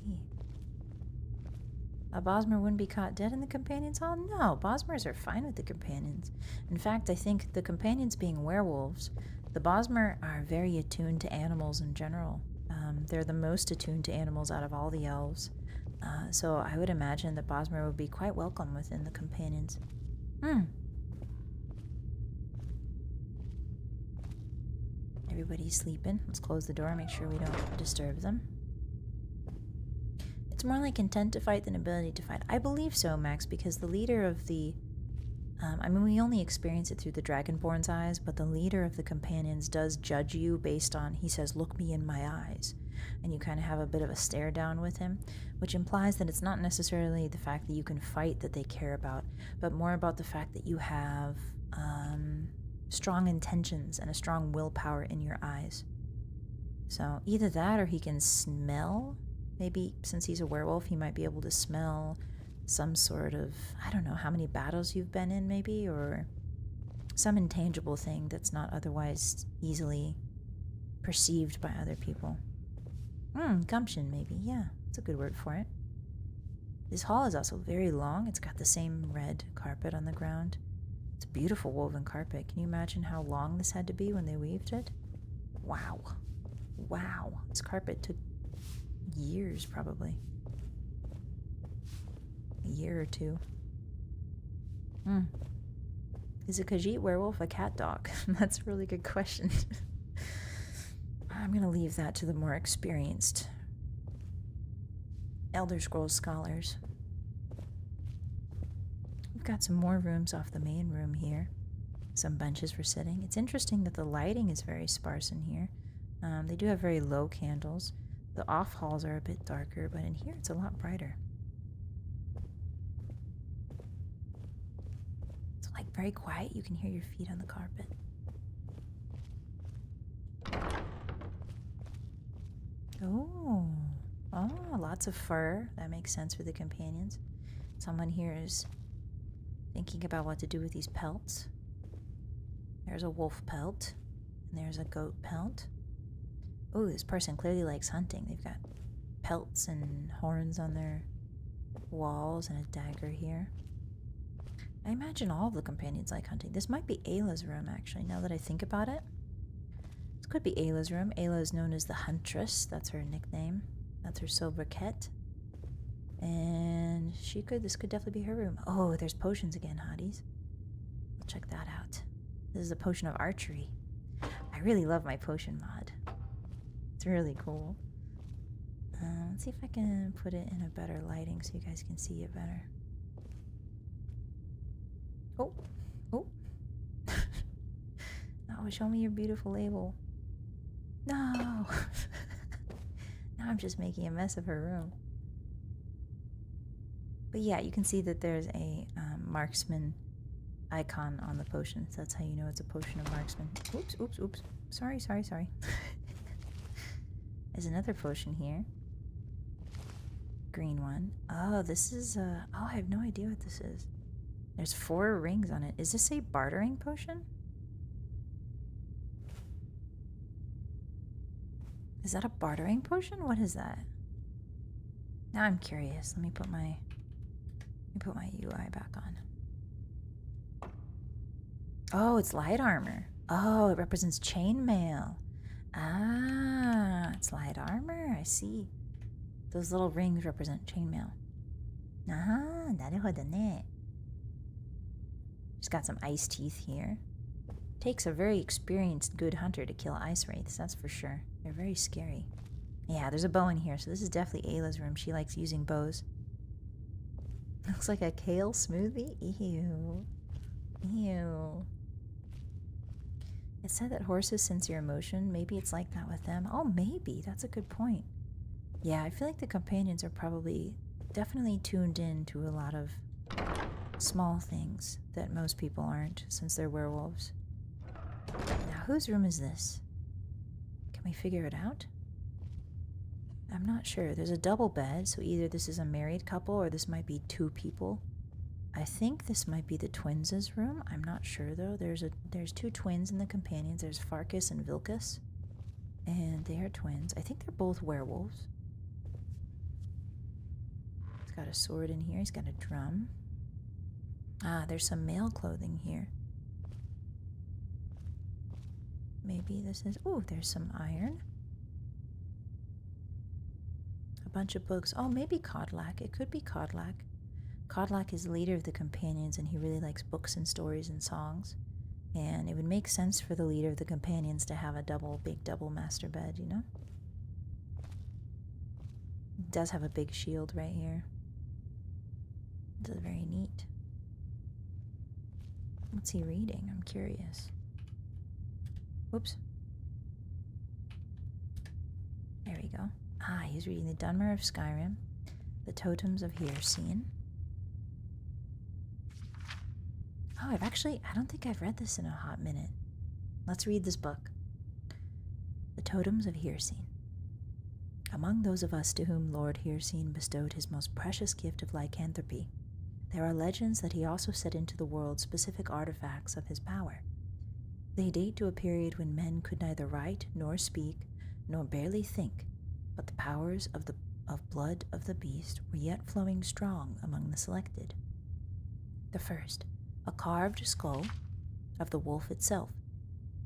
A Bosmer wouldn't be caught dead in the Companions Hall? No, Bosmers are fine with the Companions. In fact, I think the Companions being werewolves, the Bosmer are very attuned to animals in general. They're the most attuned to animals out of all the elves. So I would imagine that Bosmer would be quite welcome within the Companions. Everybody's sleeping. Let's close the door, make sure we don't disturb them. It's more like intent to fight than ability to fight. I believe so, Max, because the leader of the I mean, we only experience it through the Dragonborn's eyes, but the leader of the companions does judge you based on, he says, look me in my eyes. And you kind of have a bit of a stare down with him, which implies that it's not necessarily the fact that you can fight that they care about, but more about the fact that you have strong intentions and a strong willpower in your eyes. So either that or he can smell. Maybe since he's a werewolf, he might be able to smell some sort of, I don't know how many battles you've been in, maybe, or some intangible thing that's not otherwise easily perceived by other people. Gumption, maybe. Yeah, that's a good word for it. This hall is also very long. It's got the same red carpet on the ground. It's a beautiful woven carpet. Can you imagine how long this had to be when they weaved it? Wow. Wow. This carpet took years, probably. A year or two. Is a Khajiit werewolf a cat dog? That's a really good question. I'm going to leave that to the more experienced Elder Scrolls scholars. We've got some more rooms off the main room here. Some benches for sitting. It's interesting that the lighting is very sparse in here. They do have very low candles. The off halls are a bit darker, but in here it's a lot brighter. It's like very quiet. You can hear your feet on the carpet. Oh, lots of fur. That makes sense for the companions. Someone here is thinking about what to do with these pelts. There's a wolf pelt, and there's a goat pelt. Oh, this person clearly likes hunting. They've got pelts and horns on their walls and a dagger here. I imagine all of the companions like hunting. This might be Ayla's room, actually, now that I think about it. This could be Ayla's room. Ayla is known as the Huntress. That's her nickname. That's her sobriquet. And this could definitely be her room. Oh, there's potions again, Hotties. We'll check that out. This is a potion of archery. I really love my potion mod. It's really cool. Let's see if I can put it in a better lighting so you guys can see it better. Oh. No, show me your beautiful label. No. Now I'm just making a mess of her room. But yeah, you can see that there's a marksman icon on the potion. So that's how you know it's a potion of marksman. Oops. Sorry. There's another potion here. Green one. Oh, this is oh, I have no idea what this is. There's 4 rings on it. Is this a bartering potion? Is that a bartering potion? What is that? Now I'm curious. Let me put my UI back on. Oh, it's light armor. Oh, it represents chainmail. Ah, it's light armor. I see. Those little rings represent chainmail. Ah, naruhodo ne. She's got some ice teeth here. Takes a very experienced good hunter to kill ice wraiths, that's for sure. They're very scary. Yeah, there's a bow in here, so this is definitely Ayla's room. She likes using bows. Looks like a kale smoothie? Ew. It said that horses sense your emotion. Maybe it's like that with them. Oh, maybe. That's a good point. Yeah, I feel like the companions are probably definitely tuned in to a lot of small things that most people aren't, since they're werewolves. Now, whose room is this? Can we figure it out? I'm not sure. There's a double bed, so either this is a married couple or this might be 2 people. I think this might be the twins' room. I'm not sure though. There's 2 twins in the companions. There's Farkas and Vilkas, and they are twins. I think they're both werewolves. He's got a sword in here. He's got a drum. Ah, there's some male clothing here. Maybe this is... Oh, there's some iron. A bunch of books. Oh, maybe Kodlak. It could be Kodlak. Kodlak is the leader of the companions, and he really likes books and stories and songs. And it would make sense for the leader of the companions to have a big double master bed, you know? It does have a big shield right here. This is very neat. What's he reading? I'm curious. Whoops. There we go. Ah, he's reading the Dunmer of Skyrim, the Totems of Herseen. Oh, I don't think I've read this in a hot minute. Let's read this book. The Totems of Herseen. Among those of us to whom Lord Herseen bestowed his most precious gift of lycanthropy, there are legends that he also set into the world specific artifacts of his power. They date to a period when men could neither write nor speak, nor barely think, but the powers of blood of the beast were yet flowing strong among the selected. The first, a carved skull of the wolf itself,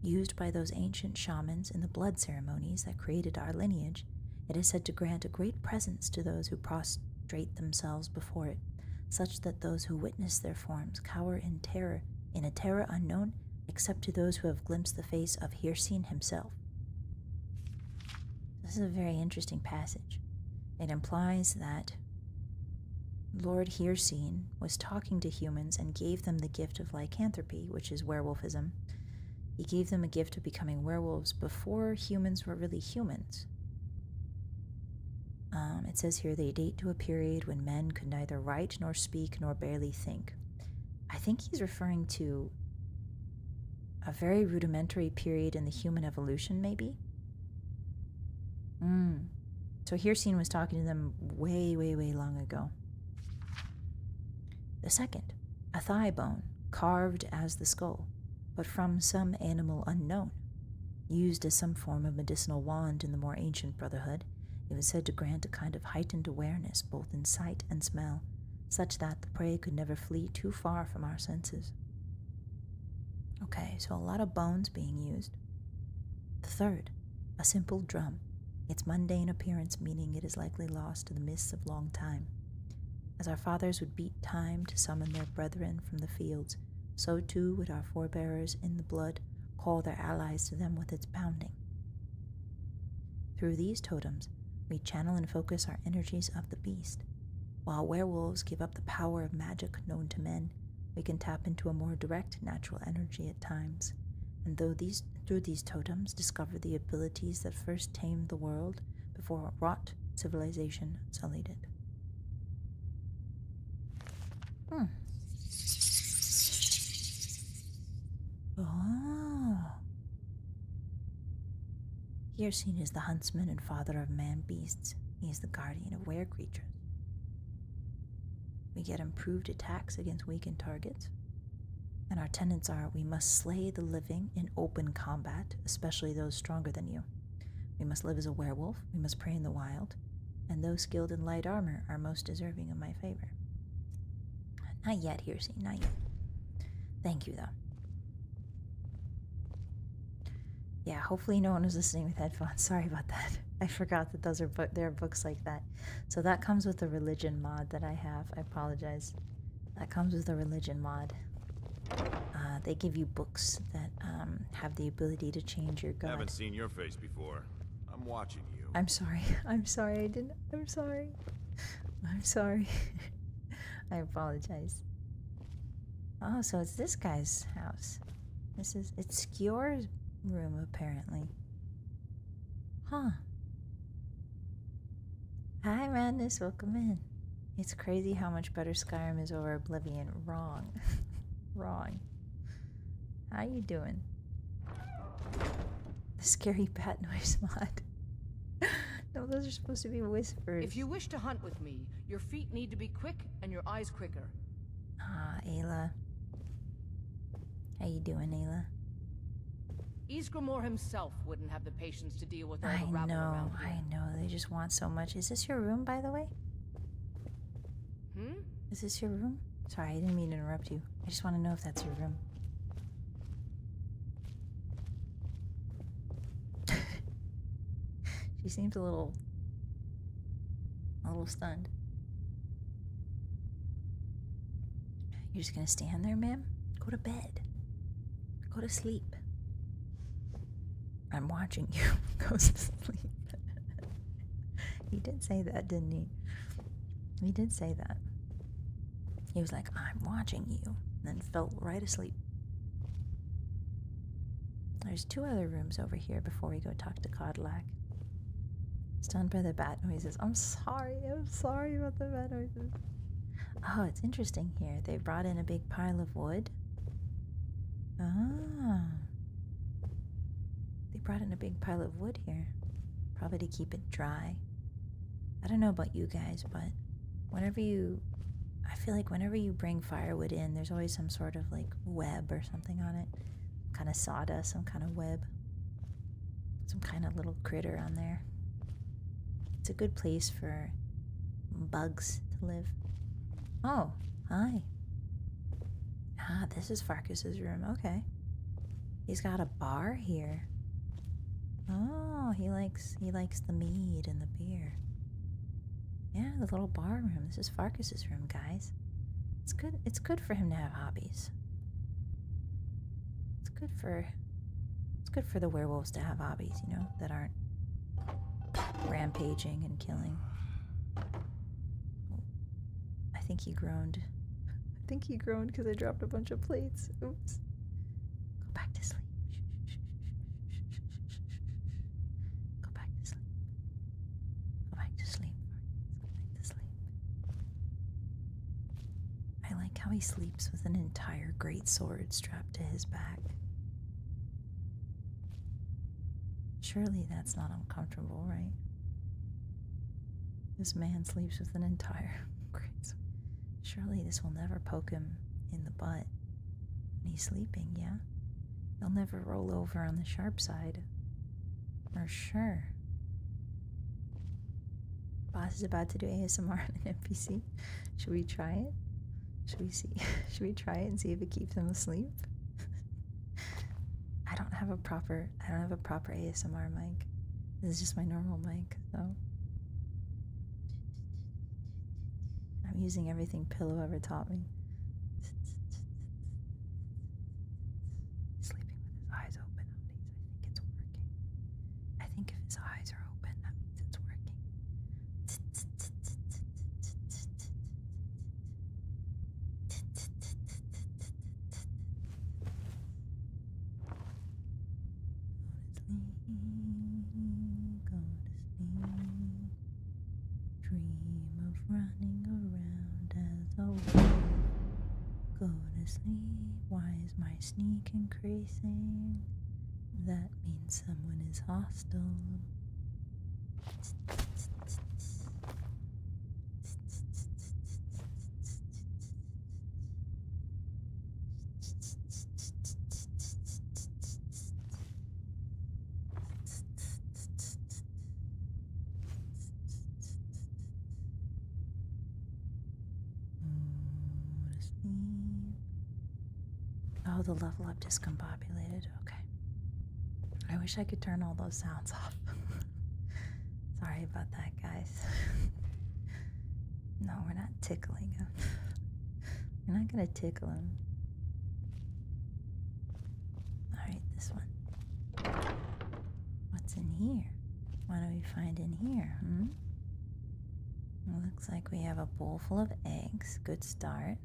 used by those ancient shamans in the blood ceremonies that created our lineage. It is said to grant a great presence to those who prostrate themselves before it, such that those who witness their forms cower in a terror unknown except to those who have glimpsed the face of Herseen himself. This is a very interesting passage. It implies that Lord Herseen was talking to humans and gave them the gift of lycanthropy, which is werewolfism. He gave them a gift of becoming werewolves before humans were really humans. It says here they date to a period when men could neither write nor speak nor barely think. I think he's referring to a very rudimentary period in the human evolution, maybe? So Herseen was talking to them way, way, way long ago. The second, a thigh bone, carved as the skull, but from some animal unknown. Used as some form of medicinal wand in the more ancient Brotherhood, it was said to grant a kind of heightened awareness both in sight and smell, such that the prey could never flee too far from our senses. Okay, so a lot of bones being used. The third, a simple drum, its mundane appearance meaning it is likely lost to the mists of long time. As our fathers would beat time to summon their brethren from the fields, so too would our forebearers in the blood call their allies to them with its pounding. Through these totems, we channel and focus our energies of the beast. While werewolves give up the power of magic known to men, we can tap into a more direct natural energy at times, and through these totems discover the abilities that first tamed the world before wrought civilization sullied it. Oh. Herseen is the huntsman and father of man-beasts. He is the guardian of were-creatures. We get improved attacks against weakened targets. And our tenets are, we must slay the living in open combat, especially those stronger than you. We must live as a werewolf, we must prey in the wild, and those skilled in light armor are most deserving of my favor. Not yet, Herseen, not yet. Thank you, though. Yeah, hopefully no one was listening with headphones. Sorry about that. I forgot that there are books like that. So that comes with the religion mod that I have. I apologize. That comes with the religion mod. They give you books that have the ability to change your god. Haven't seen your face before. I'm watching you. I'm sorry. I'm sorry. I'm sorry. I'm sorry. I apologize. Oh, so it's this guy's house. It's Skjor's room, apparently. Huh. Hi, Madness. Welcome in. It's crazy how much better Skyrim is over Oblivion. Wrong. Wrong. How you doing? The scary bat noise mod. No, those are supposed to be whispers. If you wish to hunt with me, your feet need to be quick and your eyes quicker. Ah, Ayla. How you doing, Ayla? Ysgramor himself wouldn't have the patience to deal with all the rabble around here. I know. They just want so much. Is this your room, by the way? Is this your room? Sorry, I didn't mean to interrupt you. I just want to know if that's your room. She seems a little stunned. You're just gonna stand there, ma'am? Go to bed. Go to sleep. I'm watching you. Goes to sleep. He did say that, didn't he? He did say that. He was like, I'm watching you, and then fell right asleep. There's 2 other rooms over here before we go talk to Codlac. Stunned by the bat noises. I'm sorry about the bat noises. Oh, it's interesting here. They brought in a big pile of wood. Ah. They brought in a big pile of wood here. Probably to keep it dry. I don't know about you guys, but I feel like whenever you bring firewood in, there's always some sort of like web or something on it. Some kind of sawdust, some kind of web. Some kind of little critter on there. It's a good place for bugs to live. Oh, hi. Ah, this is Farkas's room. Okay. He's got a bar here. Oh, he likes the mead and the beer. Yeah, the little bar room. This is Farkas's room, guys. It's good for him to have hobbies. It's good for the werewolves to have hobbies, you know, that aren't rampaging and killing. I think he groaned. I think he groaned because I dropped a bunch of plates. Oops. Go back to sleep. Go back to sleep. Go back to sleep. Go back to sleep. I like how he sleeps with an entire great sword strapped to his back. Surely that's not uncomfortable, right? This man sleeps with an entire great sword. Surely this will never poke him in the butt when he's sleeping, yeah? He'll never roll over on the sharp side. For sure. Boss is about to do ASMR on an NPC. Should we try it? Should we try it and see if it keeps him asleep? I don't have a proper ASMR mic. This is just my normal mic, so I'm using everything Pillow ever taught me. Sleeping with his eyes open, Hotties. I think if his eyes are open, that means it's working. Go to sleep. Dream of running around as a wolf. Go to sleep. Why is my sneak increasing? That means someone is hostile. Oh, the level up discombobulated. Okay. I wish I could turn all those sounds off. Sorry about that, guys. No, we're not tickling him. We're not gonna tickle him. Alright, this one. What's in here? What do we find in here, It looks like we have a bowl full of eggs. Good start.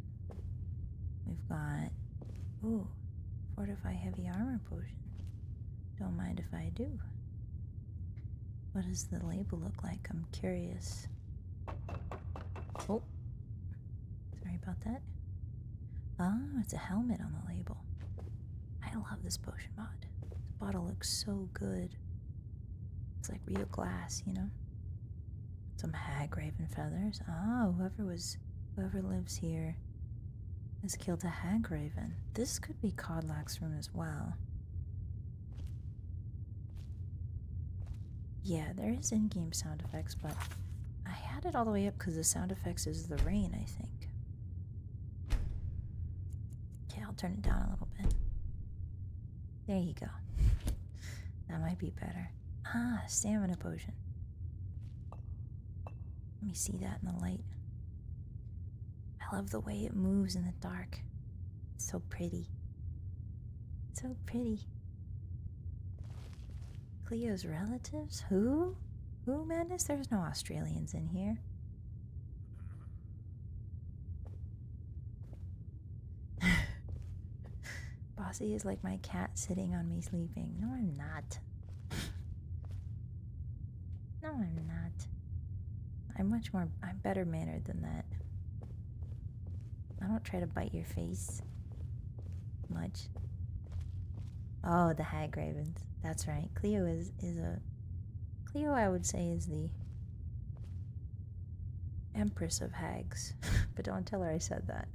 We've got... Ooh, fortify heavy armor potion. Don't mind if I do. What does the label look like? I'm curious. Oh, sorry about that. Oh, it's a helmet on the label. I love this potion mod. This bottle looks so good. It's like real glass, you know? Some hag raven feathers. Oh, whoever lives here has killed a hag raven. This could be Codlac's room as well. Yeah, there is in-game sound effects, but I had it all the way up because the sound effects is the rain, I think. Okay, I'll turn it down a little bit. There you go. That might be better. Ah, stamina potion. Let me see that in the light. I love the way it moves in the dark. It's so pretty. So pretty. Cleo's relatives? Who? Who, Madness? There's no Australians in here. Bossy is like my cat sitting on me sleeping. No, I'm not. No, I'm not. I'm better mannered than that. I don't try to bite your face much. Oh, the hag ravens. That's right. Cleo Cleo, I would say, is the empress of hags. But don't tell her I said that.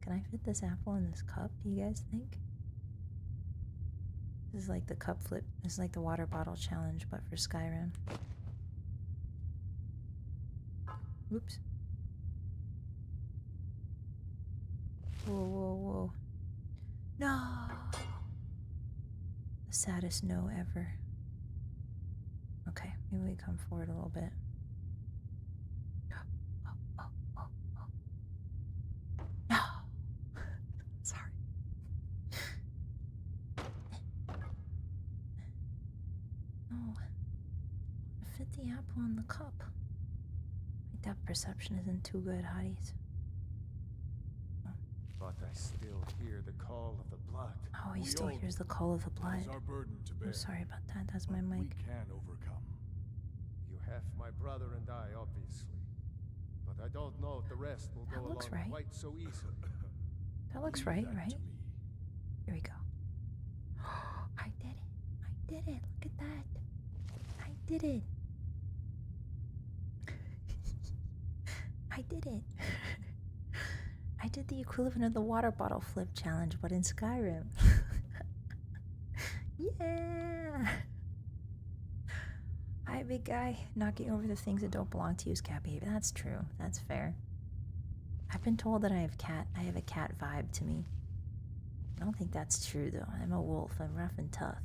Can I fit this apple in this cup, do you guys think? This is like the cup flip. This is like the water bottle challenge, but for Skyrim. Oops. Whoa, whoa, whoa. No! The saddest no ever. Okay, maybe we come forward a little bit. No! Sorry. No. Fit the apple in the cup. My depth perception isn't too good, Hotties. But I still hear the call of the blood. Oh, he still hears the call of the blood. It's our burden to bear. I'm sorry about that. That's my mic. We can overcome. You have my brother and I, obviously. But I don't know if the rest will go along quite so easily. That looks right, right? Here we go. I did it. I did it. Look at that. I did it. I did it. I did the equivalent of the water bottle flip challenge, but in Skyrim. Yeah! Hi, big guy. Knocking over the things that don't belong to you is cat behavior. That's true. That's fair. I've been told that I have a cat vibe to me. I don't think that's true, though. I'm a wolf. I'm rough and tough.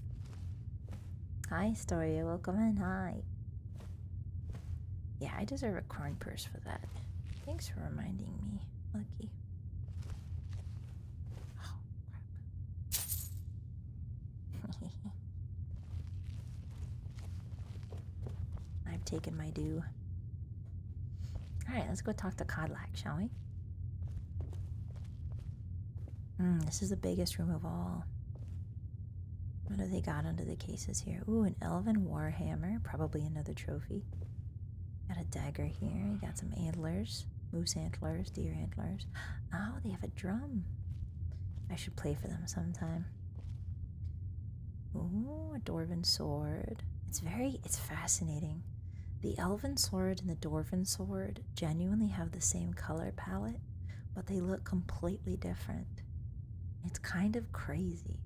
Hi, Storia. Welcome in. Hi. Yeah, I deserve a corn purse for that. Thanks for reminding me. Lucky. Oh, crap. I've taken my due. Alright, let's go talk to Codlac, shall we? This is the biggest room of all. What do they got under the cases here? Ooh, an elven warhammer. Probably another trophy. Got a dagger here. You got some antlers. Moose antlers, deer antlers. Oh, they have a drum. I should play for them sometime. Ooh, a dwarven sword. It's fascinating. The elven sword and the dwarven sword genuinely have the same color palette, but they look completely different. It's kind of crazy.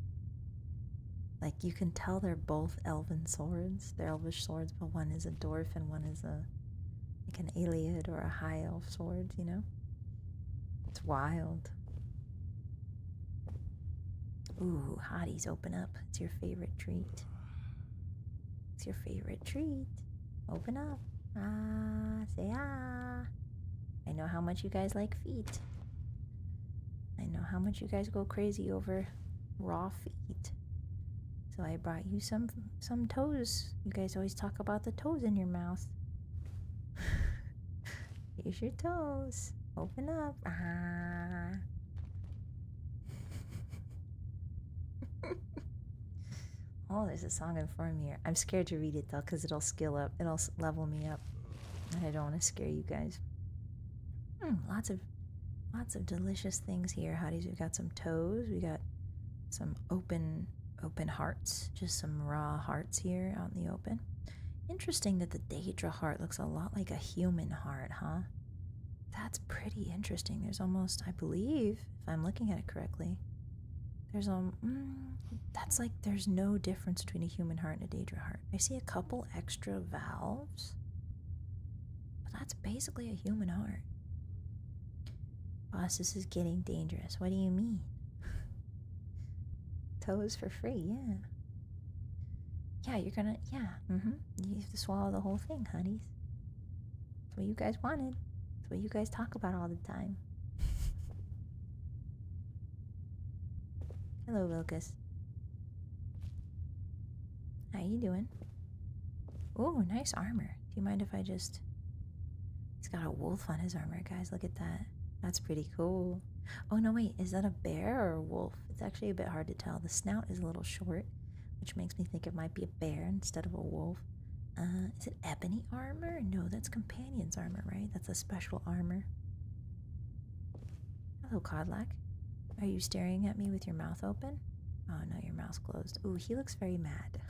Like, you can tell they're both elven swords. They're elvish swords, but one is a dwarf and one is like an Iliad or a high elf sword, you know? It's wild. Ooh, hotties, open up. It's your favorite treat. It's your favorite treat. Open up. Ah, say ah. I know how much you guys like feet. I know how much you guys go crazy over raw feet. So I brought you some toes. You guys always talk about the toes in your mouth. Here's your toes. Open up. Ah. Oh, there's a song in front of me here. I'm scared to read it though, because it'll skill up. It'll level me up. And I don't want to scare you guys. Lots of delicious things here, hotties. We've got some toes. We got some open hearts. Just some raw hearts here out in the open. Interesting that the Daedra heart looks a lot like a human heart, huh? That's pretty interesting. There's almost, I believe, if I'm looking at it correctly, there's that's like there's no difference between a human heart and a Daedra heart. I see a couple extra valves, but that's basically a human heart. Boss, this is getting dangerous. What do you mean? Toes for free, yeah. Yeah, you're gonna, yeah, You have to swallow the whole thing, honeys. That's what you guys wanted. That's what you guys talk about all the time. Hello, Wilkes. How you doing? Ooh, nice armor. Do you mind if I just... He's got a wolf on his armor, guys. Look at that. That's pretty cool. Oh no, wait, is that a bear or a wolf? It's actually a bit hard to tell. The snout is a little short, which makes me think it might be a bear instead of a wolf. Is it ebony armor? No, that's companion's armor, right? That's a special armor. Hello, Codlac. Are you staring at me with your mouth open? Oh no, your mouth's closed. Ooh, he looks very mad.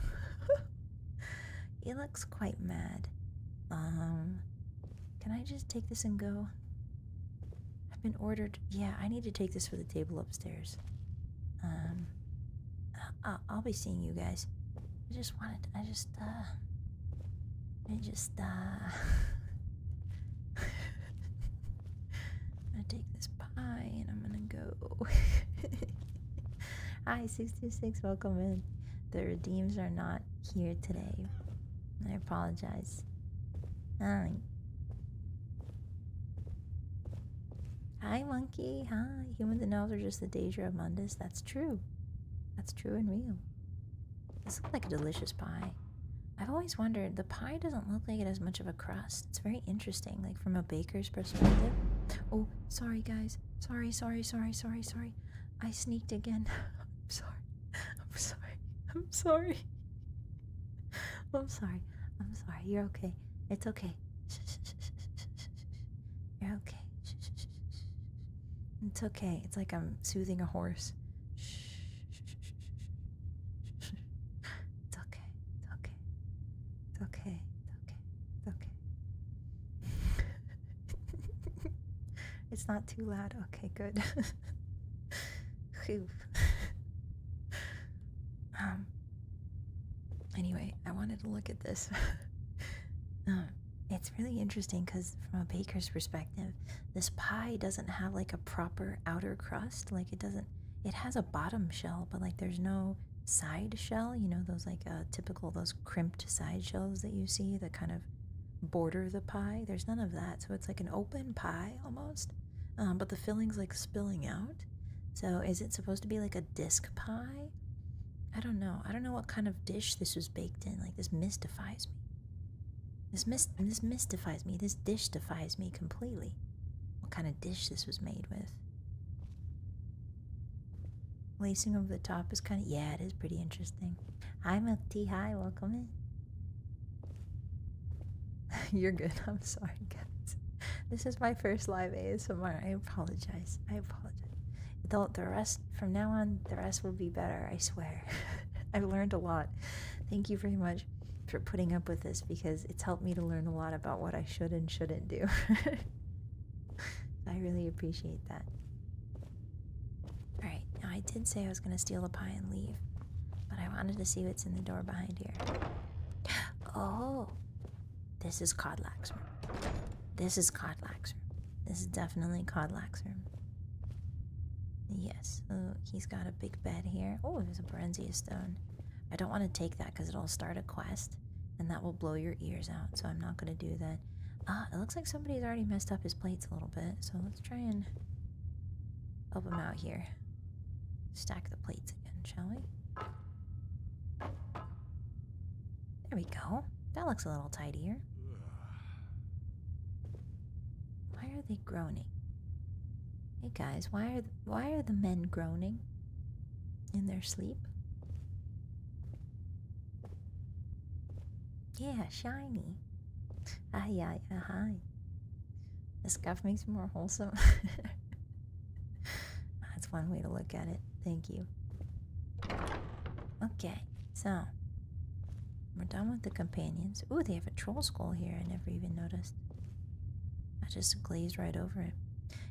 He looks quite mad. Can I just take this and go? I've been ordered. Yeah, I need to take this for the table upstairs. I'll be seeing you guys. I just I'm gonna take this pie and I'm gonna go. Hi, 626, welcome in. The redeems are not here today. I apologize. Hi. Hi, monkey. Hi. Humans and elves are just the Deja of Mundus. That's true. That's true and real. This looks like a delicious pie. I've always wondered, the pie doesn't look like it has much of a crust. It's very interesting, like from a baker's perspective. Oh, sorry guys. Sorry. I sneaked again. I'm sorry. You're okay. It's okay. You're okay. It's okay. It's like I'm soothing a horse. It's okay. It's not too loud. Okay, good. Phew. Anyway, I wanted to look at this. It's really interesting because from a baker's perspective, this pie doesn't have like a proper outer crust. Like it has a bottom shell, but like there's no side shell, you know, those like typical, those crimped side shells that you see that kind of border the pie. There's none of that. So it's like an open pie almost, but the filling's like spilling out. So is it supposed to be like a disc pie? I don't know. I don't know what kind of dish this was baked in. Like, this mystifies me. This mystifies me. This dish defies me completely. What kind of dish this was made with. Lacing over the top is kind of... Yeah, it is pretty interesting. Hi, Milk Tea. Hi, welcome in. You're good. I'm sorry, guys. This is my first live ASMR. I apologize. The rest, from now on, the rest will be better, I swear. I've learned a lot. Thank you very much for putting up with this, because it's helped me to learn a lot about what I should and shouldn't do. I really appreciate that. Alright, now I did say I was going to steal the pie and leave, but I wanted to see what's in the door behind here. Oh, this is Codlac's room. This is definitely Codlac's room. Yes, he's got a big bed here. Oh, there's a Berenzia stone. I don't want to take that because it'll start a quest, and that will blow your ears out, so I'm not going to do that. It looks like somebody's already messed up his plates a little bit, so let's try and help him out here. Stack the plates again, shall we? There we go. That looks a little tidier. Why are they groaning? Hey guys, why are the men groaning in their sleep? Yeah, shiny. Yeah, hi. The scuff makes me more wholesome. That's one way to look at it. Thank you. Okay, so we're done with the companions. Ooh, they have a troll skull here. I never even noticed. I just glazed right over it.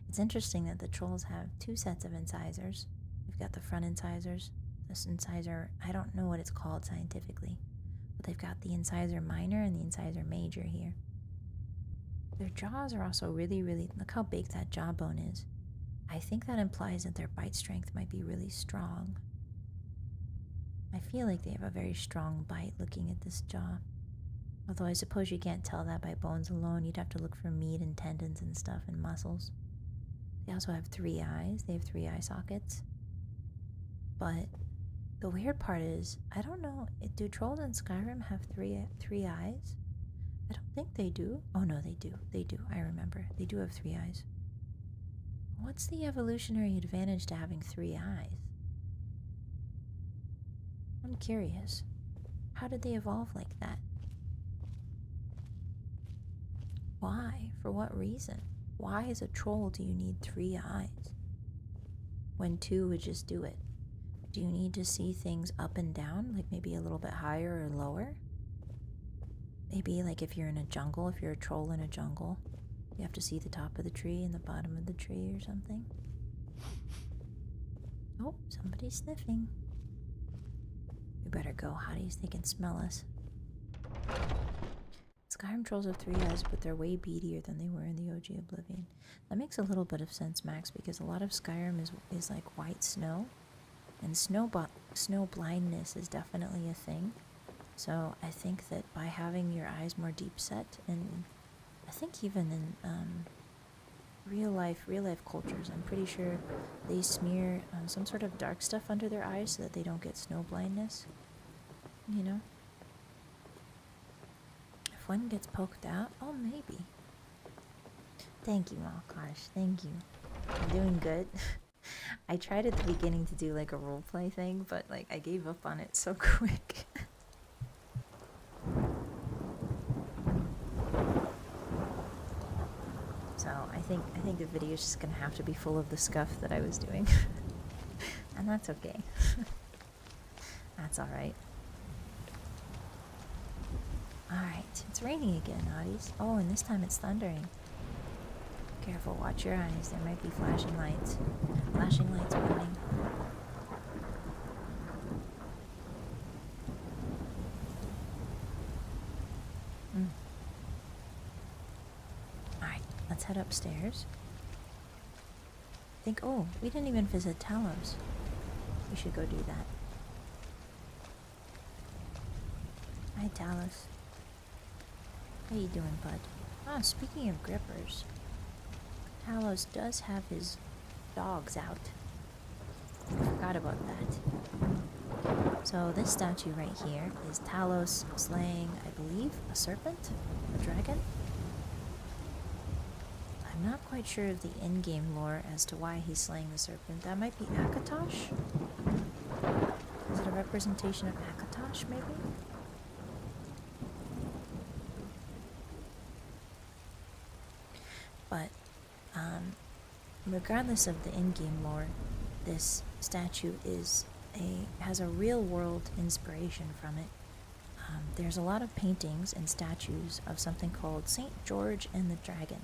It's interesting that the trolls have two sets of incisors. We've got the front incisors. This incisor, I don't know what it's called scientifically, but they've got the incisor minor and the incisor major here. Their jaws are also really, look how big that jawbone is. I think that implies that their bite strength might be really strong. I feel like they have a very strong bite looking at this jaw. Although I suppose you can't tell that by bones alone. You'd have to look for meat and tendons and stuff and muscles. They also have 3 eyes. They have 3 eye sockets. But the weird part is, I don't know, do trolls in Skyrim have three eyes? I don't think they do. Oh no, they do. They do. I remember. They do have 3 eyes. What's the evolutionary advantage to having 3 eyes? I'm curious. How did they evolve like that? Why? For what reason? Why, as a troll, do you need 3 eyes? When 2 would just do it. Do you need to see things up and down? Like maybe a little bit higher or lower? Maybe like if you're in a jungle, if you're a troll in a jungle, you have to see the top of the tree and the bottom of the tree or something. Oh, somebody's sniffing. We better go, Hotties. They can smell us. Skyrim trolls have 3 eyes, but they're way beadier than they were in the OG Oblivion. That makes a little bit of sense, Max, because a lot of Skyrim is like white snow, and snow blindness is definitely a thing. So I think that by having your eyes more deep set, and I think even in real life cultures, I'm pretty sure they smear some sort of dark stuff under their eyes so that they don't get snow blindness. You know? If one gets poked out, oh maybe. Thank you, Malkosh. Thank you. I'm doing good. I tried at the beginning to do like a roleplay thing, but like I gave up on it so quick. So I think the video is just gonna have to be full of the scuff that I was doing. And that's okay. That's alright. Alright, it's raining again, Hotties. Oh, and this time it's thundering. Careful, watch your eyes. There might be flashing lights. Flashing lights warning. Alright, let's head upstairs. Oh, we didn't even visit Talos. We should go do that. Hi, Talos. How you doing, bud? Oh, speaking of grippers, Talos does have his dogs out. I forgot about that. So this statue right here is Talos slaying, I believe, a serpent? A dragon? I'm not quite sure of the in-game lore as to why he's slaying the serpent. That might be Akatosh? Is it a representation of Akatosh, maybe? But, regardless of the in-game lore, this statue has a real-world inspiration from it. There's a lot of paintings and statues of something called St. George and the Dragon.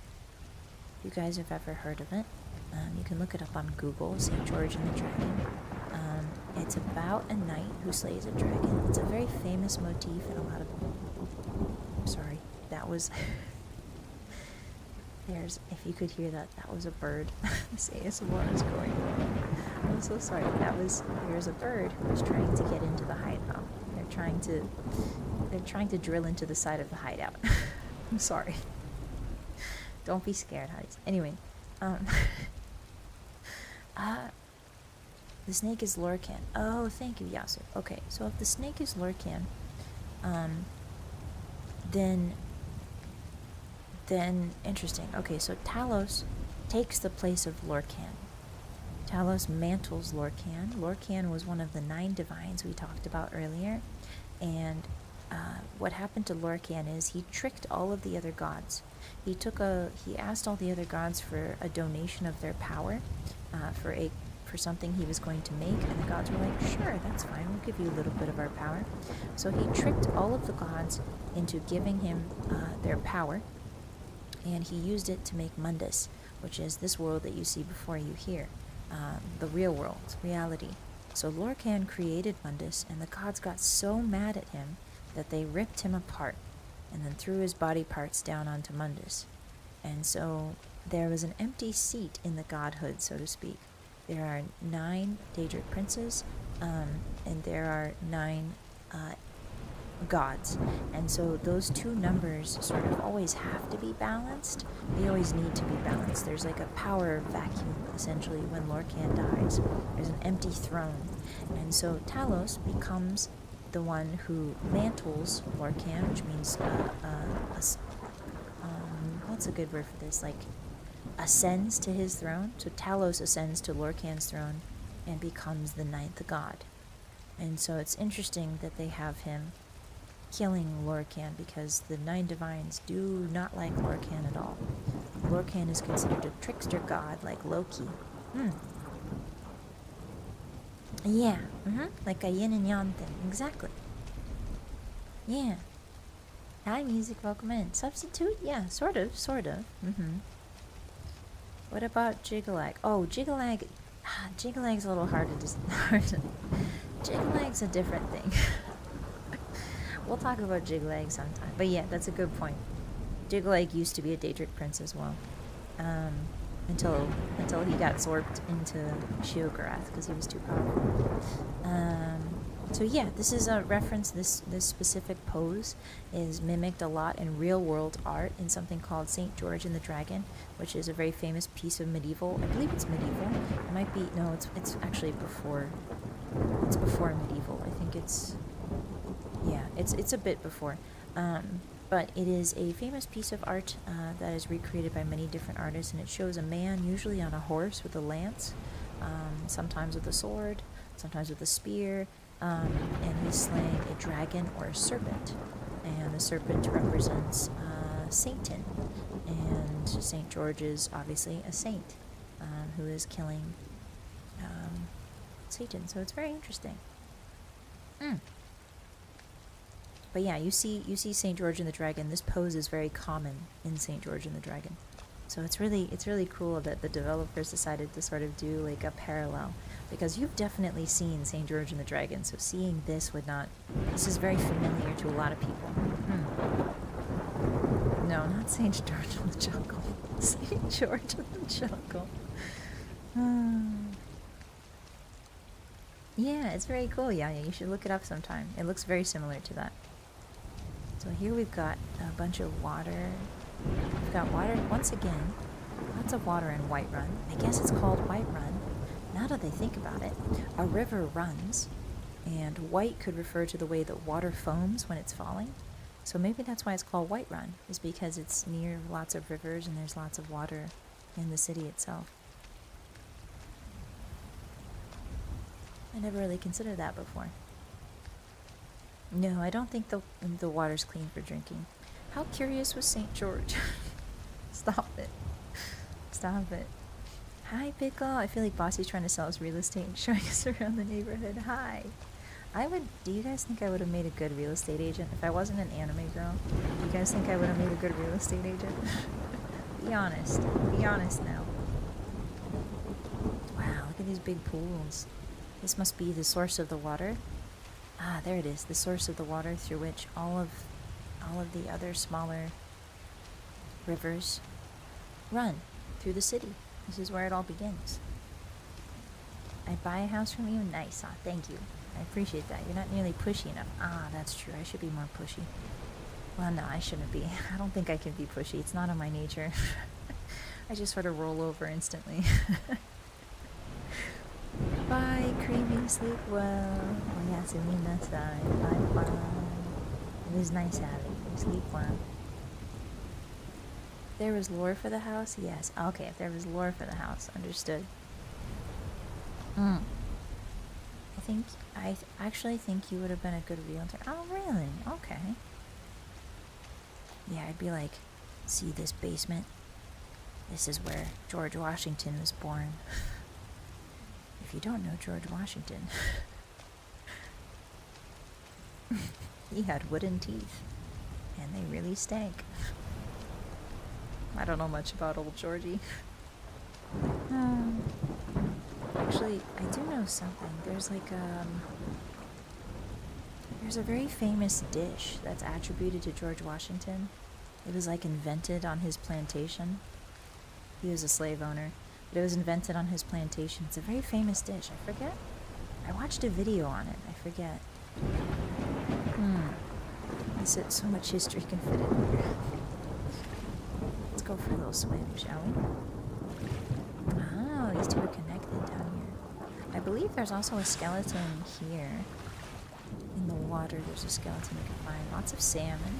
If you guys have ever heard of it, you can look it up on Google, St. George and the Dragon. It's about a knight who slays a dragon. It's a very famous motif in a lot of... Sorry, that was... if you could hear that, that was a bird. This ASMR is going on. I'm so sorry. There's a bird who was trying to get into the hideout. They're trying to drill into the side of the hideout. I'm sorry. Don't be scared, Hotties. Anyway, the snake is Lorcan. Oh, thank you, Yasu. Okay, so if the snake is Lorcan, then interesting. Okay, so Talos takes the place of Lorcan. Talos mantles Lorcan. Lorcan was one of the 9 divines we talked about earlier, and what happened to Lorcan is he tricked all of the other gods. He asked all the other gods for a donation of their power for something he was going to make, and the gods were like, sure, that's fine, we'll give you a little bit of our power. So he tricked all of the gods into giving him their power, and he used it to make Mundus, which is this world that you see before you here, the real world, reality. So Lorcan created Mundus, and the gods got so mad at him that they ripped him apart and then threw his body parts down onto Mundus. And so there was an empty seat in the godhood, so to speak. There are 9 Daedric princes, and there are 9 gods. And so those 2 numbers sort of always have to be balanced. They always need to be balanced. There's like a power vacuum, essentially, when Lorcan dies. There's an empty throne. And so Talos becomes the one who mantles Lorcan, which means, what's a good word for this? Like, ascends to his throne. So Talos ascends to Lorkhan's throne and becomes the ninth god. And so it's interesting that they have him killing Lorkhan, because the 9 divines do not like Lorkhan at all. Lorkhan is considered a trickster god like Loki. Yeah, like a yin and yang thing, exactly. Yeah. Hi, music, welcome in. Substitute? Yeah, sort of. What about Jiggalag? Oh, Jiggalag's a little hard to Jiggalag's a different thing. We'll talk about Jiggalag sometime. But yeah, that's a good point. Jiggalag used to be a Daedric prince as well. Until he got zorped into Sheogorath because he was too powerful. So yeah, this is a reference. This specific pose is mimicked a lot in real-world art in something called St. George and the Dragon, which is a very famous piece of medieval. I believe it's medieval. It might be no. It's actually before. It's before medieval. I think it's. Yeah, it's a bit before. But it is a famous piece of art that is recreated by many different artists, and it shows a man usually on a horse with a lance, sometimes with a sword, sometimes with a spear, and he's slaying a dragon or a serpent, and the serpent represents Satan, and St. George is obviously a saint who is killing Satan, so it's very interesting. But yeah, you see St. George and the Dragon. This pose is very common in St. George and the Dragon. So it's really cool that the developers decided to sort of do like a parallel, because you've definitely seen St. George and the Dragon, so seeing this this is very familiar to a lot of people. No, not St. George in the Jungle. St. George in the Jungle. Yeah, it's very cool. Yeah, you should look it up sometime. It looks very similar to that. So here we've got a bunch of water. We've got water, once again, lots of water in Whiterun. I guess it's called Whiterun. Now that I think about it, a river runs, and white could refer to the way that water foams when it's falling. So maybe that's why it's called Whiterun, is because it's near lots of rivers and there's lots of water in the city itself. I never really considered that before. No, I don't think the water's clean for drinking. How curious was St. George? Stop it. Stop it. Hi, Pickle. I feel like Bossy's trying to sell us real estate and showing us around the neighborhood. Hi. Do you guys think I would have made a good real estate agent? If I wasn't an anime girl, do you guys think I would have made a good real estate agent? Be honest. Be honest now. Wow, look at these big pools. This must be the source of the water. Ah, there it is, the source of the water through which all of the other smaller rivers run through the city. This is where it all begins. I buy a house from you? Nice, thank you. I appreciate that. You're not nearly pushy enough. Ah, that's true. I should be more pushy. Well, no, I shouldn't be. I don't think I can be pushy. It's not in my nature. I just sort of roll over instantly. Bye, creamy, sleep well. Oyasumi nasai. Bye bye. It was nice having you. Sleep well. There was lore for the house? Yes. Okay, if there was lore for the house. Understood. I actually think you would have been a good realtor. Oh, really? Okay. Yeah, I'd be like, see this basement? This is where George Washington was born. If you don't know George Washington, he had wooden teeth, and they really stank. I don't know much about old Georgie. Actually, I do know something. There's like there's a very famous dish that's attributed to George Washington. It was like invented on his plantation. He was a slave owner. But it was invented on his plantation. It's a very famous dish. I forget. I watched a video on it. I forget. So much history can fit in here. Let's go for a little swim, shall we? Oh, these two are connected down here. I believe there's also a skeleton here. In the water, there's a skeleton you can find. Lots of salmon.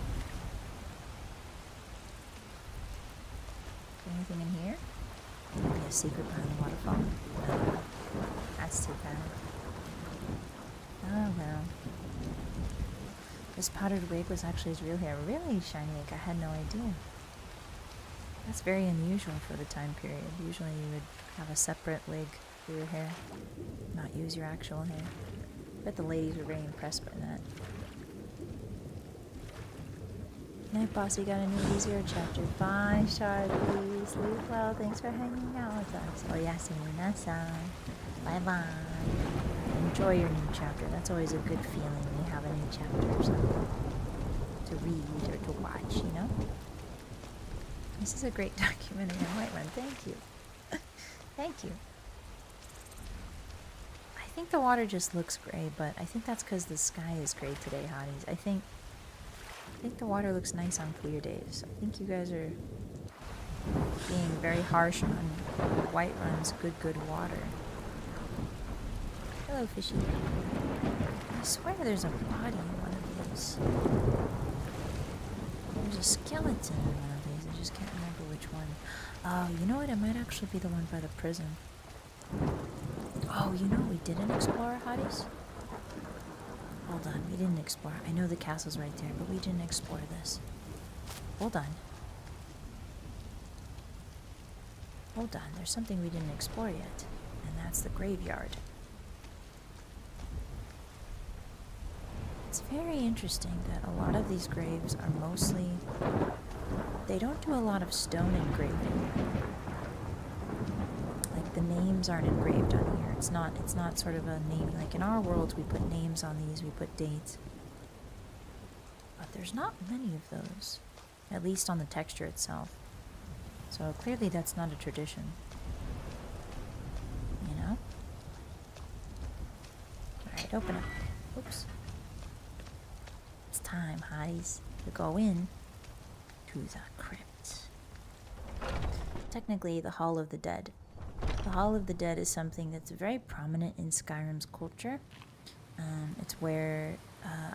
Anything in here? Maybe a secret behind the waterfall. No. That's too bad. Oh well. This powdered wig was actually his real hair. Really, Shiny Egg, I had no idea. That's very unusual for the time period. Usually you would have a separate wig for your hair, not use your actual hair. I bet the ladies were very impressed by that. Night Bossy got a new easier chapter. Bye, Sharpie. Sleep well. Thanks for hanging out with us. Oyasuminasai. Bye bye. Enjoy your new chapter. That's always a good feeling when you have a new chapter or something to read or to watch, you know? This is a great documentary on Whiterun. Thank you. Thank you. I think the water just looks gray, but I think that's because the sky is gray today, Hotties. I think the water looks nice on clear days. I think you guys are being very harsh on Whiterun's good water. Hello, fishy. I swear there's a body in one of these. There's a skeleton in one of these. I just can't remember which one. Oh, you know what? It might actually be the one by the prison. Oh, you know what we didn't explore, Hotties? Hold on, we didn't explore. I know the castle's right there, but we didn't explore this. Hold on. Hold on, there's something we didn't explore yet. And that's the graveyard. It's very interesting that a lot of these graves are mostly... They don't do a lot of stone engraving. Like, the names aren't engraved on here. It's not sort of a name. Like, in our world, we put names on these, we put dates. But there's not many of those. At least on the texture itself. So, clearly that's not a tradition. You know? Alright, open up. Oops. It's time, Hotties, to go in to the crypt. Technically, the Hall of the Dead. The Hall of the Dead is something that's very prominent in Skyrim's culture. It's where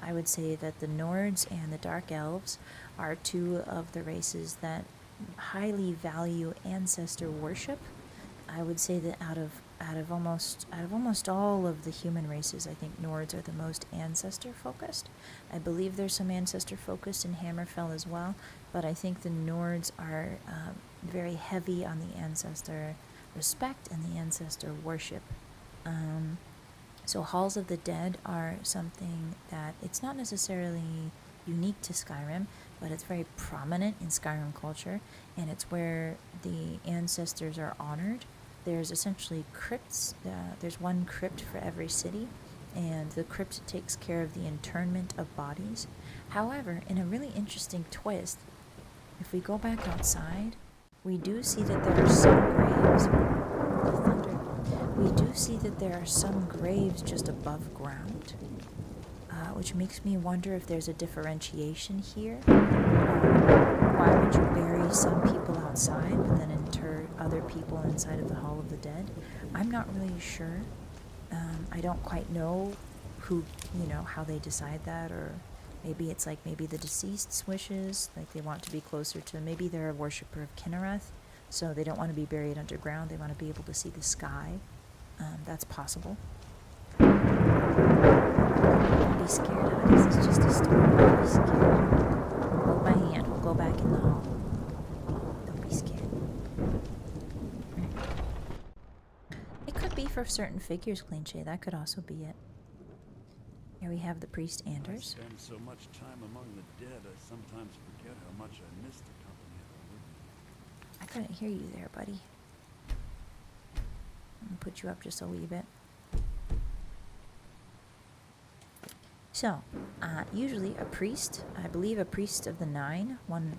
I would say that the Nords and the Dark Elves are two of the races that highly value ancestor worship. I would say that out of almost all of the human races, I think Nords are the most ancestor focused. I believe there's some ancestor focused in Hammerfell as well, but I think the Nords are very heavy on the ancestor respect and the ancestor worship. So Halls of the Dead are something that it's not necessarily unique to Skyrim, but it's very prominent in Skyrim culture, and it's where the ancestors are honored. There's essentially crypts. There's one crypt for every city, and the crypt takes care of the internment of bodies. However, in a really interesting twist, if we go back outside, we do see that there are some graves. Thunder. We do see that there are some graves just above ground, which makes me wonder if there's a differentiation here. Why would you bury some people outside but then inter other people inside of the Hall of the Dead? I'm not really sure. I don't quite know who, how they decide that, or maybe it's like maybe the deceased's wishes, like they want to be closer to, maybe they're a worshiper of Kynareth, so they don't want to be buried underground, they want to be able to see the sky. That's possible. Don't be scared, Hotties, it's just a story. Don't be scared. Hold my hand, we'll go back in the hall. Don't be scared. It could be for certain figures, Clean Shade, that could also be it. Here we have the priest Anders. I spend so much time among the dead, I sometimes forget how much I miss the company of the living. I couldn't hear you there, buddy. I'm gonna put you up just a wee bit. So, usually a priest, I believe a priest of the Nine, one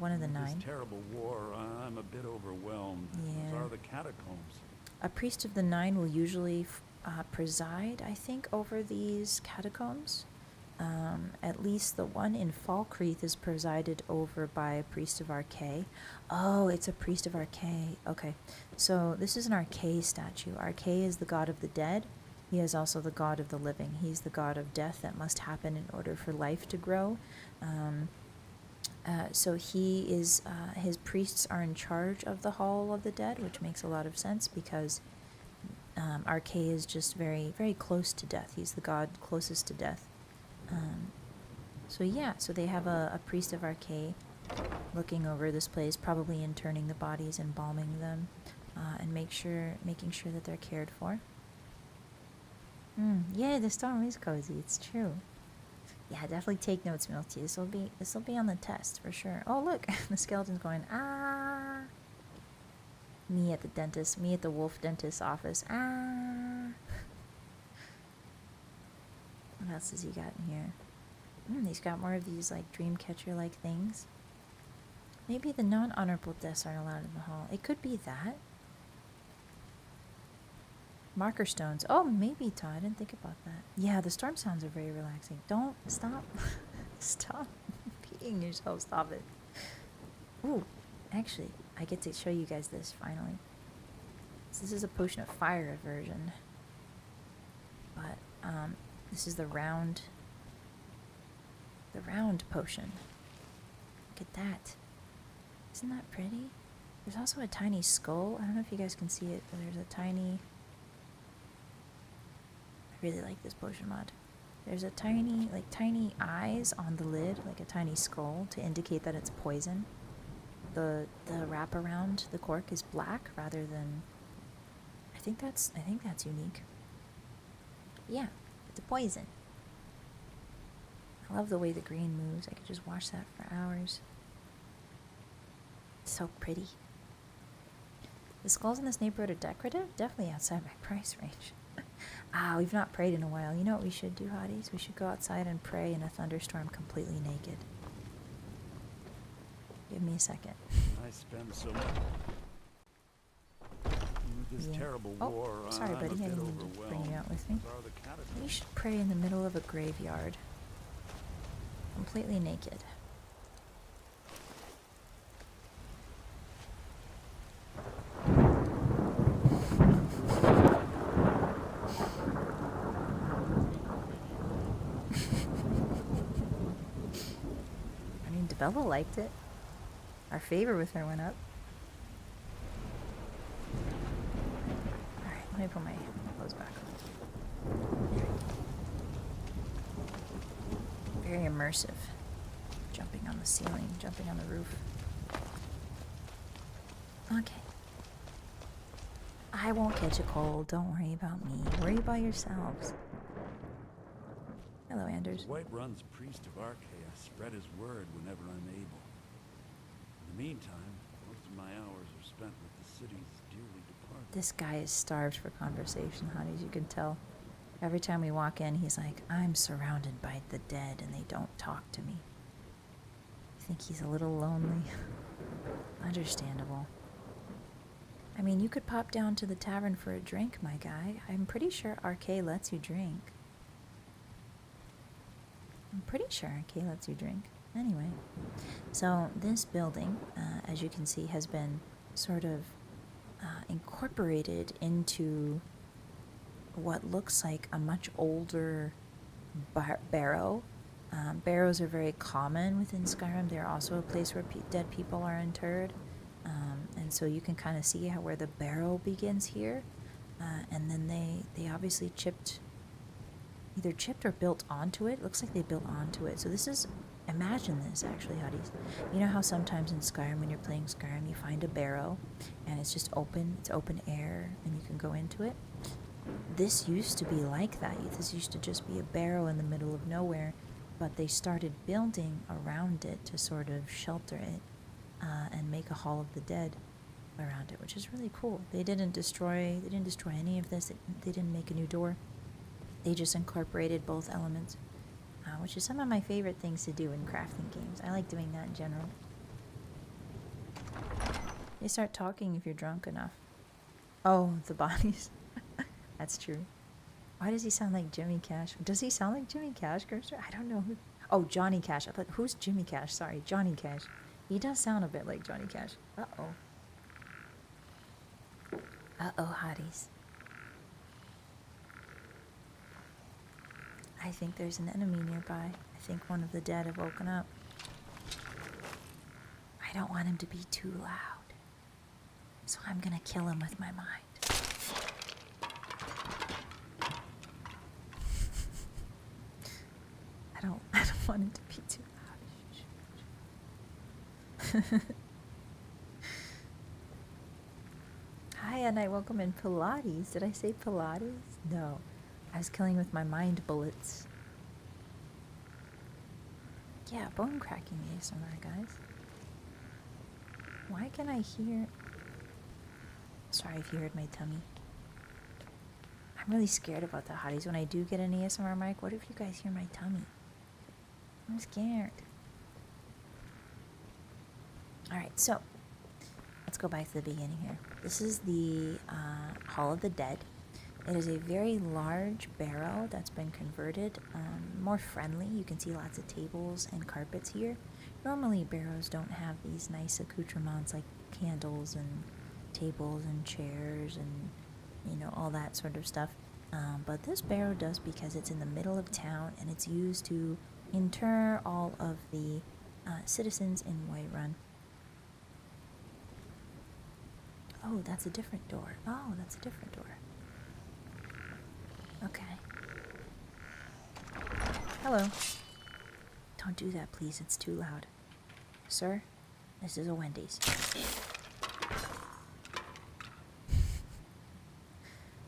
of the Nine. This terrible war, I'm a bit overwhelmed. Yeah. Those are the catacombs. A priest of the Nine will usually preside, I think, over these catacombs. At least the one in Falkreath is presided over by a priest of Arcadia. Oh, it's a priest of Arcadia. Okay, so this is an Arcadia statue. Arcadia is the god of the dead. He is also the god of the living. He's the god of death that must happen in order for life to grow. So he is, his priests are in charge of the Hall of the Dead, which makes a lot of sense because Arcadia is just very, very close to death. He's the god closest to death. So yeah, so they have a priest of Arcadia looking over this place, probably interning the bodies, embalming them, and making sure that they're cared for. Yeah, the storm is cozy. It's true. Yeah, definitely take notes, Milty. This will be on the test for sure. Oh look, the skeleton's going ah. Me at the dentist. Me at the wolf dentist's office. Ah. What else has he got in here? He's got more of these like dream catcher like things. Maybe the non-honorable deaths aren't allowed in the hall. It could be that. Marker stones. Oh, maybe, Todd. I didn't think about that. Yeah, the storm sounds are very relaxing. Don't stop. Stop peeing yourself. Stop it. Ooh, actually, I get to show you guys this finally. So this is a potion of fire aversion. But this is the round potion. Look at that. Isn't that pretty? There's also a tiny skull. I don't know if you guys can see it, but there's a tiny... I really like this potion mod. There's a tiny eyes on the lid, like a tiny skull, to indicate that it's poison. The wrap around the cork is black rather than... I think that's unique. Yeah, it's a poison. I love the way the green moves. I could just watch that for hours. It's so pretty. The skulls in this neighborhood are decorative? Definitely outside my price range. We've not prayed in a while. You know what we should do, Hotties? We should go outside and pray in a thunderstorm completely naked. Give me a second. I spend so much with this terrible war. Sorry, buddy. I didn't mean to bring you out with me. You should pray in the middle of a graveyard. Completely naked. Bella liked it. Our favor with her went up. Alright, let me put my clothes back on. Very immersive. Jumping on the ceiling, jumping on the roof. Okay. I won't catch a cold. Don't worry about me. Worry about yourselves. Hello, Anders. Whiterun's priest of Arcadia spread his word whenever I'm able. In the meantime, most of my hours are spent with the city's dearly departed. This guy is starved for conversation, Hotties. You can tell. Every time we walk in, he's like, I'm surrounded by the dead and they don't talk to me. I think he's a little lonely. Understandable. I mean, you could pop down to the tavern for a drink, my guy. I'm pretty sure Arcadia lets you drink. I'm pretty sure Arcadia lets you drink. Anyway, so this building, as you can see, has been sort of incorporated into what looks like a much older barrow. Barrows are very common within Skyrim. They're also a place where dead people are interred. And so you can kind of see where the barrow begins here. And then they obviously either chipped or built onto it. Looks like they built onto it. So this is, imagine this actually, Hotties. You know how sometimes in Skyrim, when you're playing Skyrim, you find a barrow and it's just open, it's open air and you can go into it? This used to be like that. This used to just be a barrow in the middle of nowhere, but they started building around it to sort of shelter it and make a Hall of the Dead around it, which is really cool. They didn't destroy any of this. They didn't make a new door. They just incorporated both elements, which is some of my favorite things to do in crafting games. I like doing that in general. They start talking if you're drunk enough. Oh, the bodies. That's true. Why does he sound like Jimmy Cash? Does he sound like Jimmy Cash, Gerster? I don't know. Oh, Johnny Cash. I thought, who's Jimmy Cash? Sorry, Johnny Cash. He does sound a bit like Johnny Cash. Uh-oh. Uh-oh, Hotties. I think there's an enemy nearby. I think one of the dead have woken up. don't want him to be too loud. So I'm gonna kill him with my mind. I don't want him to be too loud. Hi, and I welcome in Pilates. Did I say Pilates? No. I was killing with my mind bullets. Yeah, bone cracking ASMR, guys. Why can I hear... Sorry if you heard my tummy. I'm really scared about the hotties. When I do get an ASMR mic, what if you guys hear my tummy? I'm scared. Alright, so let's go back to the beginning here. This is the Hall of the Dead. It is a very large barrow that's been converted more friendly. You can see lots of tables and carpets here. Normally barrows don't have these nice accoutrements like candles and tables and chairs and, you know, all that sort of stuff. But this barrow does because it's in the middle of town and it's used to inter all of the citizens in Whiterun. Oh, that's a different door. Oh, that's a different door. Okay. Hello. Don't do that, please. It's too loud. Sir, this is a Wendy's.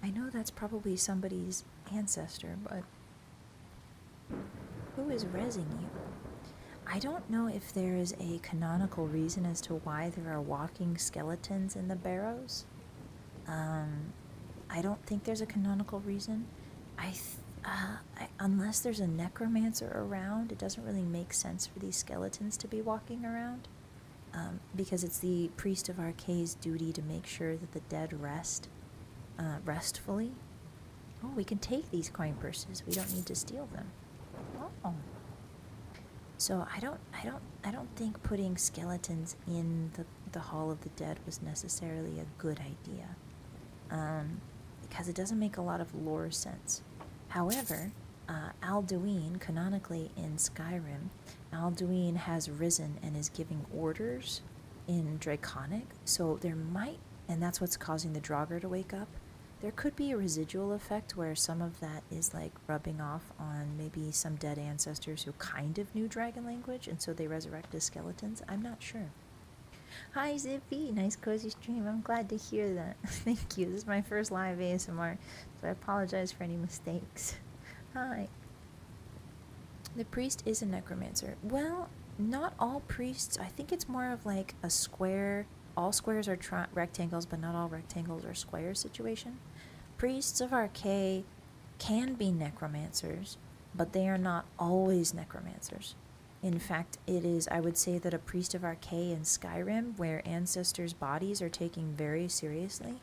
I know that's probably somebody's ancestor, but who is rezzing you? I don't know if there is a canonical reason as to why there are walking skeletons in the barrows. I don't think there's a canonical reason. Unless there's a necromancer around, it doesn't really make sense for these skeletons to be walking around. Because it's the priest of Arcade's duty to make sure that the dead rest restfully. Oh, we can take these coin purses. We don't need to steal them. Oh. So I don't think putting skeletons in the Hall of the Dead was necessarily a good idea. Because it doesn't make a lot of lore sense. However, Alduin, canonically in Skyrim, Alduin has risen and is giving orders in Draconic, so there might, and that's what's causing the Draugr to wake up. There could be a residual effect where some of that is like rubbing off on maybe some dead ancestors who kind of knew dragon language, and so they resurrect as skeletons. I'm not sure. Hi Zippy, nice cozy stream. I'm glad to hear that. Thank you. This is my first live ASMR, so I apologize for any mistakes. Hi. The priest is a necromancer. Well, not all priests. I think it's more of like a square. All squares are rectangles, but not all rectangles are squares situation. Priests of Arcadia can be necromancers, but they are not always necromancers. In fact, it is, I would say, that a priest of Arcadia in Skyrim, where ancestors' bodies are taken very seriously,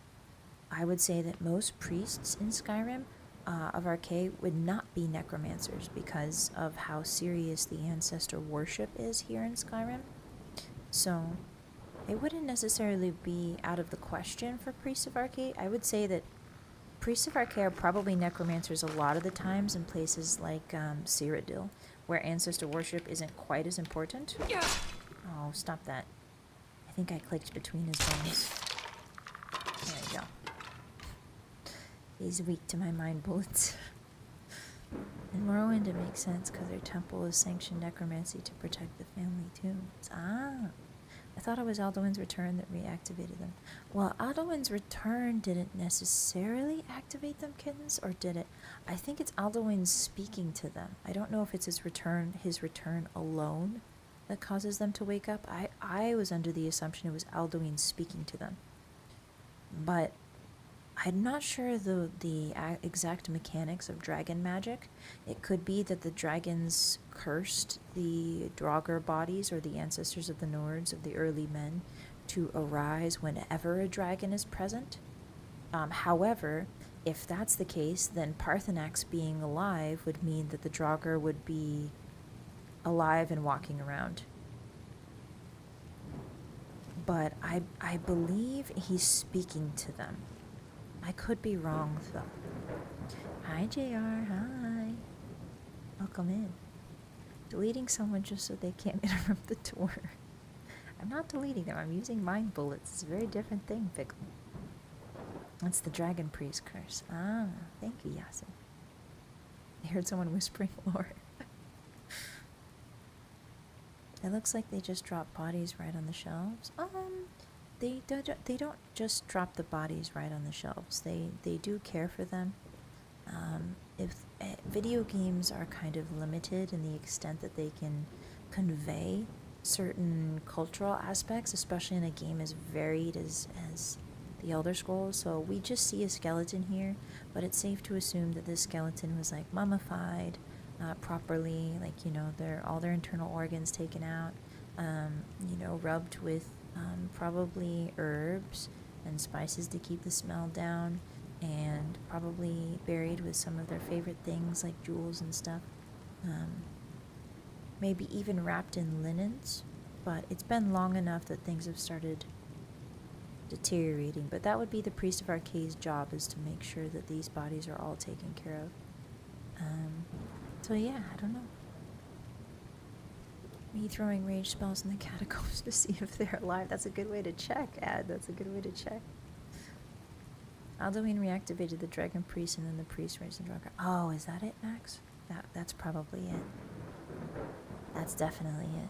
I would say that most priests in Skyrim of Arcadia would not be necromancers because of how serious the ancestor worship is here in Skyrim. So it wouldn't necessarily be out of the question for priests of Arcadia. I would say that priests of Arcadia are probably necromancers a lot of the times in places like Cyrodiil, where ancestor worship isn't quite as important. Oh, stop that. I think I clicked between his bones. There we go. He's weak to my mind bullets. In Morrowind, it makes sense because their temple is sanctioned necromancy to protect the family tombs. Ah! I thought it was Alduin's return that reactivated them. Well, Alduin's return didn't necessarily activate them, kittens, or did it? I think it's Alduin speaking to them. I don't know if it's his return alone that causes them to wake up. I was under the assumption it was Alduin speaking to them. But I'm not sure the exact mechanics of dragon magic. It could be that the dragons cursed the Draugr bodies or the ancestors of the Nords of the early men to arise whenever a dragon is present. However, if that's the case, then Parthenax being alive would mean that the Draugr would be alive and walking around. But I believe he's speaking to them. I could be wrong, though. Hi, JR. Hi. Welcome in. Deleting someone just so they can't interrupt the tour. I'm not deleting them. I'm using mind bullets. It's a very different thing, Pickle. That's the Dragon Priest curse. Ah, thank you, Yasin. I heard someone whispering lore. It looks like they just drop bodies right on the shelves. They don't just drop the bodies right on the shelves. They do care for them. Video games are kind of limited in the extent that they can convey certain cultural aspects, especially in a game as varied as the Elder Scrolls. So we just see a skeleton here, but it's safe to assume that this skeleton was like mummified properly, like, you know, all their internal organs taken out, you know, rubbed with probably herbs and spices to keep the smell down, and probably buried with some of their favorite things like jewels and stuff. Maybe even wrapped in linens, but it's been long enough that things have started deteriorating. But that would be the Priest of Arcade's job, is to make sure that these bodies are all taken care of. So yeah, I don't know. Me throwing rage spells in the catacombs to see if they're alive. That's a good way to check, Ad. That's a good way to check. Alduin reactivated the Dragon Priest, and then the Priest raised the Dragon. Oh, is that it, Max? That's probably it. That's definitely it.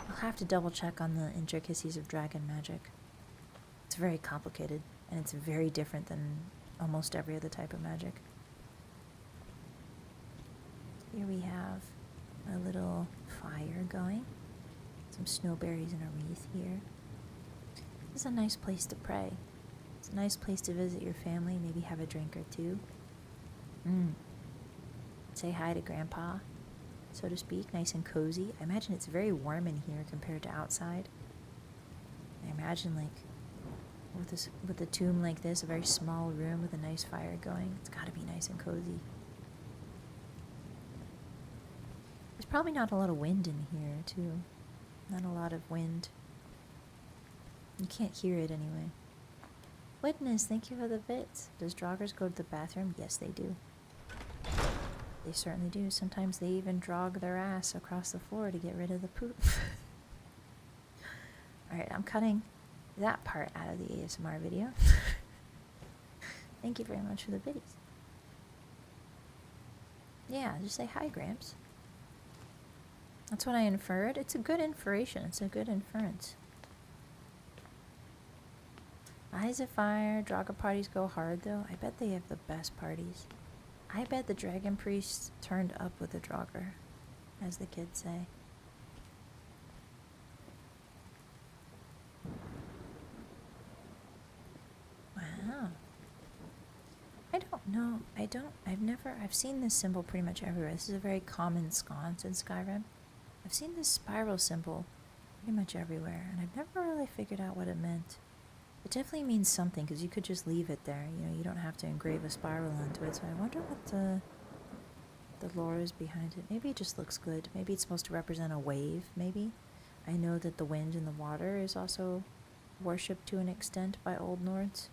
I'll have to double check on the intricacies of dragon magic. It's very complicated, and it's very different than almost every other type of magic. Here we have a little fire going. Some snowberries in a wreath here. This is a nice place to pray. It's a nice place to visit your family, maybe have a drink or two. Say hi to Grandpa, so to speak, nice and cozy. I imagine it's very warm in here compared to outside. I imagine, like, with a tomb like this, a very small room with a nice fire going, it's gotta be nice and cozy. There's probably not a lot of wind in here, too. Not a lot of wind. You can't hear it anyway. Witness, thank you for the bits. Does Droggers go to the bathroom? Yes, they do. They certainly do. Sometimes they even drog their ass across the floor to get rid of the poop. Alright, I'm cutting that part out of the ASMR video. Thank you very much for the biddies. Yeah, just say hi, Gramps. That's what I inferred. It's a good inferration. It's a good inference. Eyes of Fire. Draugr parties go hard, though. I bet they have the best parties. I bet the Dragon Priest turned up with a Draugr, as the kids say. Wow. I don't know. I've seen this symbol pretty much everywhere. This is a very common sconce in Skyrim. I've seen this spiral symbol pretty much everywhere, and I've never really figured out what it meant. It definitely means something, because you could just leave it there. You know, you don't have to engrave a spiral onto it. So I wonder what the lore is behind it. Maybe it just looks good. Maybe it's supposed to represent a wave, maybe. I know that the wind and the water is also worshipped to an extent by Old Nords.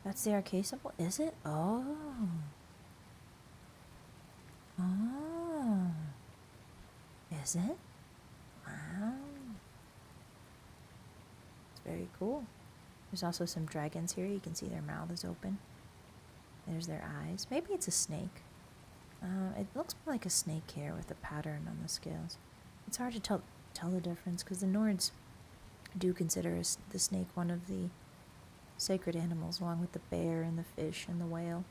That's the arcade symbol? Is it? Oh. Oh. Is it? Wow. It's very cool. There's also some dragons here. You can see their mouth is open. There's their eyes. Maybe it's a snake. It looks more like a snake here with a pattern on the scales. It's hard to tell the difference, because the Nords do consider the snake one of the sacred animals, along with the bear and the fish and the whale.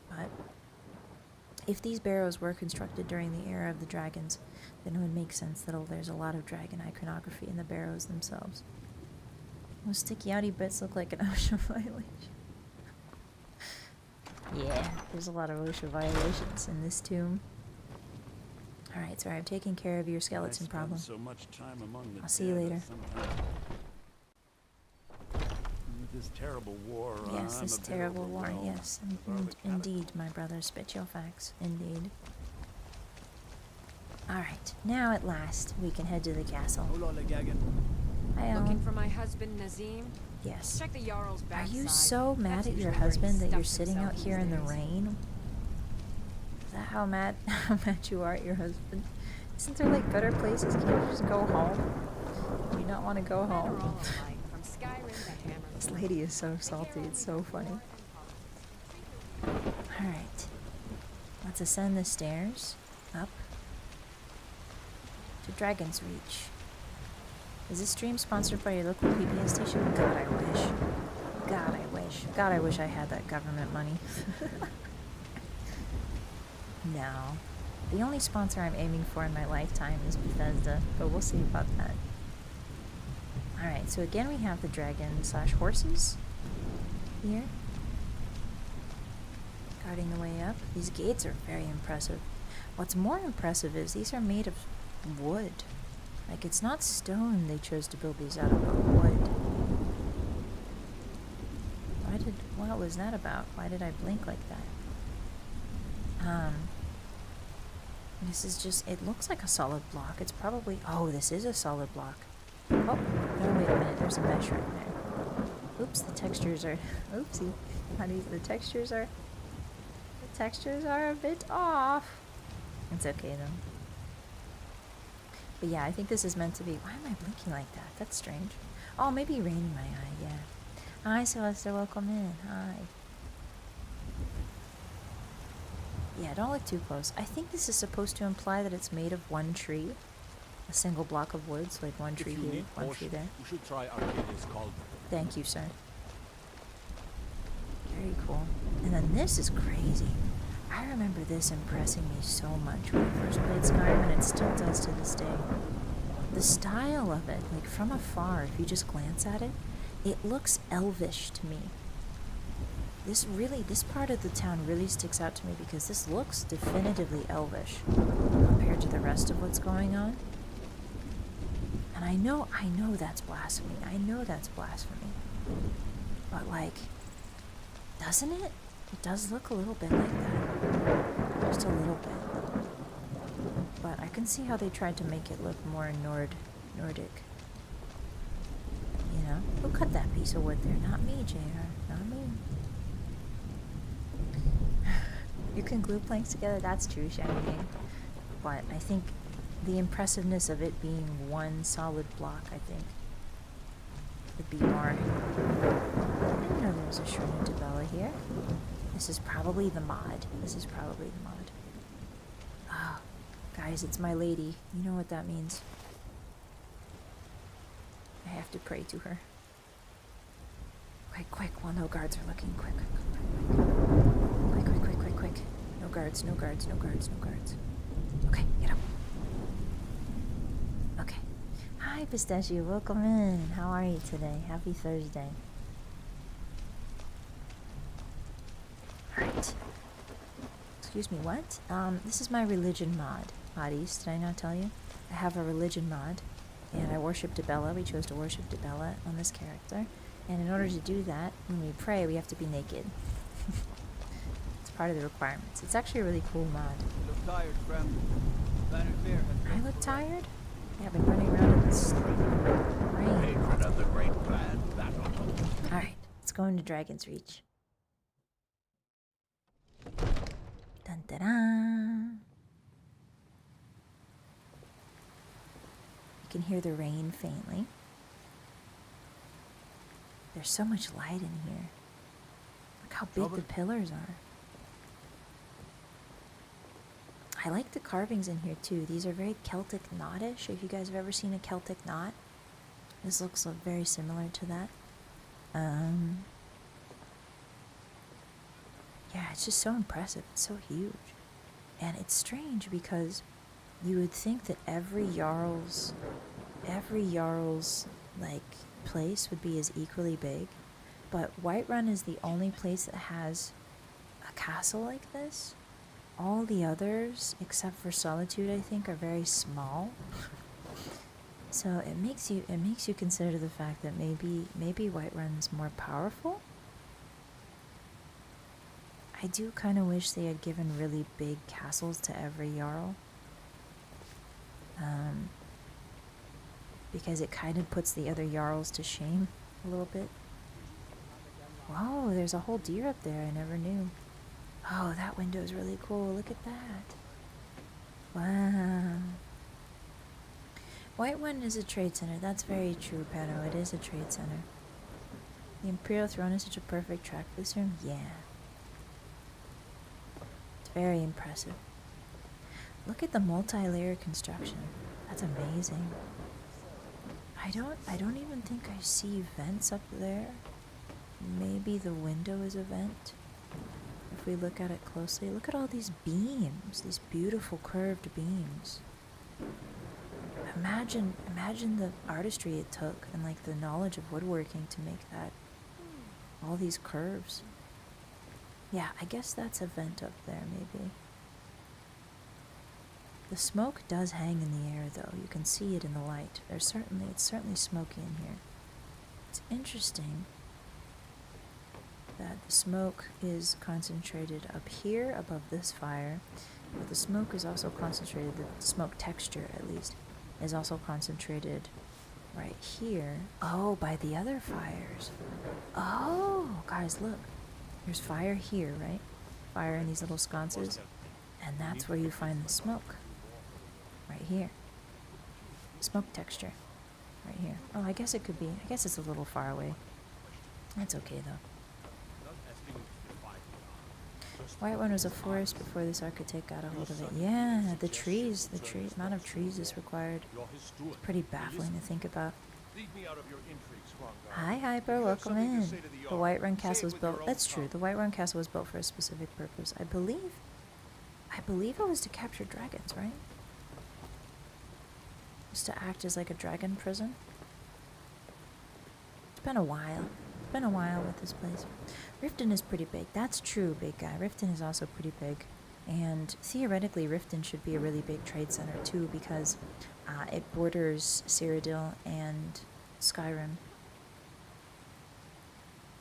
But if these barrows were constructed during the era of the dragons, then it would make sense that there's a lot of dragon iconography in the barrows themselves. Those sticky outy bits look like an OSHA violation. Yeah, there's a lot of OSHA violations in this tomb. Alright, sorry, I've taken care of your skeleton problem. So much time among the I'll see you later. With this terrible war, yes, this terrible war, yes. Indeed, my brother, spit your facts. Indeed. Alright, now at last we can head to the castle. Hi, looking for my husband, Nazim? Yes. Check the Jarl's backside. Are you so mad at your husband that you're sitting out here in the rain? that how mad you are at your husband? Isn't there like better places? Can't you just go home? Do you not want to go home? From Skyrim to Hammer. This lady is so salty, it's so funny. Alright. Let's ascend the stairs up to Dragon's Reach. Is this stream sponsored by your local PBS station? God, I wish. God, I wish. God, I wish I had that government money. No. The only sponsor I'm aiming for in my lifetime is Bethesda, but we'll see about that. Alright, so again we have the dragon/horses here. Guarding the way up. These gates are very impressive. What's more impressive is these are made of wood. Like, it's not stone they chose to build these out of, but wood. What was that about? Why did I blink like that? This is just, it looks like a solid block. It's probably, oh, this is a solid block. Oh, no, wait a minute, there's a mesh right there. Oops, the textures are, oopsie. Honey, the textures are a bit off. It's okay though. But yeah, I think this is meant to be, why am I blinking like that? That's strange. Oh, maybe rain in my eye, yeah. Hi, Celeste, welcome in. Hi. Yeah, don't look too close. I think this is supposed to imply that it's made of one tree. A single block of wood, so like one tree here, one tree there. You should try Arcadia's Cauldron. Thank you, sir. Very cool. And then this is crazy. I remember this impressing me so much when I first played Skyrim, and it still does to this day. The style of it, like from afar, if you just glance at it, it looks elvish to me. This part of the town really sticks out to me because this looks definitively elvish compared to the rest of what's going on. And I know that's blasphemy. I know that's blasphemy. But like, doesn't it? It does look a little bit like that. Just a little bit. But I can see how they tried to make it look more Nordic. You know? Who cut that piece of wood there? Not me, JR. Not me. You can glue planks together? That's true, Shiny King. But I think the impressiveness of it being one solid block, I think, would be more. I didn't know there was a Shrouded Debella here. This is probably the mod. Oh, guys, it's my lady. You know what that means. I have to pray to her. Quick, while no guards are looking. Quick. No guards. Okay, get up. Okay. Hi, Pistachio, welcome in. How are you today? Happy Thursday. Alright. Excuse me, what? This is my religion mod. Hotties, did I not tell you? I have a religion mod, and I worship Debella. We chose to worship Debella on this character. And in order to do that, when we pray, we have to be naked. It's part of the requirements. It's actually a really cool mod. You look tired, friend. Bannered Mare has I look tired? Yeah, I've been running around in this rain. Hatred of the great plan battle. Alright, let's go into Dragon's Reach. Dun da da. You can hear the rain faintly. There's so much light in here. Look how big the pillars are. I like the carvings in here too. These are very Celtic knot-ish. If you guys have ever seen a Celtic knot, this looks very similar to that. Yeah, it's just so impressive. It's so huge. And it's strange because you would think that every Jarl's like place would be as equally big, but Whiterun is the only place that has a castle like this. All the others, except for Solitude, I think, are very small. So it makes you consider the fact that maybe Whiterun's more powerful. I do kind of wish they had given really big castles to every Jarl. Because it kind of puts the other Jarls to shame a little bit. Whoa, there's a whole deer up there, I never knew. Oh, that window is really cool. Look at that. Wow. Whiterun is a trade center. That's very true, Pedro. It is a trade center. The Imperial Throne is such a perfect track for this room. Yeah. It's very impressive. Look at the multi-layer construction. That's amazing. I don't even think I see vents up there. Maybe the window is a vent. If we look at it closely, look at all these beams, these beautiful curved beams. Imagine the artistry it took and like the knowledge of woodworking to make that. All these curves. Yeah, I guess that's a vent up there maybe. The smoke does hang in the air though. You can see it in the light. It's certainly smoky in here. It's interesting that the smoke is concentrated up here above this fire, but the smoke is also concentrated, the smoke texture at least, is also concentrated right here. Oh, by the other fires. Oh, guys, look. There's fire here, right? Fire in these little sconces, and that's where you find the smoke. Right here. Smoke texture. Right here. Oh, I guess it could be. I guess it's a little far away. That's okay, though. Whiterun was a forest before this architect got a hold of it. Yeah, the amount of trees is required. It's pretty baffling to think about. Hi, Hyper, welcome in. The Whiterun Castle was built. That's true. The Whiterun Castle was built for a specific purpose. I believe it was to capture dragons, right? Just to act as like a dragon prison. It's been a while. It's been a while with this place. Riften is pretty big. That's true, big guy. Riften is also pretty big. And theoretically, Riften should be a really big trade center too, because it borders Cyrodiil and Skyrim.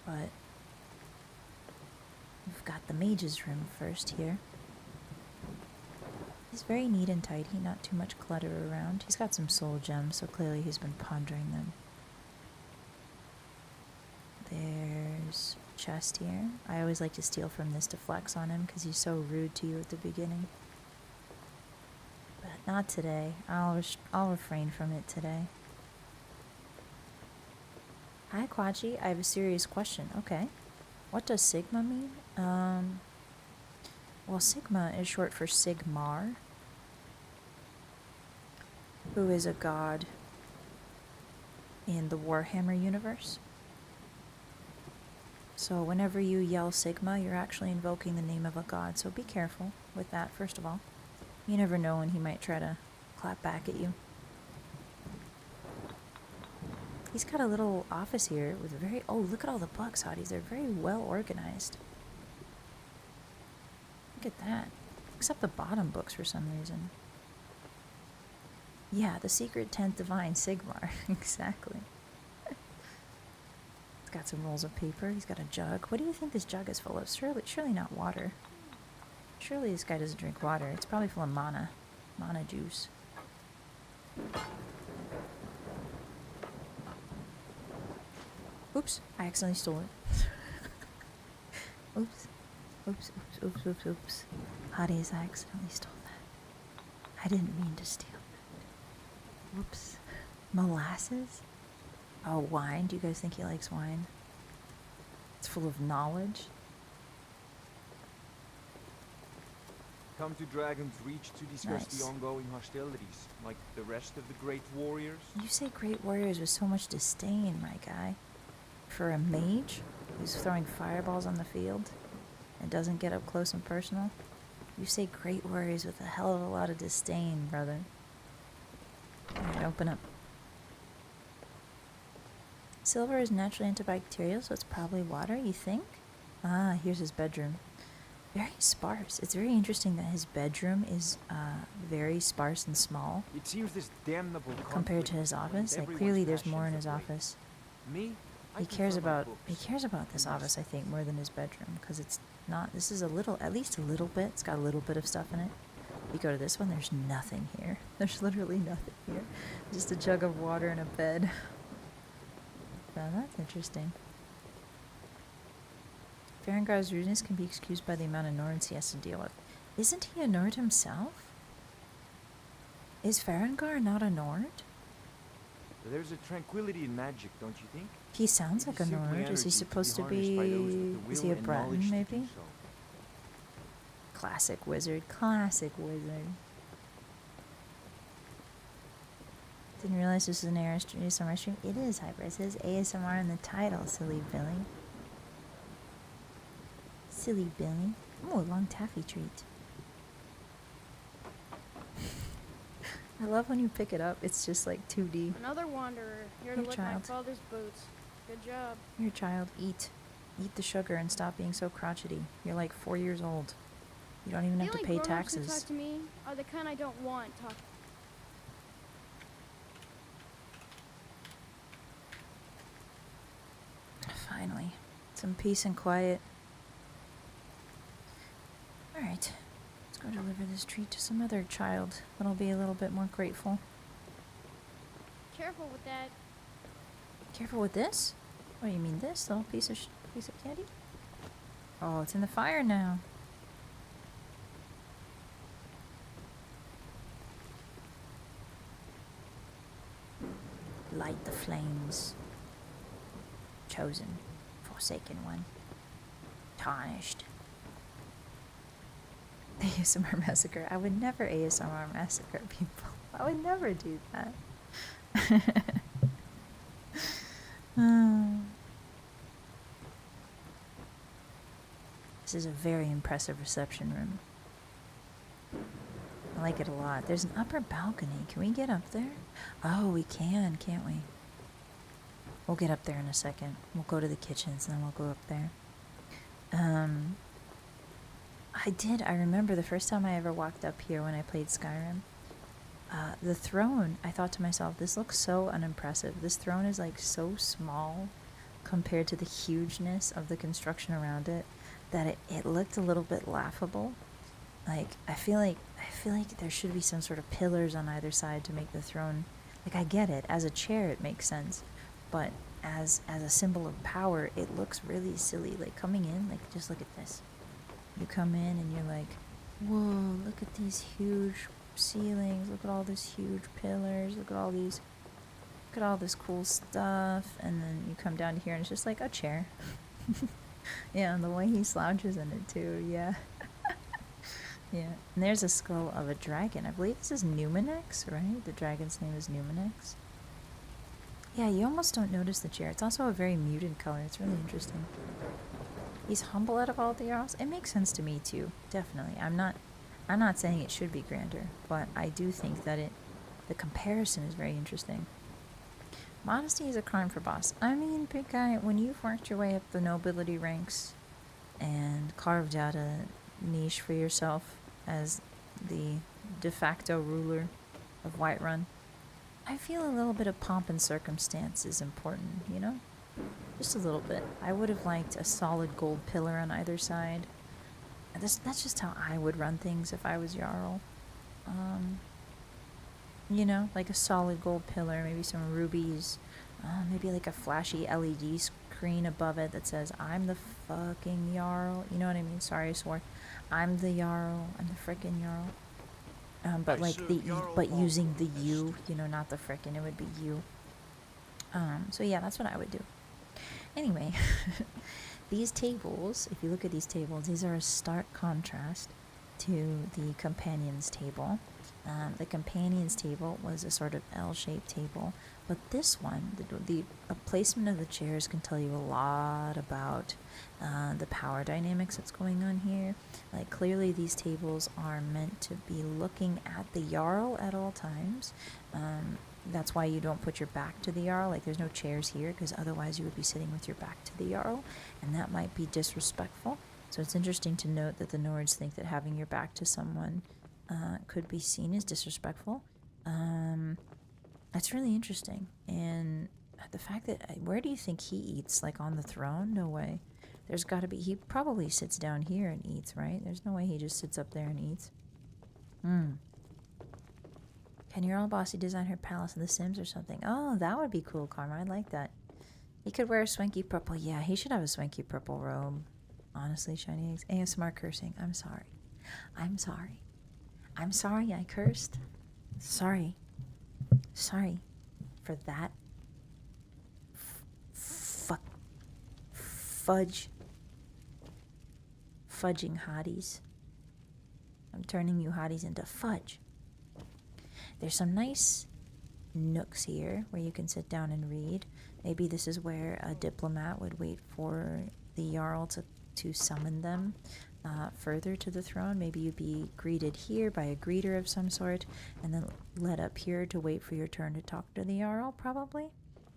But we've got the Mage's room first here. He's very neat and tidy, not too much clutter around. He's got some soul gems, so clearly he's been pondering them. There's a chest here. I always like to steal from this to flex on him because he's so rude to you at the beginning. But not today. I'll refrain from it today. Hi, Quachi. I have a serious question. Okay. What does Sigma mean? Well, Sigma is short for Sigmar, who is a god in the Warhammer universe. So whenever you yell Sigma, you're actually invoking the name of a god, so be careful with that, first of all. You never know when he might try to clap back at you. He's got a little office here with oh, look at all the books, Hotties. They're very well organized. Look at that. Except the bottom books for some reason. Yeah, the secret 10th divine Sigmar. Exactly. He's got some rolls of paper. He's got a jug. What do you think this jug is full of? Surely not water. Surely this guy doesn't drink water. It's probably full of mana. Mana juice. Oops, I accidentally stole it. Oops. Oops, oops, oops, oops, oops. Hotties, I accidentally stole that. I didn't mean to steal that. Whoops. Molasses? Oh, wine? Do you guys think he likes wine? It's full of knowledge. Come to Dragon's Reach to discuss the ongoing hostilities, like the rest of the great warriors? You say great warriors with so much disdain, my guy. For a mage who's throwing fireballs on the field and doesn't get up close and personal, you say great warriors with a hell of a lot of disdain, brother. Alright, open up. Silver is naturally antibacterial, so it's probably water, you think? Ah, here's his bedroom. Very sparse. It's very interesting that his bedroom is very sparse and small. It seems this damnable compared to his office. Like clearly there's more in his office. Me? He cares about this office, I think, more than his bedroom, because it's not. This is at least a little bit. It's got a little bit of stuff in it. You go to this one, there's nothing here. There's literally nothing here. Just a jug of water and a bed. So that's interesting. Farengar's rudeness can be excused by the amount of Nords he has to deal with. Isn't he a Nord himself? Is Farengar not a Nord? There's a tranquility in magic, don't you think? He sounds like a Nord. Is he supposed to be... Is he a Breton, maybe? Classic wizard. Classic wizard. Didn't realize this was an ASMR stream. It is, Hyper. It says ASMR in the title, silly Billy. Silly Billy. Oh, a long taffy treat. I love when you pick it up. It's just like 2D. Another wanderer, here to lick my father's boots. Good job. Your child, eat. Eat the sugar and stop being so crotchety. You're like 4 years old. You don't even have to pay taxes. The only grown-ups who talk to me are the kind I don't want talk. Finally. Some peace and quiet. Alright. Let's go deliver this treat to some other child that'll be a little bit more grateful. Careful with that. Careful with this? Oh, you mean this little piece of candy? Oh, it's in the fire now. Light the flames. Chosen. Forsaken one. Tarnished. ASMR massacre. I would never ASMR massacre people. I would never do that. This is a very impressive reception room. I like it a lot. There's an upper balcony. Can we get up there? Oh, we can, can't we? We'll get up there in a second. We'll go to the kitchens and then we'll go up there. I remember the first time I ever walked up here when I played Skyrim. The throne, I thought to myself, this looks so unimpressive. This throne is like so small compared to the hugeness of the construction around it that it looked a little bit laughable. Like, I feel like there should be some sort of pillars on either side to make the throne. Like, I get it. As a chair, it makes sense. But as a symbol of power, it looks really silly. Like, coming in, like, just look at this. You come in and you're like, whoa, look at these huge ceilings. Look at all these huge pillars. Look at all this cool stuff. And then you come down here and it's just like a chair. Yeah, and the way he slouches in it too, yeah. Yeah, and there's a skull of a dragon. I believe this is Numenex, right? The dragon's name is Numenex. Yeah, you almost don't notice the chair. It's also a very muted color. It's really interesting. He's humble out of all the Jarls. It makes sense to me too, definitely. I'm not saying it should be grander, but I do think that the comparison is very interesting. Modesty is a crime for boss. I mean, big guy, when you've worked your way up the nobility ranks and carved out a niche for yourself as the de facto ruler of Whiterun, I feel a little bit of pomp and circumstance is important, you know? Just a little bit. I would have liked a solid gold pillar on either side. That's just how I would run things if I was Jarl. You know, like a solid gold pillar, maybe some rubies, maybe like a flashy LED screen above it that says, I'm the fucking Jarl. You know what I mean? Sorry, I swore. I'm the Jarl. I'm the frickin' Jarl. But like but using the U, you know, not the frickin', it would be you. So yeah, that's what I would do. Anyway, these tables, if you look at these tables, these are a stark contrast to the companions table. The companions table was a sort of L-shaped table, but this one, the placement of the chairs can tell you a lot about the power dynamics that's going on here. Like, clearly these tables are meant to be looking at the Jarl at all times. That's why you don't put your back to the Jarl. Like, there's no chairs here, because otherwise you would be sitting with your back to the Jarl, and that might be disrespectful. So it's interesting to note that the Nords think that having your back to someone could be seen as disrespectful. That's really interesting. And the fact that, where do you think he eats? Like, on the throne? No way. There's got to be, he probably sits down here and eats, right? There's no way he just sits up there and eats. Can your all bossy design her palace in The Sims or something? Oh, that would be cool, Karma. I like that. He could wear a swanky purple. Yeah, he should have a swanky purple robe. Honestly, shiny eggs. ASMR cursing. I'm sorry. I'm sorry. I'm sorry I cursed. Sorry. Sorry for that. Fudge. Fudging hotties. I'm turning you hotties into fudge. There's some nice nooks here where you can sit down and read. Maybe this is where a diplomat would wait for the Jarl to summon them further to the throne. Maybe you'd be greeted here by a greeter of some sort and then led up here to wait for your turn to talk to the Jarl, probably.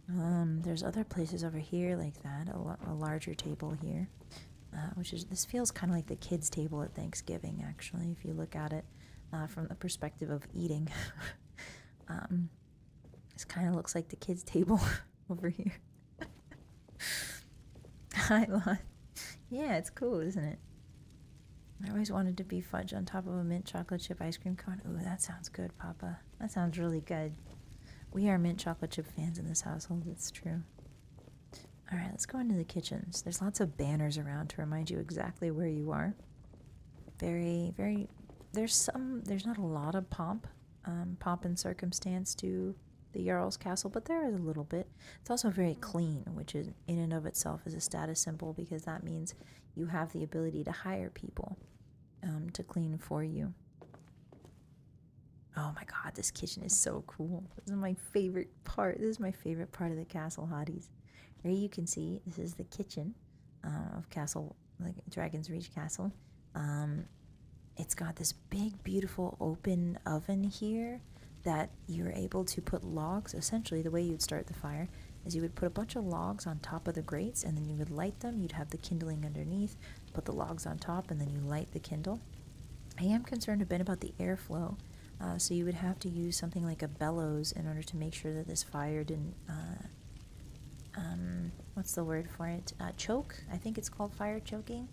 There's other places over here like that, a larger table here, this feels kind of like the kids' table at Thanksgiving, actually, if you look at it from the perspective of eating. This kind of looks like the kids' table over here. Yeah, it's cool, isn't it? I always wanted to be fudge on top of a mint chocolate chip ice cream cone. Ooh, that sounds good, Papa. That sounds really good. We are mint chocolate chip fans in this household, it's true. Alright, let's go into the kitchens. There's lots of banners around to remind you exactly where you are. There's not a lot of pomp and circumstance to the Jarl's castle, but there is a little bit. It's also very clean, which is in and of itself is a status symbol, because that means you have the ability to hire people to clean for you. Oh my god, this kitchen is so cool. This is my favorite part. This is my favorite part of the castle, hotties. Here you can see, this is the kitchen of Castle, like Dragon's Reach Castle. It's got this big, beautiful open oven here that you're able to put logs. Essentially, the way you'd start the fire is you would put a bunch of logs on top of the grates, and then you would light them. You'd have the kindling underneath, put the logs on top, and then you light the kindle. I am concerned a bit about the airflow. So you would have to use something like a bellows in order to make sure that this fire didn't, what's the word for it? Choke. I think it's called fire choking.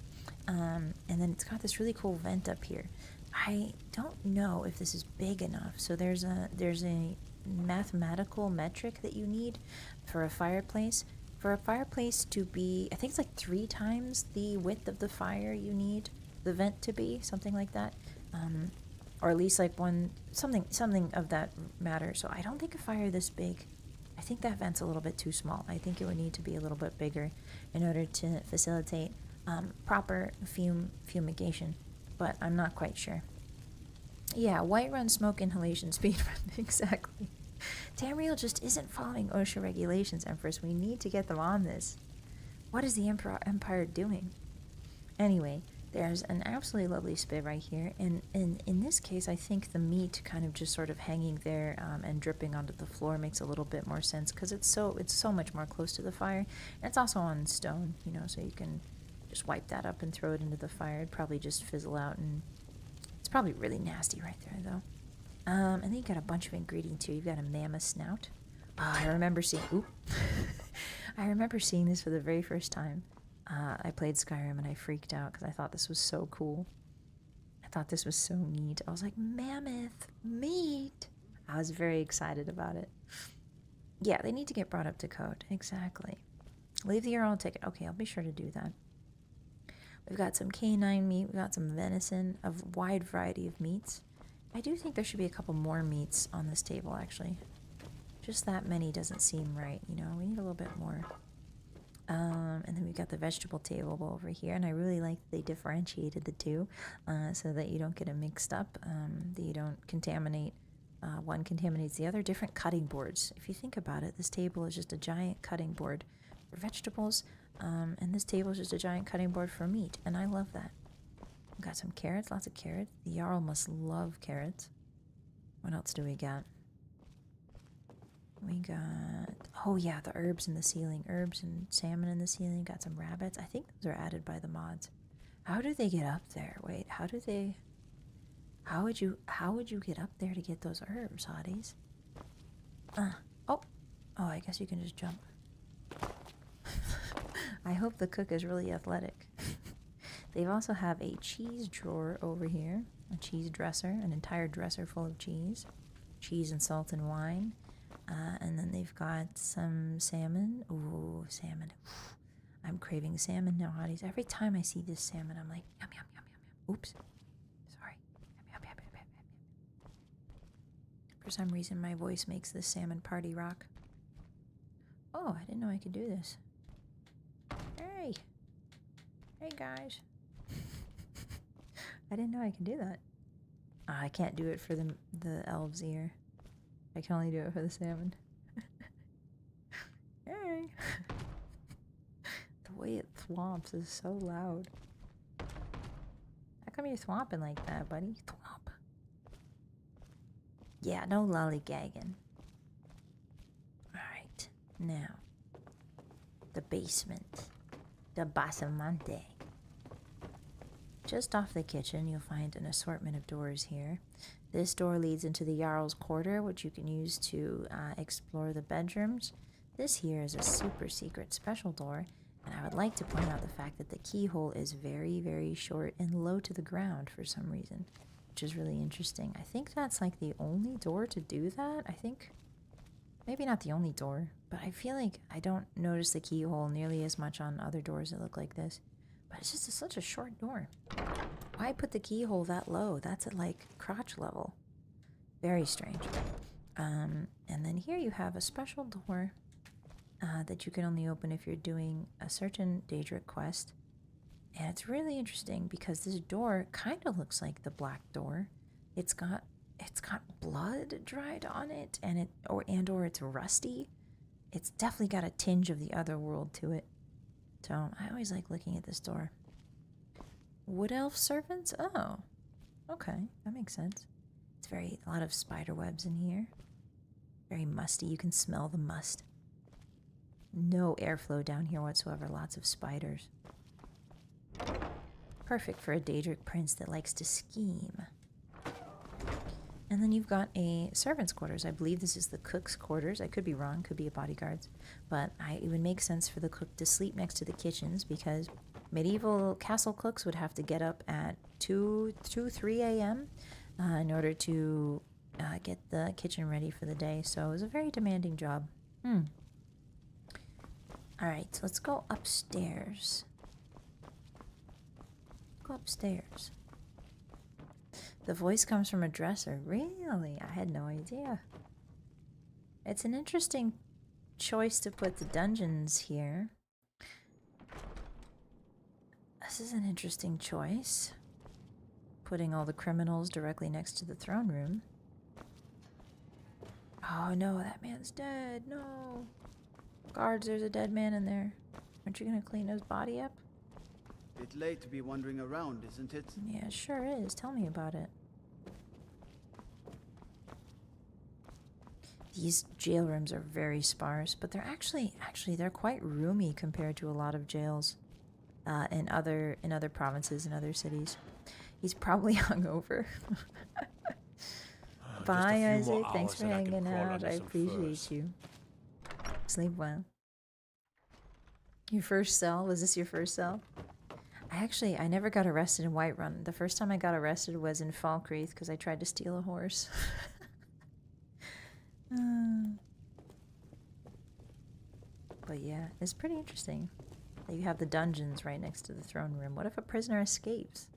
And then it's got this really cool vent up here. I don't know if this is big enough. So there's a mathematical metric that you need for a fireplace. For a fireplace to be, I think it's like 3 times the width of the fire you need the vent to be, something like that. Or at least like something of that matter. So I don't think a fire this big, I think that vent's a little bit too small. I think it would need to be a little bit bigger in order to facilitate proper fumigation, but I'm not quite sure. Yeah, Whiterun smoke inhalation speedrun, exactly. Tamriel just isn't following OSHA regulations, Empress. We need to get them on this. What is the Empire doing? Anyway, there's an absolutely lovely spit right here, and in this case, I think the meat kind of just sort of hanging there and dripping onto the floor makes a little bit more sense, because it's so much more close to the fire. And it's also on stone, you know, so you can just wipe that up and throw it into the fire. It'd probably just fizzle out, and it's probably really nasty right there, though. And then you got a bunch of ingredients here. You've got a mammoth snout. I remember seeing. Oop. I remember seeing this for the very first time. I played Skyrim and I freaked out because I thought this was so cool. I thought this was so neat. I was like, mammoth meat. I was very excited about it. Yeah, they need to get brought up to code. Exactly. Leave the Jarl ticket. Okay, I'll be sure to do that. We've got some canine meat. We've got some venison, a wide variety of meats. I do think there should be a couple more meats on this table, actually. Just that many doesn't seem right, you know? We need a little bit more. And then we've got the vegetable table over here, and I really like that they differentiated the two so that you don't get it mixed up, that you don't contaminate. One contaminates the other. Different cutting boards. If you think about it, this table is just a giant cutting board for vegetables, and this table is just a giant cutting board for meat, and I love that. We've got some carrots, lots of carrots. The Jarl must love carrots. What else do we got? We got, oh yeah, the herbs in the ceiling. Herbs and salmon in the ceiling. Got some rabbits. I think those are added by the mods. How do they get up there? Wait, how would you get up there to get those herbs, hotties? Oh, I guess you can just jump. I hope the cook is really athletic. They also have a cheese drawer over here. A cheese dresser, an entire dresser full of cheese. Cheese and salt and wine. And then they've got some salmon. Ooh, salmon. I'm craving salmon now, Hotties. Every time I see this salmon, I'm like, yum, yum, yum, yum, yum. Oops. Sorry. Yum, yum, yum, yum, yum, yum. For some reason, my voice makes this salmon party rock. Oh, I didn't know I could do this. Hey. Hey, guys. I didn't know I could do that. I can't do it for the elves here. I can only do it for the salmon. Hey. The way it thwomps is so loud. How come you're thwomping like that, buddy? Thwomp. Yeah, no lollygagging. Alright, now. The basement. The Bossymoon. Just off the kitchen, you'll find an assortment of doors here. This door leads into the Jarl's Quarter, which you can use to explore the bedrooms. This here is a super secret special door, and I would like to point out the fact that the keyhole is very, very short and low to the ground for some reason, which is really interesting. I think that's like the only door to do that. I think, maybe not the only door, but I feel like I don't notice the keyhole nearly as much on other doors that look like this. But it's just such a short door. Why put the keyhole that low? That's at like crotch level. Very strange. And then here you have a special door that you can only open if you're doing a certain Daedric quest. And it's really interesting because this door kind of looks like the black door. It's got blood dried on it, and or it's rusty. It's definitely got a tinge of the other world to it. So I always like looking at this door. Wood elf servants? Oh, okay, that makes sense. It's a lot of spider webs in here. Very musty. You can smell the must. No airflow down here whatsoever. Lots of spiders. Perfect for a Daedric prince that likes to scheme. And then you've got a servant's quarters. I believe this is the cook's quarters. I could be wrong, could be a bodyguard's. But it would make sense for the cook to sleep next to the kitchens because medieval castle cooks would have to get up at 3 a.m. In order to get the kitchen ready for the day. So it was a very demanding job. Alright, so let's go upstairs. Go upstairs. The voice comes from a dresser. Really? I had no idea. It's an interesting choice to put the dungeons here. This is an interesting choice. Putting all the criminals directly next to the throne room. Oh no, that man's dead. No. Guards, there's a dead man in there. Aren't you gonna clean his body up? Bit late to be wandering around, isn't it? Yeah, sure is. Tell me about it. These jail rooms are very sparse, but they're actually they're quite roomy compared to a lot of jails in other provinces and other cities. He's probably hungover. Bye, Isaac. Thanks for hanging out. I appreciate you. Sleep well. Your first cell? Was this your first cell? I never got arrested in Whiterun. The first time I got arrested was in Falkreath because I tried to steal a horse. But yeah, it's pretty interesting that you have the dungeons right next to the throne room. What if a prisoner escapes?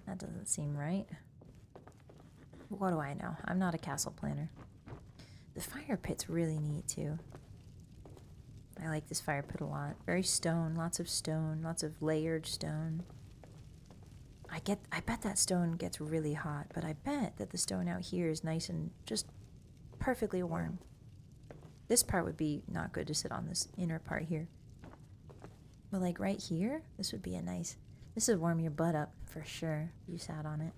That doesn't seem right. What do I know? I'm not a castle planner. The fire pit's really neat too. I like this fire pit a lot. Very stone, lots of layered stone. I bet that stone gets really hot, but I bet that the stone out here is nice and just perfectly warm. This part would be not good to sit on, this inner part here. But like right here, this would be a nice, this would warm your butt up for sure if you sat on it.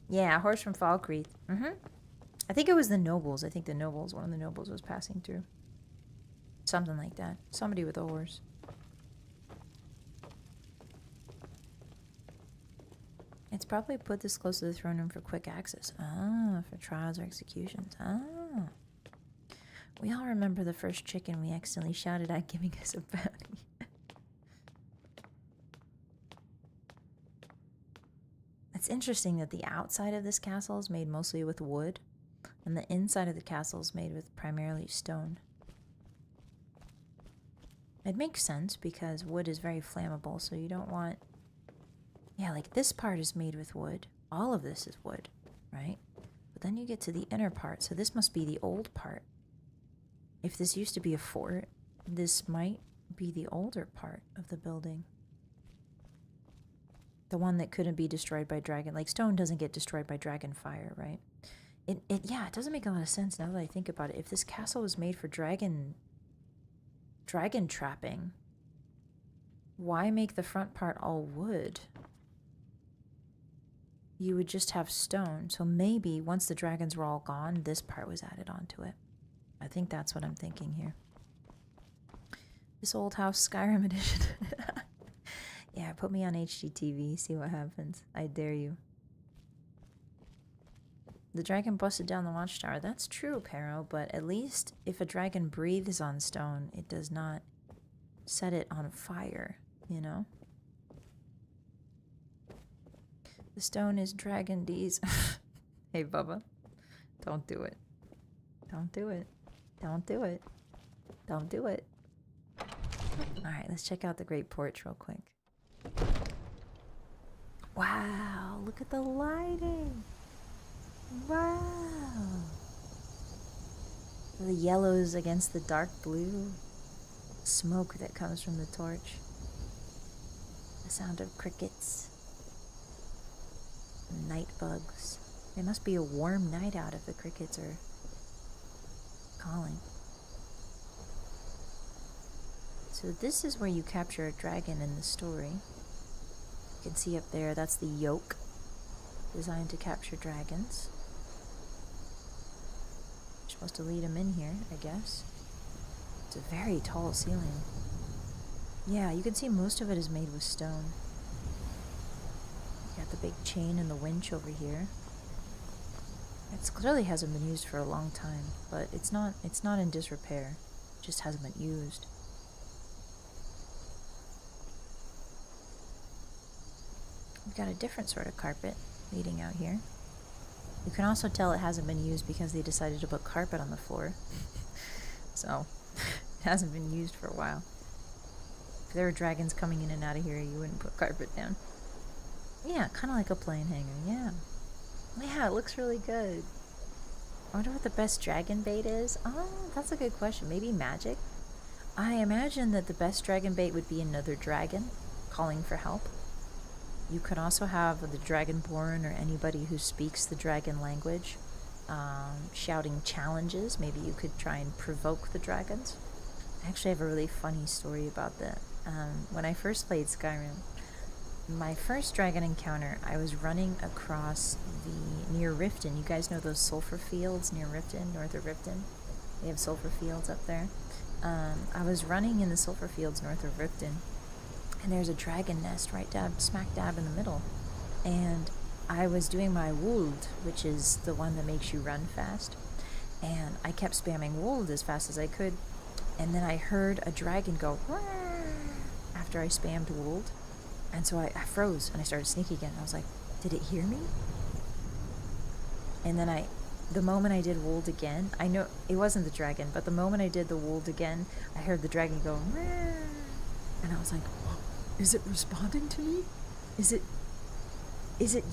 Yeah, a horse from Falkreath. I think it was the nobles. I think one of the nobles was passing through. Something like that. Somebody with a horse. It's probably put this close to the throne room for quick access. Ah, for trials or executions. Ah. We all remember the first chicken we accidentally shouted at giving us a bounty. It's interesting that the outside of this castle is made mostly with wood, and the inside of the castle is made with primarily stone. It makes sense because wood is very flammable, so you don't want... Yeah, like this part is made with wood. All of this is wood, right? But then you get to the inner part, so this must be the old part. If this used to be a fort, this might be the older part of the building. The one that couldn't be destroyed by dragon. Like, stone doesn't get destroyed by dragon fire, right? Yeah, it doesn't make a lot of sense now that I think about it. If this castle was made for dragon trapping, why make the front part all wood? You would just have stone. So maybe once the dragons were all gone, this part was added onto it. I think that's what I'm thinking here. This old house Skyrim edition. Yeah, put me on HGTV, see what happens. I dare you. The dragon busted down the watchtower. That's true, Caro, but at least if a dragon breathes on stone, it does not set it on fire, you know? The stone is dragon D's. Hey, Bubba. Don't do it. Don't do it. Don't do it. Don't do it. Alright, let's check out the great porch real quick. Wow, look at the lighting. Wow. The yellows against the dark blue. Smoke that comes from the torch. The sound of crickets. Night bugs. It must be a warm night out if the crickets are calling. So this is where you capture a dragon in the story. You can see up there, that's the yoke, designed to capture dragons. You're supposed to lead them in here, I guess. It's a very tall ceiling. Yeah, you can see most of it is made with stone. You got the big chain and the winch over here. It clearly hasn't been used for a long time, but it's not in disrepair. It just hasn't been used. We've got a different sort of carpet leading out here. You can also tell it hasn't been used because they decided to put carpet on the floor. So, it hasn't been used for a while. If there were dragons coming in and out of here, you wouldn't put carpet down. Yeah, kind of like a plane hanger, yeah. Yeah, it looks really good. I wonder what the best dragon bait is. Oh, that's a good question. Maybe magic? I imagine that the best dragon bait would be another dragon calling for help. You could also have the Dragonborn or anybody who speaks the dragon language shouting challenges. Maybe you could try and provoke the dragons. I actually have a really funny story about that. When I first played Skyrim, my first dragon encounter, I was running across near Riften. You guys know those sulfur fields near Riften, north of Riften? They have sulfur fields up there. I was running in the sulfur fields north of Riften, and there's a dragon nest right smack dab in the middle. And I was doing my wold, which is the one that makes you run fast. And I kept spamming wold as fast as I could. And then I heard a dragon go, "Wah!" after I spammed wold. And so I froze and I started sneaking again. I was like, did it hear me? And then the moment I did wold again, I know it wasn't the dragon, but the moment I did the wold again, I heard the dragon go, "Wah!" And I was like, is it responding to me? Is it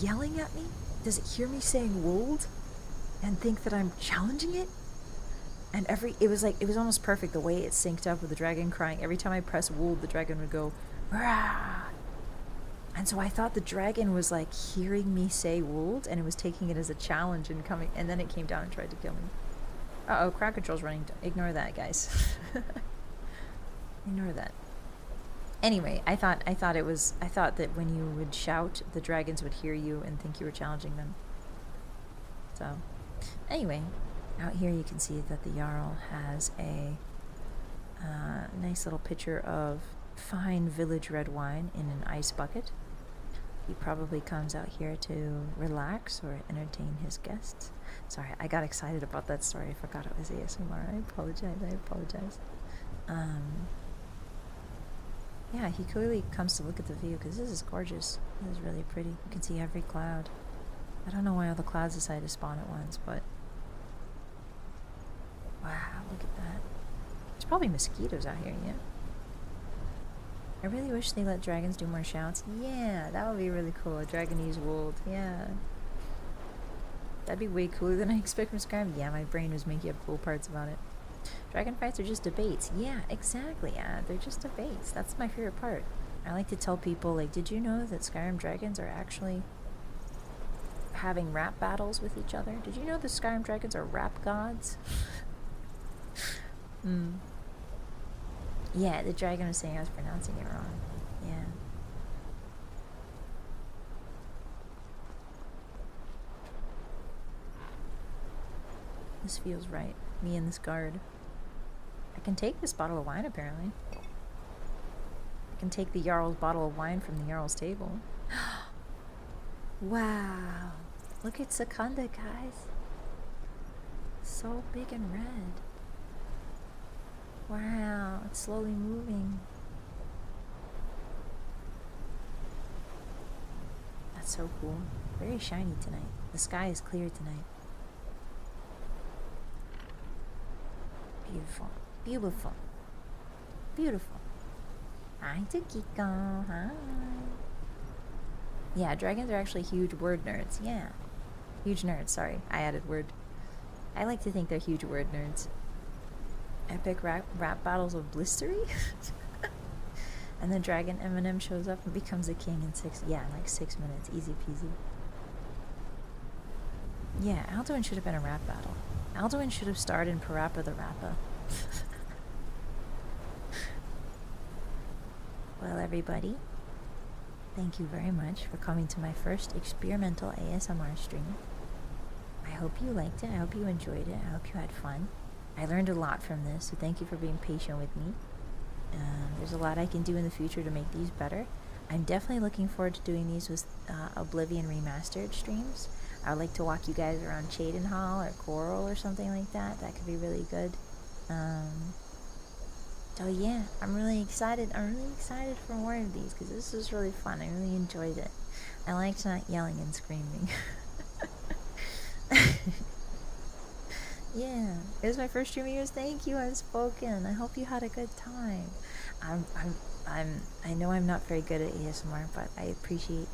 yelling at me? Does it hear me saying wold and think that I'm challenging it? And it was almost perfect the way it synced up with the dragon crying. Every time I pressed wold, the dragon would go, "Rah!" And so I thought the dragon was like hearing me say wold, and it was taking it as a challenge and coming, and then it came down and tried to kill me. Uh-oh, crowd control's running. Ignore that, guys. Ignore that. Anyway, I thought that when you would shout, the dragons would hear you and think you were challenging them. So, anyway, out here you can see that the Jarl has a nice little pitcher of fine village red wine in an ice bucket. He probably comes out here to relax or entertain his guests. Sorry, I got excited about that story. I forgot it was ASMR. I apologize. Yeah, he clearly comes to look at the view because this is gorgeous. This is really pretty. You can see every cloud. I don't know why all the clouds decided to spawn at once, but wow, look at that. There's probably mosquitoes out here, yeah? I really wish they let dragons do more shouts. Yeah, that would be really cool. A Dragonese world. Yeah. That'd be way cooler than I expect from Skyrim. Yeah, my brain was making up cool parts about it. Dragon fights are just debates. Yeah, exactly. Yeah, they're just debates. That's my favorite part. I like to tell people, like, did you know that Skyrim dragons are actually having rap battles with each other? Did you know the Skyrim dragons are rap gods? Yeah, the dragon was saying I was pronouncing it wrong. Yeah. This feels right. Me and this guard. I can take this bottle of wine, apparently. I can take the Jarl's bottle of wine from the Jarl's table. Wow. Look at Secunda, guys. So big and red. Wow, it's slowly moving. That's so cool. Very shiny tonight. The sky is clear tonight. Beautiful. Beautiful. Beautiful. Hi, Tukiko. Hi. Yeah, dragons are actually huge word nerds. Yeah. Huge nerds, sorry. I added word. I like to think they're huge word nerds. Epic rap battles of blistery? And the dragon Eminem shows up and becomes a king in 6 minutes. Easy peasy. Yeah, Alduin should have been a rap battle. Alduin should have starred in Parappa the Rappa. Well, everybody, thank you very much for coming to my first experimental ASMR stream. I hope you liked it. I hope you enjoyed it. I hope you had fun. I learned a lot from this, so thank you for being patient with me. There's a lot I can do in the future to make these better. I'm definitely looking forward to doing these with Oblivion Remastered streams. I would like to walk you guys around Cheydinhal or Coral or something like that. That could be really good. So yeah, I'm really excited. I'm really excited for more of these because this was really fun. I really enjoyed it. I liked not yelling and screaming. Yeah, it was my first stream of yours. Thank you, Unspoken. I hope you had a good time. I know I'm not very good at ASMR, but I appreciate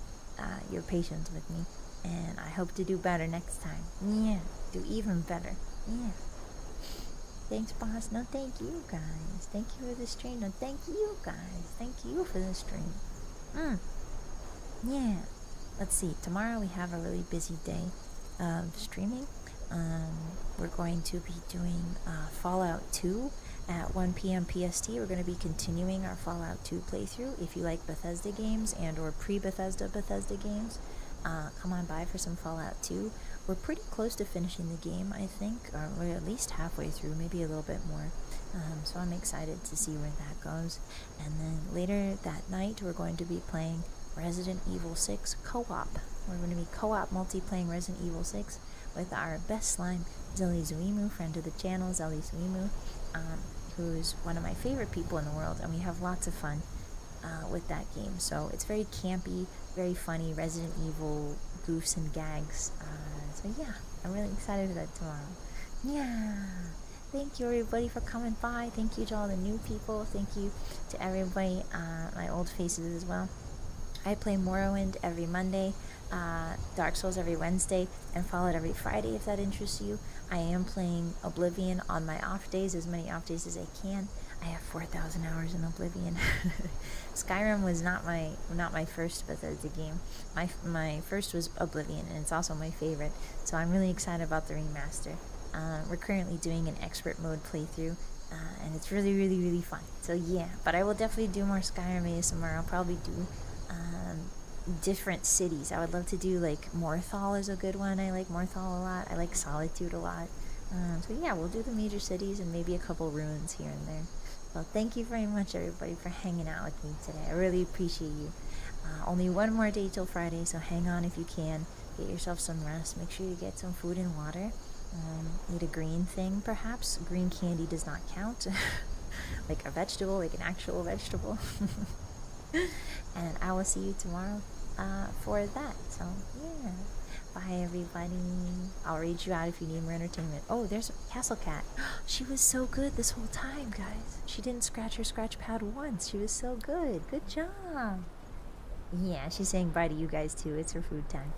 your patience with me, and I hope to do better next time. Yeah, do even better. Yeah. Thanks, boss. No, thank you guys. Thank you for the stream. No, thank you guys. Thank you for the stream. Yeah. Let's see. Tomorrow we have a really busy day of streaming. We're going to be doing Fallout 2 at 1 p.m. PST. We're going to be continuing our Fallout 2 playthrough. If you like Bethesda games and or pre-Bethesda games, come on by for some Fallout 2. We're pretty close to finishing the game, I think. We're at least halfway through, maybe a little bit more. So I'm excited to see where that goes. And then later that night, we're going to be playing Resident Evil 6 co-op. We're going to be co-op multi-playing Resident Evil 6 with our best slime, Zelly Zuimu, friend of the channel, Zelly Zuimu, who's one of my favorite people in the world, and we have lots of fun with that game. So it's very campy, very funny, Resident Evil goofs and gags. So yeah, I'm really excited for that tomorrow. Yeah. Thank you everybody for coming by. Thank you to all the new people. Thank you to everybody, my old faces as well. I play Morrowind every Monday, Dark Souls every Wednesday, and Fallout every Friday if that interests you. I am playing Oblivion on my off days, as many off days as I can. I have 4,000 hours in Oblivion. Skyrim was not my first Bethesda game. My first was Oblivion, and it's also my favorite. So I'm really excited about the remaster. We're currently doing an expert mode playthrough, and it's really, really, really fun. So yeah, but I will definitely do more Skyrim ASMR. I'll probably do different cities. I would love to do like Morthal is a good one. I like Morthal a lot. I like Solitude a lot. So yeah, we'll do the major cities and maybe a couple ruins here and there. Well, thank you very much everybody for hanging out with me today. I really appreciate you. Only one more day till Friday, so hang on if you can. Get yourself some rest. Make sure you get some food and water. Eat a green thing perhaps. Green candy does not count. Like a vegetable, like an actual vegetable. And I will see you tomorrow for that. So yeah, Bye, everybody. I'll read you out if you need more entertainment. Oh, there's a Castle Cat. She was so good this whole time, guys. She didn't scratch her scratch pad once. She was so good. Good job. Yeah, she's saying bye to you guys too. It's her food time.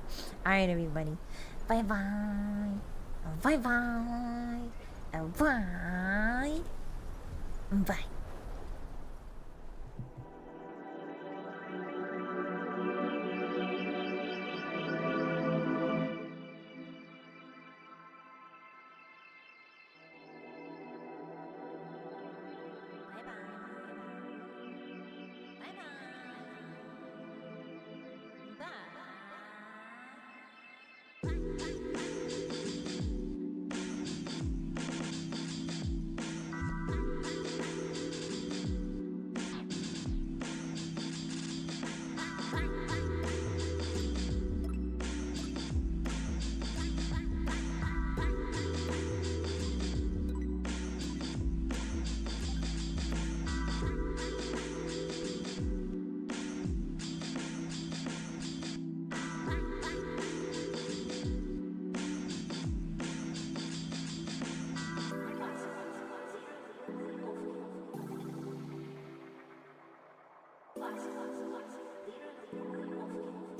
Alright, everybody. Bye-bye. Bye-bye. Bye. Bye.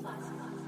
Blacksmith.